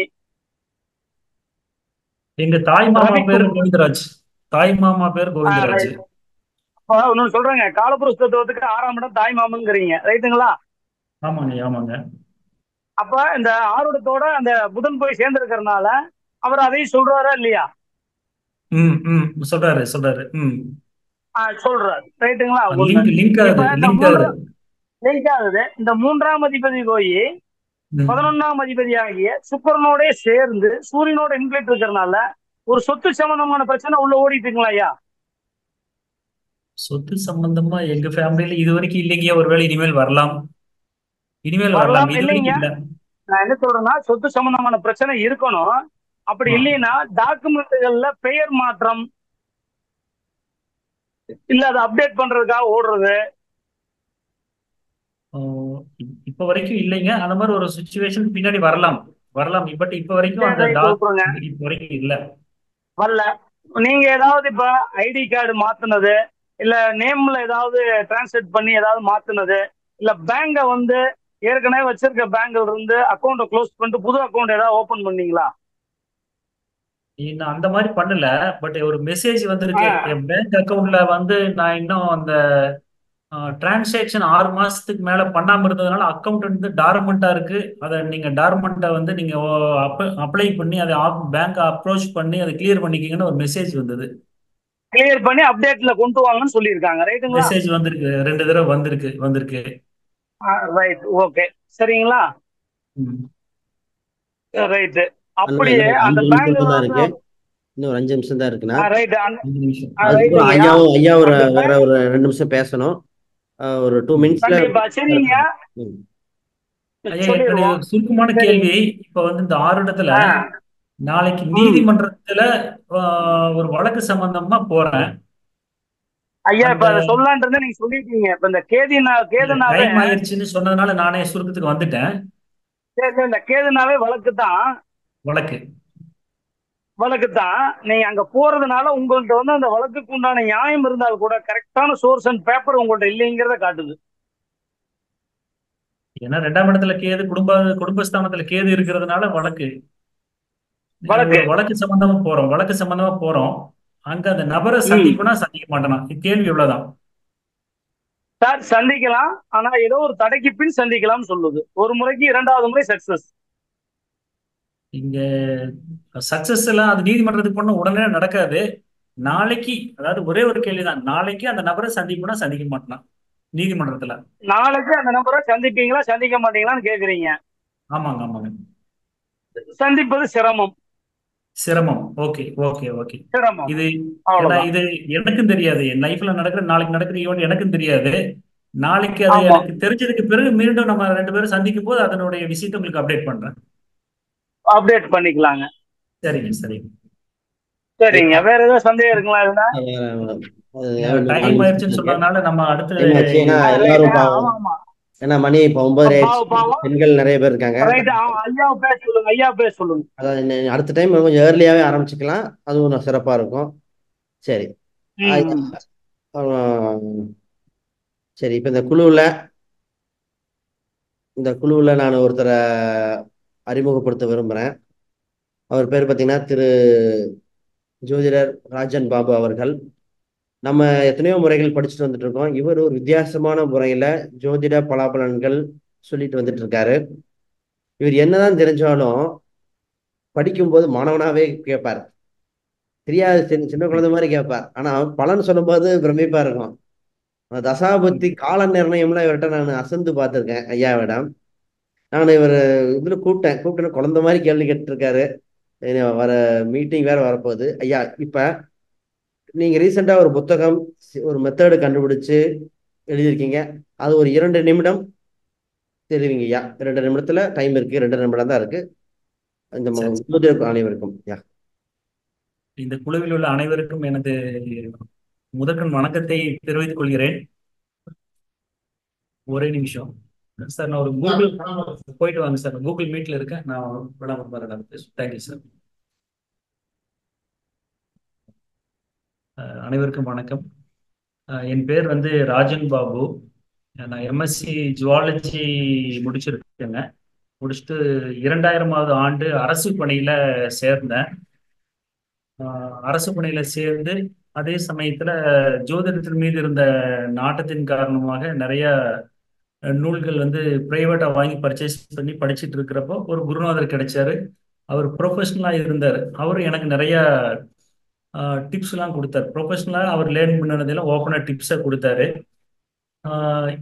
S8: எங்க தாய் மாமா பேரு
S1: ரவிக்குமார்.
S8: கோவிந்தராஜ். தாய் மாமா பேர் கோவிந்தராஜ்.
S1: ரைட். இன்னொன்னு சொல்றேங்க, காலபுருஷ தத்துவத்துக்கு 6ஆம் இடம் தாய் மாமங்கிறீங்க, ரைட்டுங்களா?
S8: ஆமாங்க ஆமாங்க.
S1: அப்ப இந்த ஆருடத்தோட அந்த புதன் போய் சேர்ந்திருக்கிறதுனால அவர் அதையும் சொல்றாரா இல்லையா?
S8: ம் ம் சொல்றாரு சொல்றாரு. ம்
S1: சொல்றாரு, ரைட்டுங்களா? ஒண்ணு.
S8: லிங்க் லிங்க்
S1: இப்ப
S8: ஆகுது
S1: இந்த
S8: லிங்க் ஆகுது.
S1: லிங்க் ஆகுது. இந்த 3ஆம் அதிபதி போய்
S8: ம்.
S1: 11ஆம் அதிபதி ஆகிய சுக்கிரனோட சேர்ந்து சூரியனோட இன்க்ளேட் இருக்கிறதுனால ஒரு சொத்து சம்பந்தமான பிரச்சனை உள்ள ஓடிட்டு இருக்குங்களா ஐயா?
S8: சொத்து சம்பந்தமா எங்க ஃபேமிலியில இது வரைக்கும் இல்லைங்கய்யா. ஒருவேளை இனிமேல் வரலாம். இனிமேல் வரலாம்,
S1: வரலாம்.
S8: இது
S1: இல்லைங்க,
S8: வரைக்கும் இல்ல.
S1: நான் என்ன சொல்றேன்னா சொத்து சம்பந்தமான பிரச்சனை இருக்கணும். அப்படி
S8: ஆ.
S1: இல்லைன்னா டாக்குமெண்ட்டுகள்ல பெயர் மாற்றம் இல்ல அதை அப்டேட் பண்றதுக்காக ஓடுறது.
S8: ஓ, இப்ப வரைக்கும் இல்லைங்க. அந்த மாதிரி ஒரு சுச்சுவேஷன் பின்னாடி வரலாம் வரலாம். பட் இப்ப வரைக்கும் அந்த
S1: சரி, கொடுக்குறோங்க.
S8: இப்ப வரைக்கும் இல்ல.
S1: வரல. நீங்க ஏதாவது இப்ப ஐடி கார்டு மாத்துனது, இல்ல நேம்ல ஏதாவது டிரான்ஸ்லேட் பண்ணி ஏதாவது மாத்துனது, இல்ல பேங்க வந்து ஏற்கனவே வச்சிருக்க பேங்க்ல இருந்து அக்கௌண்ட்டை க்ளோஸ் பண்ணிட்டு புது அக்கௌண்ட் ஏதாவது ஓபன் பண்ணீங்களா?
S8: நான் அந்த மாதிரி பண்ணல. பட் ஒரு மெசேஜ் வந்திருக்கு
S1: ஆ,
S8: என் பேங்க் அக்கவுண்ட்ல வந்து நான் இன்னும் அந்த டிரான்சாக்ஷன் 6 மாசத்துக்கு மேல பண்ணாம இருந்ததுனால அக்கவுண்ட் வந்து டார்மண்டா இருக்கு. அதை நீங்க டார்மண்ட்டை வந்து நீங்க அப்ளை பண்ணி அதை பேங்க் அப்ரோச் பண்ணி அதை கிளியர் பண்ணிக்கிங்கன்னு ஒரு மெசேஜ் வந்தது.
S1: கிளியர் பண்ணி அப்டேட்ல கொண்டு வாங்கன்னு சொல்லியிருக்காங்க, ரைட்டுங்களா?
S8: மெசேஜ் வந்திருக்கு, 2 தடவை வந்திருக்கு.
S1: ரைட், ஓகே, சரிங்களா?
S8: ம்.
S1: ரைட்டு.
S2: அண்ணா
S1: அப்படியே
S2: இன்னும்
S1: அந்த
S2: 5
S1: பேங்க்ல
S2: நிமிஷம் தான்
S1: வந்து
S2: இருக்கு. இன்னும் ஒரு 5 நிமிஷம் தான் இருக்குண்ணா.
S1: ரைட்
S8: 5 நிமிஷம்.
S2: அதுக்கப்புறம்
S1: ரைட்டுங்கய்யா.
S2: ஐயா ஒரு
S1: அந்த
S2: வேற
S1: பேங்க்
S2: ஒரு 2 நிமிஷம் பேசணும். ஒரு 2 மினிட்ஸ்ல
S1: கண்டிப்பா, சரிங்க,
S8: ஐயா என்னுடைய
S1: சொல்லிடுவோம்.
S8: சுருக்கமான
S1: சரி.
S8: கேள்வி, இப்ப வந்து இந்த 6 இடத்துல
S1: ஆ,
S8: நாளைக்கு
S1: ம்.
S8: நீதிமன்றத்துல ஒரு வழக்கு சம்பந்தமா போறேன்.
S1: ஐயா இப்ப
S8: அந்த
S1: அதை சொல்லலான் இருந்தா நீங்க சொல்லிட்டீங்க. இப்ப இந்த கேதுனாவே
S8: டைம் ஆயிருச்சுன்னு சொன்னதுனால நானே சுருக்கத்துக்கு வந்துட்டேன்.
S1: சரி, இந்த கேதுனாவே வழக்கு
S8: வழக்கு.
S1: தான். நீங்க அங்க போறதுனால உங்கள்ட்ட வந்து அந்த வழக்குக்கு உண்டான நியாயம் இருந்தால் கூட கரெக்டான சோர்ஸ் அண்ட் பேப்பர் உங்கள்ட்ட இல்லைங்கிறத காட்டுது.
S8: ஏன்னா 2ஆம் இடத்துல கேது, குடும்பஸ்தானத்துல கேது இருக்கிறதுனால வழக்கு.
S1: வழக்கு.
S8: ஒரு வழக்கு சம்பந்தமா போறோம். அங்க அந்த நபரை
S1: ம்.
S8: சந்திப்பனா சந்திக்க மாட்டேனா? கேள்வி இவ்வளவுதான்.
S1: சார் சந்திக்கலாம், ஆனா ஏதோ ஒரு தடைக்கு பின் சந்திக்கலாம் சொல்லுது. ஒரு முறைக்கு 2வது முறை சக்சஸ்.
S8: இங்க சக்சஸ் எல்லாம் அது நீதிமன்றத்துக்கு போன உடனே நடக்காது. நாளைக்கு, அதாவது ஒரே ஒரு கேள்விதான், நாளைக்கு அந்த நபரை சந்திப்பனா சந்திக்க மாட்டேனா நீதிமன்றத்துல?
S1: நாளைக்கு அந்த நபரை சந்திப்பீங்களா சந்திக்க மாட்டீங்களான்னு கேக்குறீங்க.
S8: ஆமாங்க ஆமாங்க.
S1: சந்திப்பது சிரமம்.
S8: சிரமம். Okay okay okay.
S1: சிரமம்,
S8: இது ஏன்னா
S1: அவ்வளவுதான்.
S8: இது எனக்கும் தெரியாது. என் லைஃப்ல நடக்கிற நாளைக்கு நடக்கிற ஈவெண்ட் எனக்கும் தெரியாது. நாளைக்கு அது
S1: ஆமா,
S8: எனக்கு தெரிஞ்சதுக்கு பிறகு மீண்டும் நம்ம 2 பேரும் சந்திக்கும் போது அதனுடைய விஷயத்தை உங்களுக்கு அப்டேட் பண்றேன்.
S1: அப்டேட் பண்ணிக்கலாங்க.
S8: சரிங்க சரிங்க.
S1: சரிங்க, வேற ஏதாவது சந்தேகம் இருக்குங்களா இதுல?
S8: டைம் ஆயிடுச்சுன்னு சொன்னதுனால நம்ம அடுத்து
S2: டைம் ஆச்சு. ஏன்னா
S1: ரைட்.
S2: எல்லாரும்
S1: ஆமா ஆமா,
S2: ஏன்னா மணி இப்போ 9:30 ஆயிடுச்சு.
S1: பாவம்.
S2: பெண்கள் நிறைய பேர் இருக்காங்க.
S1: ரைட். ஐயா பேச சொல்லுங்க, ஐயா பேச சொல்லுங்க.
S2: அதான் அடுத்த டைம் கொஞ்சம் ஏர்லியாவே ஆரம்பிச்சுக்கலாம். அதுவும் சிறப்பா இருக்கும். சரி.
S1: ம், ம்.
S2: சரி, இப்போ இந்த குழுவில் நான் ஒருத்தரை அறிமுகப்படுத்த விரும்புகிறேன். அவர் பேர் பார்த்தீங்கன்னா திரு ஜோதிடர் ராஜன் பாபு அவர்கள். நம்ம எத்தனையோ முறைகள் படிச்சுட்டு வந்துட்டு இருக்கோம். இவர் ஒரு வித்தியாசமான முறையில ஜோதிட பலாபலன்கள் சொல்லிட்டு வந்துட்டு இருக்காரு. இவர் என்னதான் தெரிஞ்சாலும் படிக்கும்போது மாணவனாவே கேட்பார். தெரியாது, சின்ன குழந்தை மாதிரி கேட்பார். ஆனா பலன் சொல்லும்போது பிரமிப்பா இருக்கும். அந்த தசாபுத்தி கால நிர்ணயம்லாம் இவர்கிட்ட நான் அசந்து பார்த்துருக்கேன் ஐயாவிடம். நான் இவர் இதுல கூப்பிட்டேன்னு குழந்தை மாதிரி கேள்வி கேட்டுருக்காரு. வர மீட்டிங் வேற வரப்போகுது. ஐயா, இப்ப நீங்க ரீசெண்டா ஒரு புத்தகம், ஒரு மெத்தடு கண்டுபிடிச்சு எழுதியிருக்கீங்க. அது ஒரு 2 நிமிடம் தெரிவிங்க ஐயா. 2 நிமிடத்துல டைம் இருக்கு, 2 நிமிடம் தான் இருக்கு. இந்த அனைவருக்கும் ஐயா.
S8: இந்த குழுவில் உள்ள அனைவருக்கும் எனது முதற்கண் வணக்கத்தை தெரிவித்துக் கொள்கிறேன். ஒரே நிமிஷம் சார், நான் ஒரு கூகுள் போயிட்டு வாங்க சார். கூகுள் மீட்ல இருக்கேன், நான் விடாம வரேன். Thank you sir. அனைவருக்கும் வணக்கம். என் பேர் வந்து ராஜன் பாபு. நான் எம்எஸ்சி ஜுவாலஜி முடிச்சிருக்கேங்க. முடிச்சுட்டு 2000வது ஆண்டு அரசு பணியில சேர்ந்தேன். அரசு பணியில சேர்ந்து அதே சமயத்துல ஜோதிடத்தின் மீது இருந்த நாட்டத்தின் காரணமாக நிறைய நூல்கள் வந்து பிரைவேட்டா வாங்கி பர்ச்சேஸ் பண்ணி படிச்சுட்டு இருக்கிறப்போ ஒரு குருநாதர் கிடைச்சாரு. அவர் ப்ரொஃபஷனலா இருந்தார். அவரும் எனக்கு நிறைய டிப்ஸ் எல்லாம் கொடுத்தாரு. ப்ரொஃபஷனலா அவர் லேர்ன் பண்ணதெல்லாம் ஓப்பனா டிப்ஸை கொடுத்தாரு.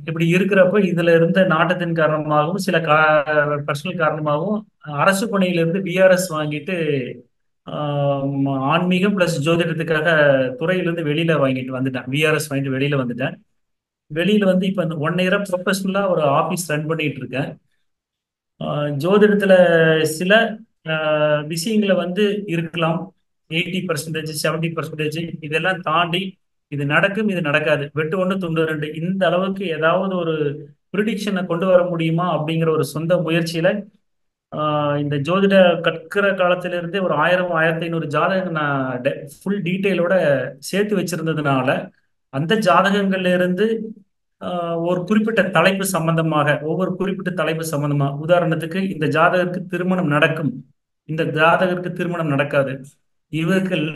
S8: இப்படி இருக்கிறப்ப இதுல இருந்த நாட்டத்தின் காரணமாகவும் சில பர்சனல் காரணமாகவும் அரசு பணியிலிருந்து விஆர்எஸ் வாங்கிட்டு ஆன்மீகம் பிளஸ் ஜோதிடத்துக்காக துறையிலிருந்து வெளியில வாங்கிட்டு வந்துட்டேன். விஆர்எஸ் வாங்கிட்டு வெளியில வந்துட்டேன். வெளியில வந்து இப்ப இந்த 1 இயரா ப்ரொஃபஷனலா ஒரு ஆபீஸ் ரன் பண்ணிட்டு இருக்கேன். ஜோதிடத்துல சில விஷயங்களை வந்து இருக்கலாம், 80%, 70% இதெல்லாம் தாண்டி இது நடக்கும், இது நடக்காது, வெட்டு 1 துண்டு 2 இந்த அளவுக்கு ஏதாவது ஒரு ப்ரிடிக்ஷனை கொண்டு வர முடியுமா அப்படிங்கிற ஒரு சொந்த முயற்சியில இந்த ஜோதிட கற்கிற காலத்திலிருந்தே ஒரு 1000 1500 ஜாதகங்கள் நான் ஃபுல் டீட்டெயிலோட சேர்த்து வச்சிருந்ததுனால அந்த ஜாதகங்கள்ல இருந்து ஒரு குறிப்பிட்ட தலைப்பு சம்பந்தமாக, ஒவ்வொரு குறிப்பிட்ட தலைப்பு சம்பந்தமா, உதாரணத்துக்கு இந்த ஜாதகருக்கு திருமணம் நடக்கும், இந்த ஜாதகருக்கு திருமணம் நடக்காது, இவர்கள்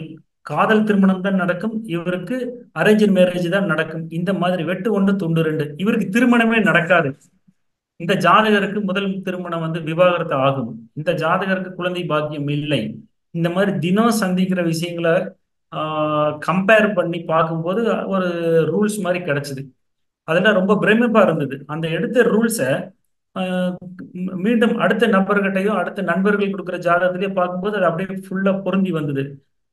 S8: காதல் திருமணம் தான் நடக்கும், இவருக்கு அரேஞ்ச் மேரேஜ் தான் நடக்கும், இந்த மாதிரி வெட்டு 1 துண்டு 2, இவருக்கு திருமணமே நடக்காது, இந்த ஜாதகருக்கு முதல் திருமணம் வந்து விவாகரத்து ஆகும், இந்த ஜாதகருக்கு குழந்தை பாக்கியம் இல்லை, இந்த மாதிரி தினம் சந்திக்கிற விஷயங்களை கம்பேர் பண்ணி பார்க்கும்போது ஒரு ரூல்ஸ் மாதிரி கிடைச்சது. அதெல்லாம் ரொம்ப பிரமிப்பா இருந்தது. அந்த எடுத்த ரூல்ஸை மீண்டும் அடுத்த நபர்கிட்டையும் அடுத்த நண்பர்கள் கொடுக்குற ஜாதகத்திலேயே பார்க்கும்போது அது அப்படியே ஃபுல்லா பொருந்தி வந்தது.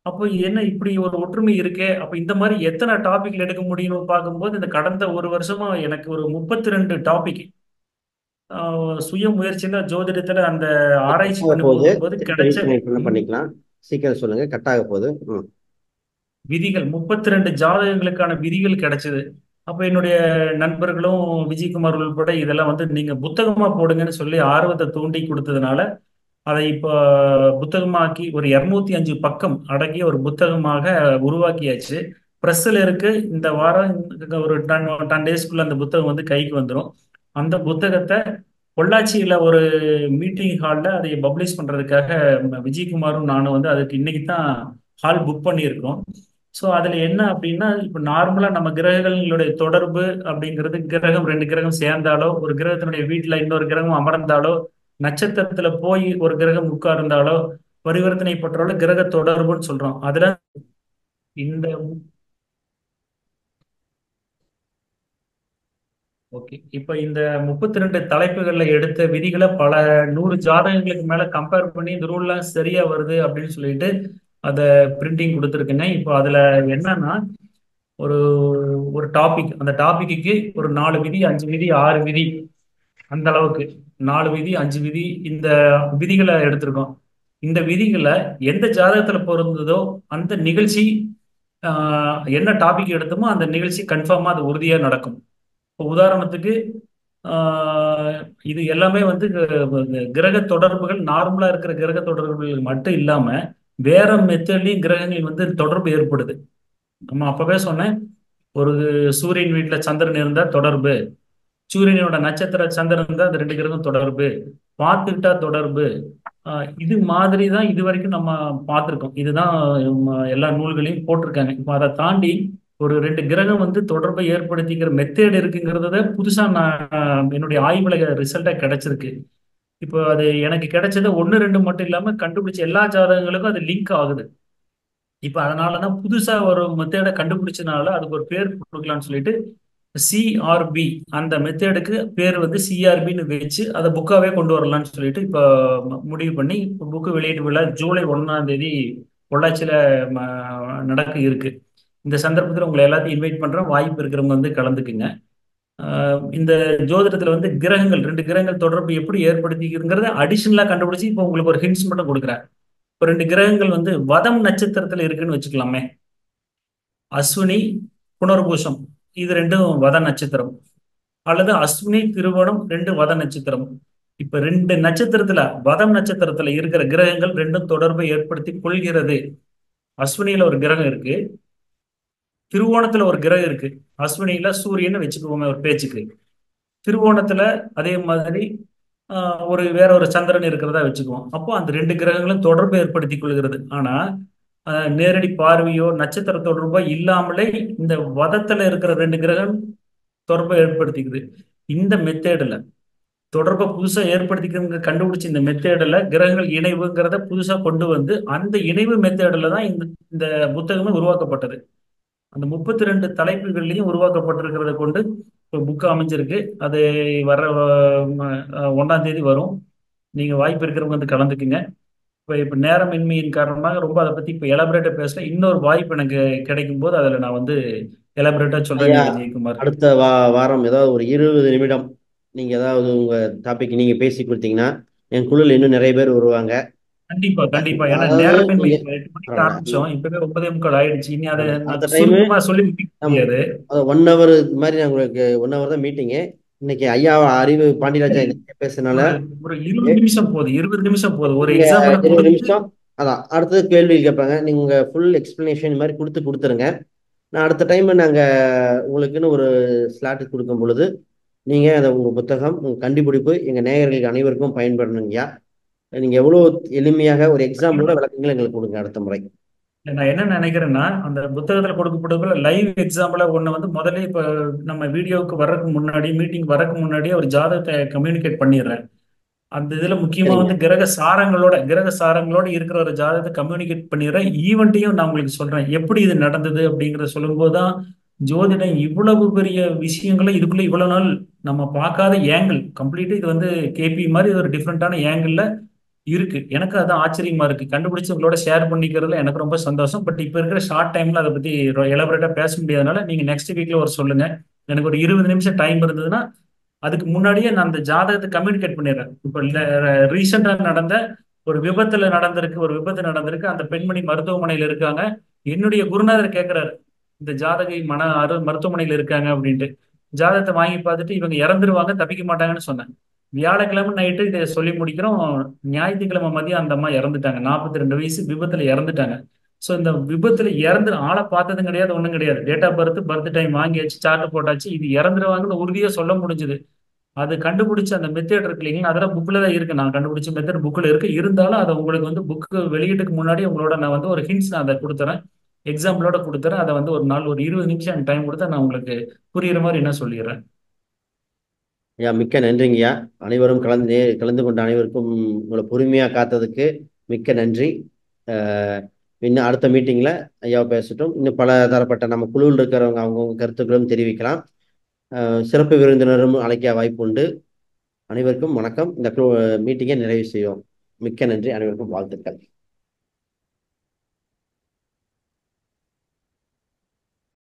S8: அப்போ என்ன இப்படி ஒரு ஒற்றுமை இருக்கே, அப்போ இந்த மாதிரி எத்தனை டாபிக்ல எடுக்க முடியும்னு பார்க்கும்போது இந்த கடந்த 1 வருஷமா எனக்கு ஒரு 32 டாபிக் சுய முயற்சியில ஜோதிடத்துல அந்த ஆராய்ச்சி பண்ணும்போது கிடைச்ச
S2: பண்ணிக்கலாம். சீக்கிரம் சொல்லுங்க, கட்டாக போகுது.
S8: விதிகள் 32 ஜாதகங்களுக்கான விதிகள் கிடைச்சது. அப்ப என்னுடைய நண்பர்களும் விஜயகுமார் உள்பட இதெல்லாம் வந்து நீங்க புத்தகமா போடுங்கன்னு சொல்லி ஆர்வத்தை தூண்டி கொடுத்ததுனால அதை இப்போ புத்தகமாக்கி ஒரு 205 பக்கம் அடங்கிய ஒரு புத்தகமாக உருவாக்கியாச்சு. ப்ரெஸ்ஸில் இருக்கு. இந்த வாரம் ஒரு 10 டேஸ்க்குள்ள அந்த புத்தகம் வந்து கைக்கு வந்துடும். அந்த புத்தகத்தை பொள்ளாச்சியில ஒரு மீட்டிங் ஹாலில் அதை பப்ளிஷ் பண்றதுக்காக விஜயகுமாரும் நானும் வந்து அதுக்கு இன்னைக்கு தான் ஹால் புக் பண்ணியிருக்கோம். ஸோ அதில் என்ன அப்படின்னா, இப்போ நார்மலாக நம்ம கிரகங்களுடைய தொடர்பு அப்படிங்கிறது கிரகம் 2 கிரகம் சேர்ந்தாலோ, ஒரு கிரகத்தினுடைய வீட்டில் இன்னொரு கிரகம் அமர்ந்தாலோ, நட்சத்திரத்துல போய் ஒரு கிரகம் உட்கார்ந்தாலோ பரிவர்த்தனை பற்றாலோ கிரக தொடர்புன்னு சொல்றோம். அதுல இந்த ஓகே, இப்ப இந்த 32 தலைப்புகள்ல எடுத்த விதிகளை பல 100 ஜாதகங்களுக்கு மேல கம்பேர் பண்ணி இந்த ரூல்லாம் சரியா வருது அப்படின்னு சொல்லிட்டு அதை பிரிண்டிங் கொடுத்துருக்குங்க. இப்போ அதுல என்னன்னா ஒரு ஒரு டாபிக், அந்த டாபிக்கு ஒரு 4 விதி 5 விதி 6 விதி, அந்த அளவுக்கு 4 விதி 5 விதி இந்த விதிகளை எடுத்திருக்கோம். இந்த விதிகளை எந்த ஜாதகத்துல பொருந்ததோ அந்த நிகழ்ச்சி என்ன டாபிக் எடுத்தோமோ அந்த நிகழ்ச்சி கன்ஃபார்மா அது உறுதியா நடக்கும். இப்போ உதாரணத்துக்கு இது எல்லாமே வந்து கிரக தொடர்புகள் நார்மலா இருக்கிற கிரக தொடர்புகள் மட்டும் இல்லாம வேற மெத்தட்லயும் கிரகங்கள் வந்து தொடர்பு ஏற்படுது. நம்ம அப்பவே சொன்னேன், ஒரு சூரியன் வீட்டுல சந்திரன் இருந்தா தொடர்பு, சூரியனோட நட்சத்திர சந்திரன் தான் அந்த 2 கிரகம் தொடர்பு, பார்த்துக்கிட்டா தொடர்பு, இது மாதிரி தான் இது வரைக்கும் நம்ம பார்த்துருக்கோம். இதுதான் எல்லா நூல்களையும் போட்டிருக்காங்க. இப்போ அதை தாண்டி ஒரு ரெண்டு கிரகம் வந்து தொடர்பை ஏற்படுத்திக்கிற மெத்தேட் இருக்குங்கிறத புதுசா நான் என்னுடைய ஆய்வுல ரிசல்ட்டா கிடைச்சிருக்கு. இப்போ அது எனக்கு கிடைச்சது ஒன்று ரெண்டு மட்டும் இல்லாம கண்டுபிடிச்ச எல்லா ஜாதகங்களுக்கும் அது லிங்க் ஆகுது. இப்போ அதனாலதான் புதுசா ஒரு மெத்தேடை கண்டுபிடிச்சனால அதுக்கு ஒரு பேர் கொடுக்கலாம்னு சொல்லிட்டு சிஆர்பி, அந்த மெத்தேடுக்கு பேர் வந்து சிஆர்பின்னு வச்சு அதை புக்காவே கொண்டு வரலாம்னு சொல்லிட்டு இப்போ முடிவு பண்ணி புக்கு வெளியீட்டு விழா ஜூலை 1 பொள்ளாச்சியில நடக்க இருக்கு. இந்த சந்தர்ப்பத்தில் உங்களை எல்லாத்தையும் இன்வைட் பண்றோம். வாய்ப்பு இருக்கிறவங்க வந்து கலந்துக்குங்க. இந்த ஜோதிடத்துல வந்து கிரகங்கள், ரெண்டு கிரகங்கள் தொடர்பு எப்படி ஏற்படுத்திக்கிறதுங்கிறத அடிஷனலா கண்டுபிடிச்சு இப்போ உங்களுக்கு ஒரு ஹிண்ட்ஸ் மட்டும் கொடுக்குறேன். இப்போ ரெண்டு கிரகங்கள் வந்து வதம் நட்சத்திரத்துல இருக்குன்னு வச்சுக்கலாமே. அஸ்வினி புனர்பூசம் இது ரெண்டும் வத நட்சத்திரம், அல்லது அஸ்வினி திருவோணம் ரெண்டு வத நட்சத்திரம். இப்ப ரெண்டு நட்சத்திரத்துல வதம் நட்சத்திரத்துல இருக்கிற கிரகங்கள் ரெண்டும் தொடர்பை ஏற்படுத்தி கொள்கிறது. அஸ்வினியில ஒரு கிரகம் இருக்கு, திருவோணத்துல ஒரு கிரகம் இருக்கு. அஸ்வினியில சூரியன் வச்சுக்குவோமே ஒரு பேச்சுக்கு, திருவோணத்துல அதே மாதிரி ஒரு வேற ஒரு சந்திரன் இருக்கிறதா வச்சுக்குவோம். அப்போ அந்த ரெண்டு கிரகங்களும் தொடர்பு ஏற்படுத்தி கொள்கிறது. ஆனா நேரடி பார்வையோ நட்சத்திர தொடர்போ இல்லாமலே இந்த வதத்துல இருக்கிற ரெண்டு கிரகம் தொடர்பை ஏற்படுத்திக்குது. இந்த மெத்தேடுல தொடர்பை புதுசா ஏற்படுத்திக்கிறது கண்டுபிடிச்ச இந்த மெத்தேடுல கிரகங்கள் இணைவுங்கிறத புதுசா கொண்டு வந்து அந்த இணைவு மெத்தேடுல தான் இந்த புத்தகமே உருவாக்கப்பட்டது. அந்த 32 தலைப்புகள்லையும் உருவாக்கப்பட்டிருக்கிறத கொண்டு இப்போ புக்கு அமைஞ்சிருக்கு. அது வர 1 வரும். நீங்க வாய்ப்பு இருக்கிறவங்க வந்து கலந்துக்குங்க. இப்போ நேரமின்மையின் காரணமாக ரொம்ப அதை பத்தி இப்போ எலாபரேட்டா பேசல. இன்னொரு வாய்ப்பு எனக்கு கிடைக்கும் போது அதில் நான் வந்து எலாபரேட்டா சொல்றேன்
S2: ஐயா,
S8: விஜயகுமார்.
S2: அடுத்த வாரம் ஏதாவது ஒரு 20 நிமிடம் நீங்க ஏதாவது உங்க டாபிக் நீங்க பேசி கொடுத்தீங்கன்னா என் குழுல இன்னும் நிறைய பேர் வருவாங்க.
S8: கண்டிப்பா கண்டிப்பா. ஏன்னா
S2: அதாவது
S8: நேரமின்மை
S2: நீங்க
S8: 8 மணிக்கு ஆரம்பிச்சோம், இப்பவே 9:45 ஆயிடுச்சு. இனி அதை
S2: அடுத்த
S8: நான்
S2: டைம்
S8: சுருக்கமா சொல்லி முடிக்க முடியாது.
S2: 1 ஹவர் மாதிரி நான் உங்களுக்கு 1 ஹவர் தான் மீட்டிங்கு. இன்னைக்கு ஐயா அறிவு பாண்டியராஜா பேசுனால
S8: ஒரு 20 நிமிஷம் போதும், 20 நிமிஷம் போதும். ஒரு
S2: நீங்க
S8: எக்ஸாம்பிள்
S2: 20
S8: கொடுத்து
S2: நிமிஷம் அதான் அடுத்தது கேள்வி கேட்பாங்க. நீங்க ஃபுல் எக்ஸ்பிளனேஷன் மாதிரி கொடுத்துருங்க. நான் அடுத்த டைம் நாங்க உங்களுக்குன்னு ஒரு ஸ்லாட் கொடுக்கும் பொழுது நீங்க அதை உங்க புத்தகம் உங்க கண்டுபிடிப்பு எங்க நேயர்களுக்கு அனைவருக்கும் பயன்படணுங்கய்யா. நீங்க எவ்வளவு எளிமையாக ஒரு எக்ஸாம்பிளோட விளக்கங்கள் எங்களுக்கு கொடுங்க அடுத்த முறை.
S8: நான் என்ன நினைக்கிறேன்னா, அந்த புத்தகத்துல கொடுக்கப்படுகிற லைவ் எக்ஸாம்பிள ஒண்ணு வந்து முதல்ல இப்ப நம்ம வீடியோவுக்கு வர்றதுக்கு முன்னாடி, மீட்டிங் வர்றதுக்கு முன்னாடியே ஒரு ஜாதகத்தை கம்யூனிகேட் பண்ணிடுறேன். அந்த இதுல முக்கியமா
S2: சரிங்க.
S8: வந்து கிரக சாரங்களோட இருக்கிற ஒரு ஜாதகத்தை கம்யூனிகேட் பண்ணிடுறேன். ஈவெண்ட்டையும் நான் உங்களுக்கு சொல்றேன் எப்படி இது நடந்தது அப்படிங்கறத சொல்லும்போது தான் ஜோதிடம் இவ்வளவு பெரிய விஷயங்களை இதுக்குள்ள இவ்வளவு நாள் நம்ம பார்க்காத ஏங்கிள் கம்ப்ளீட்டா இது வந்து கேபி மாதிரி ஒரு டிஃப்ரெண்டான ஏங்கிள் இருக்கு. எனக்கு அதான் ஆச்சரியமா இருக்கு. கண்டுபிடிச்சு உங்களோட ஷேர் பண்ணிக்கிறதுல எனக்கு ரொம்ப சந்தோஷம். பட் இப்ப இருக்கிற ஷார்ட் டைம்ல அதை பத்தி எலபரேட்டா பேச முடியாதனால நீங்க நெக்ஸ்ட் வீக்ல ஒரு சொல்லுங்க. எனக்கு ஒரு 20 நிமிஷம் டைம் இருந்ததுன்னா அதுக்கு முன்னாடியே நான் அந்த ஜாதகத்தை கம்யூனிகேட் பண்ணிடுறேன். இப்போ ரீசெண்டா நடந்த ஒரு விபத்து நடந்திருக்கு. அந்த பெண்மணி மருத்துவமனையில இருக்காங்க. என்னுடைய குருநாதர் கேட்கிறாரு, இந்த ஜாதகை மருத்துவமனையில இருக்காங்க அப்படின்ட்டு. ஜாதகத்தை வாங்கி பார்த்துட்டு இவங்க இறந்துருவாங்க, தப்பிக்க மாட்டாங்கன்னு சொன்னேன். வியாழக்கிழமை நைட்டு இதை சொல்லி முடிக்கிறோம். ஞாயிற்றுக்கிழமை மதியம் அந்த அம்மா இறந்துட்டாங்க. 42 வயசு, விபத்துல இறந்துட்டாங்க. ஸோ இந்த விபத்துல இறந்து ஆளை பார்த்ததும் கிடையாது, ஒன்றும் கிடையாது. டேட் ஆஃப் பர்த் டைம் வாங்கியாச்சு, சார்ட் போட்டாச்சு. இது இறந்துருவாங்கன்னு உறுதியா சொல்ல முடிஞ்சது. அது கண்டுபிடிச்ச அந்த மெத்தட் இருக்கு இல்லைங்களா, அதெல்லாம் புக்கில் தான் இருக்கு. நான் கண்டுபிடிச்ச மெத்தட் புக்கில் இருக்கு. இருந்தாலும் அதை உங்களுக்கு வந்து புக்கு வெளியீட்டுக்கு முன்னாடி உங்களோட நான் வந்து ஒரு ஹிண்ட்ஸ் நான் அதை கொடுத்துறேன், எக்ஸாம்பிளோட கொடுத்துறேன். அதை வந்து ஒரு நாள் ஒரு 20 நிமிஷம் எனக்கு டைம் கொடுத்தா நான் உங்களுக்கு புரியுற மாதிரி என்ன சொல்லிடுறேன்.
S2: ஐயா மிக்க நன்றிங்கய்யா. அனைவரும் கலந்து கொண்ட அனைவருக்கும் உங்களை பொறுமையா காத்ததுக்கு மிக்க நன்றி. இன்னும் அடுத்த மீட்டிங்ல ஐயா பேசட்டும். இன்னும் பல தரப்பட்ட நம்ம குழுவில் இருக்கிறவங்க அவங்கவுங்க கருத்துக்களும் தெரிவிக்கலாம். சிறப்பு விருந்தினரும் அழைக்க வாய்ப்பு உண்டு. அனைவருக்கும் வணக்கம். இந்த மீட்டிங்கை நிறைவு செய்வோம். மிக்க நன்றி. அனைவருக்கும் வாழ்த்துக்கள்.